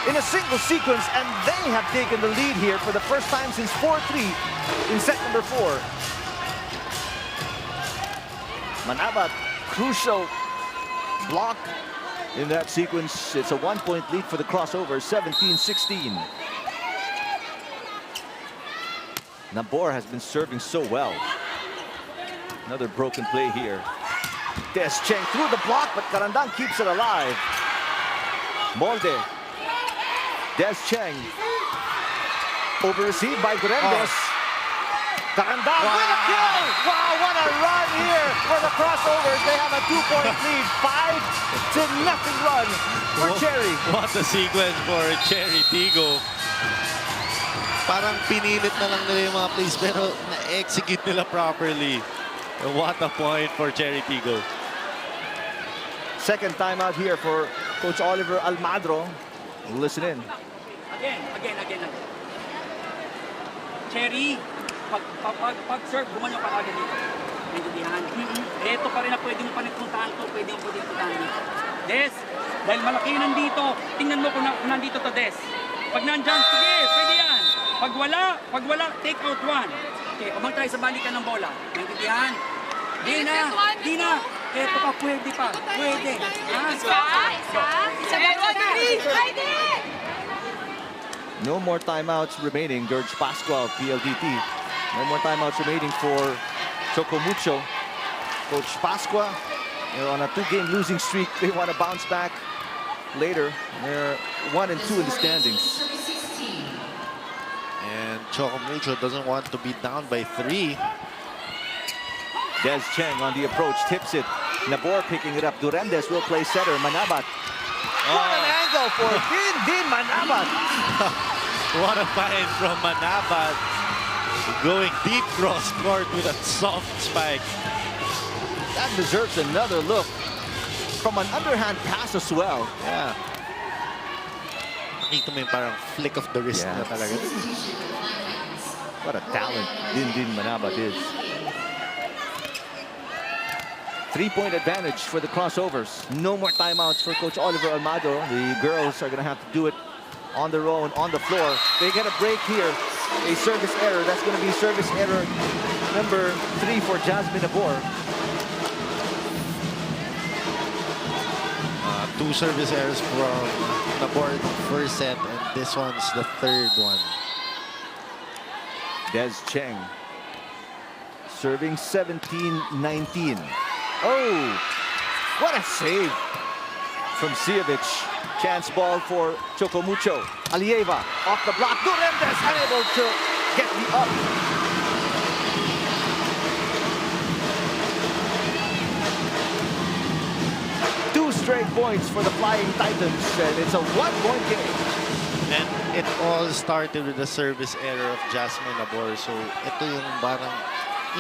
in a single sequence, and they have taken the lead here for the first time since 4-3 in set number 4. Manabat, crucial block in that sequence. It's a 1-point lead for the crossovers, 17-16. Nabor has been serving so well. Another broken play here. Des Cheng through the block, but Carandang keeps it alive. Molde. Des Cheng. Over-received by Durendes. Carandang with a kill! Wow, what a run here for the crossovers. They have a 2-point lead. 5-0 run for Cherry. What a sequence for Chery Tiggo. Parang pinilit na lang nila yung mga plays pero na-execute nila properly. What a point for Chery Tiggo. Second timeout here for Coach Oliver Almadro. Listen in. Again. Cherry, pag-serve, gumanyo ka agad dito. Naintindihan? Ito pa rin na pwede mo panagpuntahan to, pwede mo puntahan dito. Des, dahil malaki nandito, tingnan mo kung nandito to, Des. Pag nandyan, sige, pwede yan. Pag wala, take out 1. Okay, kumang tayo sa balikan ng bola. Naintindihan? Di na. Ito pa, pwede pa. Pwede. No more timeouts remaining. George Pascual, PLDT. No more timeouts remaining for Choco Mucho. Coach Pascua, they're on a 2-game losing streak. They want to bounce back later. They're 1-2 in the standings. And Choco Mucho doesn't want to be down by 3. Des Cheng on the approach, tips it. Nabor picking it up. Durendes will play center. Manabat. What an angle for Din Manabat. What a find from Manabat. Going deep cross court with a soft spike. That deserves another look. From an underhand pass as well. Yeah. Nakita mo yung parang flick of the wrist na talaga. What a talent Din Manabat is. 3-point advantage for the crossovers. No more timeouts for Coach Oliver Almado. The girls are going to have to do it on their own, on the floor. They get a break here. A service error. That's going to be service error number 3 for Jasmine Nabor. 2 service errors from Nabor in the first set, and this one's the 3rd one. Des Cheng serving 17-19. Oh, what a save from Sijovic. Chance ball for Choco Mucho. Alieva off the block. Durendes unable to get the up. Two straight points for the Flying Titans, and it's a 1-point game. And it all started with the service error of Jasmine Nabor. So ito yung parang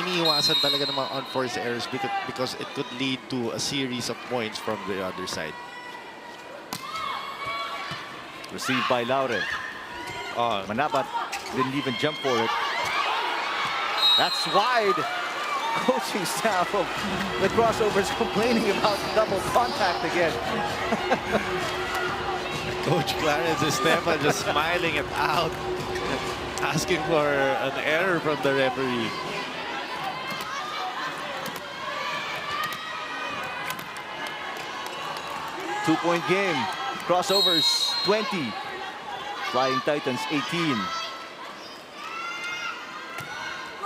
iniiwasan talaga ng mga unforced errors because it could lead to a series of points from the other side. Received by Laure. Manabat didn't even jump for it. That's wide. Coaching staff of the crossovers complaining about double contact again. Coach Clarence Esteban just smiling it out, asking for an error from the referee. Two-point game. Crossovers 20. Flying Titans 18.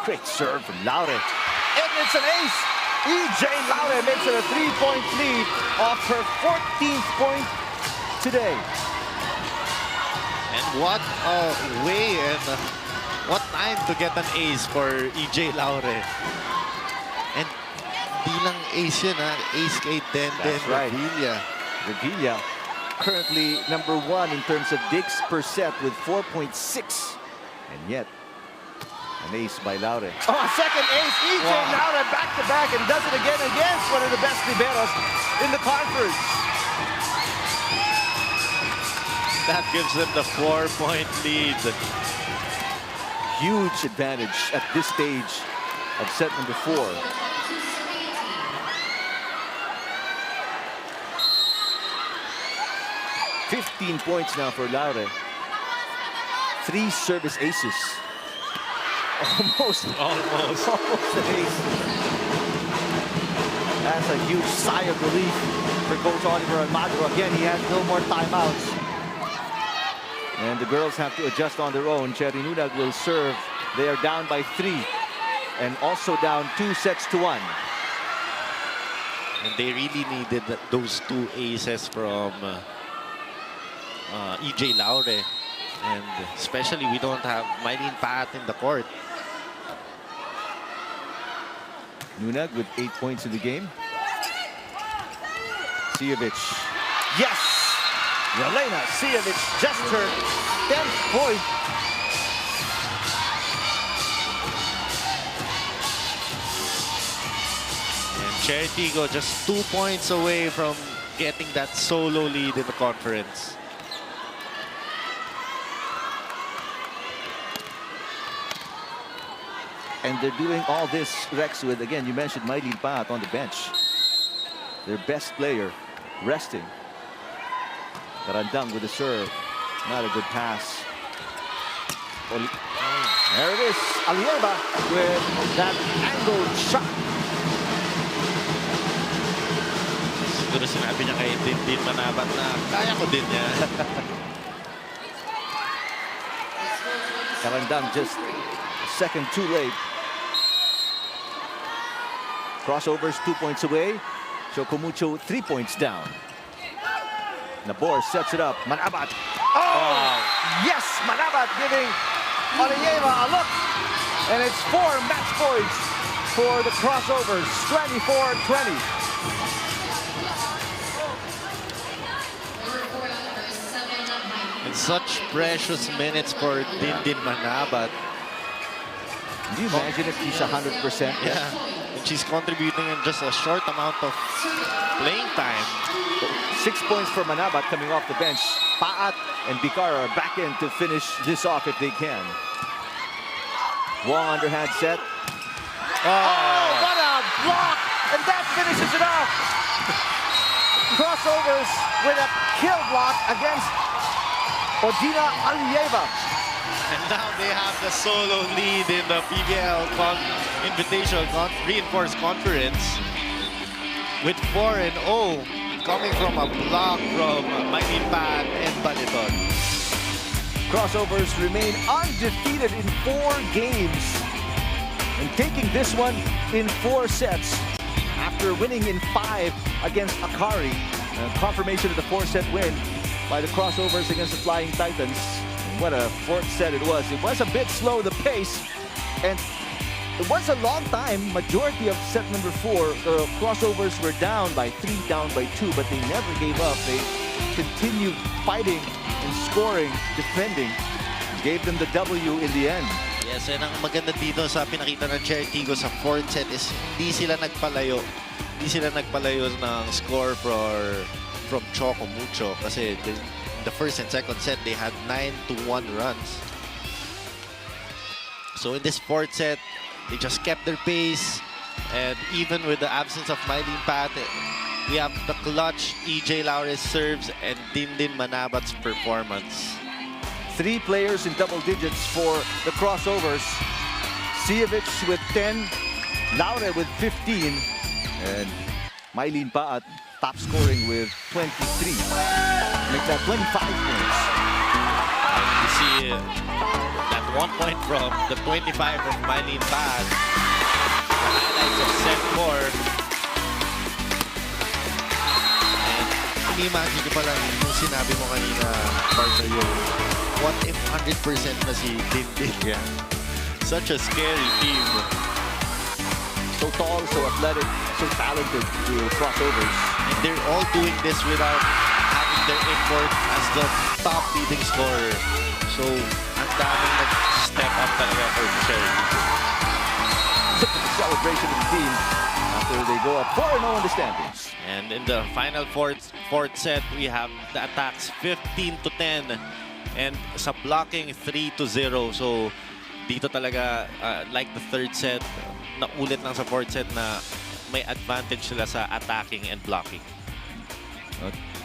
Great serve from Laure. And it's an ace. EJ Laure makes it a 3-point lead off her 14th point today. And what a way and what time to get an ace for EJ Laure. And di lang ace yun, ha? Ace kay Denden Revilla. Revilla currently number 1 in terms of digs per set with 4.6. And yet, An ace by Laure. Oh, a second ace. EJ Laure back-to-back and does it again against one of the best liberos in the conference. That gives them the 4-point lead. Huge advantage at this stage of set number 4. $15 points now for Laure. 3 service aces. Almost an ace. That's a huge sigh of relief for Coach Oliver Almagro. Again, he has no more timeouts. And the girls have to adjust on their own. Cherry Nunag will serve. They are down by 3 and also down 2 sets to 1. And they really needed those 2 aces from EJ Laure. And especially we don't have Mylene Pat in the court. Nunag with 8 points in the game. Sijovic. Yes! Yelena Sijovic just her 10th point. And Cherry Tigggo just 2 points away from getting that solo lead in the conference. And they're doing all this, Rex, with, again, you mentioned Mylene Pat on the bench. Their best player resting. Karandang with the serve. Not a good pass. There it is. Alieva with that angled shot. Siguro sinabi niya kay Din Manabat na kaya ko din niya. Karandang just a second too late. Crossovers 2 points away. CHOCO MUCHO 3 points down. Nabor sets it up. Manabat. Oh! Yes! Manabat giving Alieva a look. And it's 4 match points for the crossovers. 24-20. And such precious minutes for Din Manabat. Can you imagine if he's 100%? Yeah. And she's contributing in just a short amount of playing time. 6 points for Manabat coming off the bench. Paat and Bicara are back in to finish this off if they can. Wong underhand set. Oh, what a block! And that finishes it off. Crossovers with a kill block against Odina Alieva. And now they have the solo lead in the PVL Invitational Reinforced Conference with 4-0 coming from a block from Mylene Pat and Baliton. Crossovers remain undefeated in 4 games and taking this one in 4 sets after winning in 5 against Akari. Confirmation of the 4-set win by the Crossovers against the Flying Titans. What a 4th set it was. It was a bit slow, the pace, and it was a long time. Majority of set number 4, Crossovers were down by 3, down by 2, but they never gave up. They continued fighting and scoring, defending. Gave them the W in the end. Yes, and ang maganda dito sa pinakita ng Cherry Tigggo sa 4th set is hindi sila nagpalayo. Hindi sila nagpalayo ng score from CHOCO MUCHO kasi the 1st and 2nd set, they had 9-1 runs. So in this 4th set, they just kept their pace. And even with the absence of Mylene Pat, we have the clutch EJ Laure's serves and Din Manabat's performance. 3 players in double digits for the Crossovers. Sijovic with 10, Laure with 15, and Mylene Pat top scoring with 23. Make that 25 points. You see that 1 point from the 25 of Mylene Pat. The highlights of set 4. And ini-imagine ko pa lang yung sinabi mo kanina, partner, yun. What if 100% na si Din? Yeah. Such a scary team. So tall, so athletic, so talented to Crossovers. And they're all doing this without having their import as the top leading scorer. So, ang daming nag-step up talaga for Cherry. Look at the celebration of the team after they go up 4-0 in the standings. And in the final fourth set, we have the attacks 15-10 and sa blocking 3-0. So dito talaga, like the third set, naulit lang sa fourth set na may advantage sila sa attacking and blocking.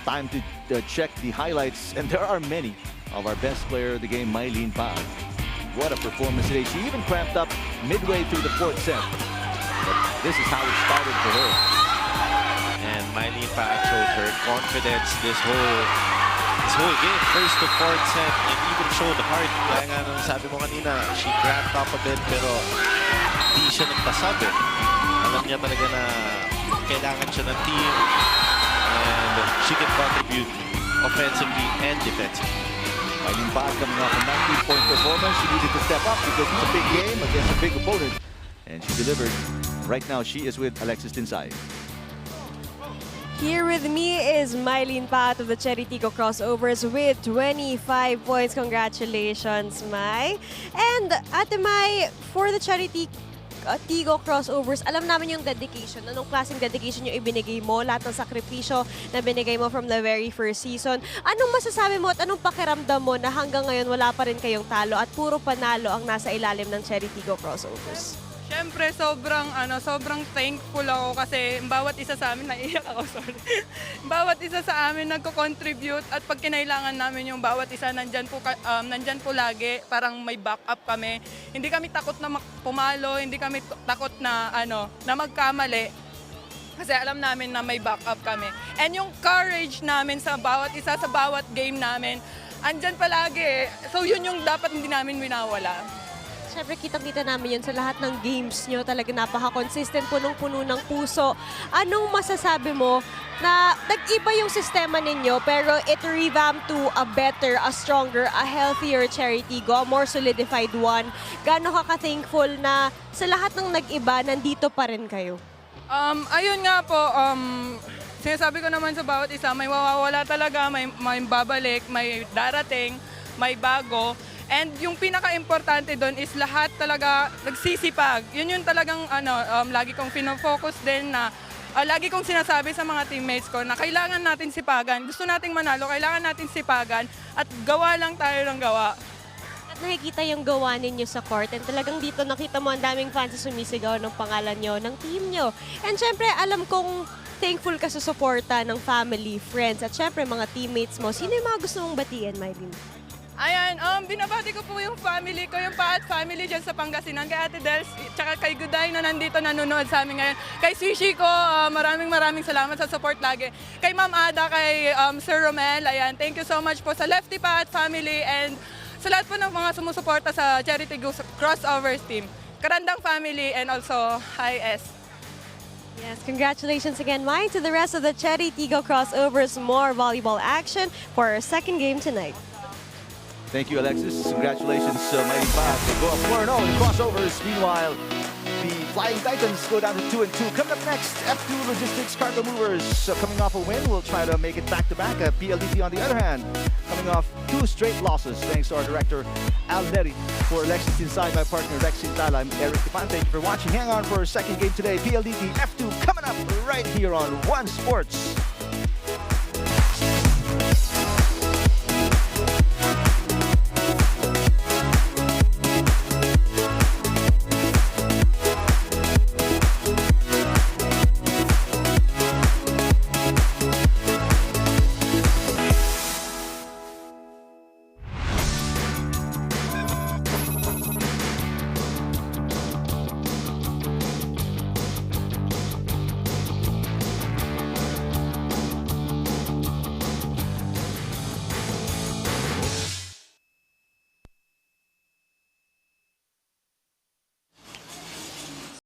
Time to check the highlights, and there are many of our best player of the game, Mylene Pag. What a performance today. She even cramped up midway through the fourth set. But this is how it started for her. And Mylene Pag showed her confidence this whole game, first to fourth set, and even showed heart. Kaya nga nung sabi mo kanina, she cramped up a bit pero di siya nagpasab eh. Alam niya talaga na kailangan siya ng team and she can contribute offensively and defensively. Mylene Pag coming off a 19-point performance. She needed to step up because it's a big game against a big opponent. And she delivered. Right now, she is with Alexis Tinsay. Here with me is Mylene Pat of the CHERY TIGGO Crossovers with 25 points. Congratulations, Mai. And Ate Mai, for the CHERY TIGGO Crossovers, alam namin yung dedication. Anong klaseng dedication yung ibinigay mo? Lahat ng sakripisyo na binigay mo from the very first season. Anong masasabi mo at anong pakiramdam mo na hanggang ngayon wala pa rin kayong talo at puro panalo ang nasa ilalim ng CHERY TIGGO Crossovers? Siyempre, sobrang thankful ako kasi bawat isa sa amin, naiiyak ako, sorry. Bawat isa sa amin nagko-contribute at pag kinailangan namin yung bawat isa, nandyan po lagi, parang may backup kami. Hindi kami takot na pumalo, hindi kami takot na, na magkamali. Kasi alam namin na may backup kami. And yung courage namin sa bawat isa, sa bawat game namin, andyan palagi. So yun yung dapat hindi namin winawala. Siyempre, kitang-kita namin yun sa lahat ng games nyo. Talaga napaka-consistent, punong-puno ng puso. Anong masasabi mo na nag-iba yung sistema ninyo pero it revamped to a better, a stronger, a healthier CHERY TIGGO, a more solidified one? Gaano ka ka-thankful na sa lahat ng nag-iba, nandito pa rin kayo? Ayun nga po, sinasabi ko naman sa bawat isa, may mawawala talaga, may babalik, may darating, may bago. And yung pinaka-importante doon is lahat talaga nagsisipag. Yun yung talagang lagi kong focus din na lagi kong sinasabi sa mga teammates ko na kailangan natin sipagan. Gusto nating manalo, kailangan natin sipagan at gawa lang tayo ng gawa. At nakikita yung gawa ninyo sa court and talagang dito nakita mo ang daming fans na sumisigaw ng pangalan nyo, ng team nyo. And syempre, alam kong thankful ka sa suporta ng family, friends at syempre mga teammates mo. Sino yung mga gusto mong batiin, Mylene? Ayan, binabati ko po yung family ko, yung Paat family dyan sa Pangasinan, kay Ate Dels, tsaka kay Guday na nandito nanonood sa amin ngayon. Kay Swishi ko, maraming salamat sa support lagi. Kay Ma'am Ada, kay Sir Romel, ayan, thank you so much po sa Lefty Paat family and sa lahat po ng mga sumusuporta sa CHERY TIGGO Crossovers team. Karandang family and also Hi-S. Yes, congratulations again, Mai, to the rest of the CHERY TIGGO Crossovers. More volleyball action for our second game tonight. Thank you, Alexis. Congratulations, Mylene Pag. They go up 4-0 in the crossovers. Meanwhile, the Flying Titans go down to 2-2. Coming up next, F2 Logistics Cargo Movers coming off a win. We'll try to make it back-to-back. PLDT, on the other hand, coming off 2 straight losses. Thanks to our director, Al Neri. For Alexis Tinsay, my partner, Rex Sintala, I'm Eric Capan. Thank you for watching. Hang on for our second game today. PLDT F2 coming up right here on One Sports.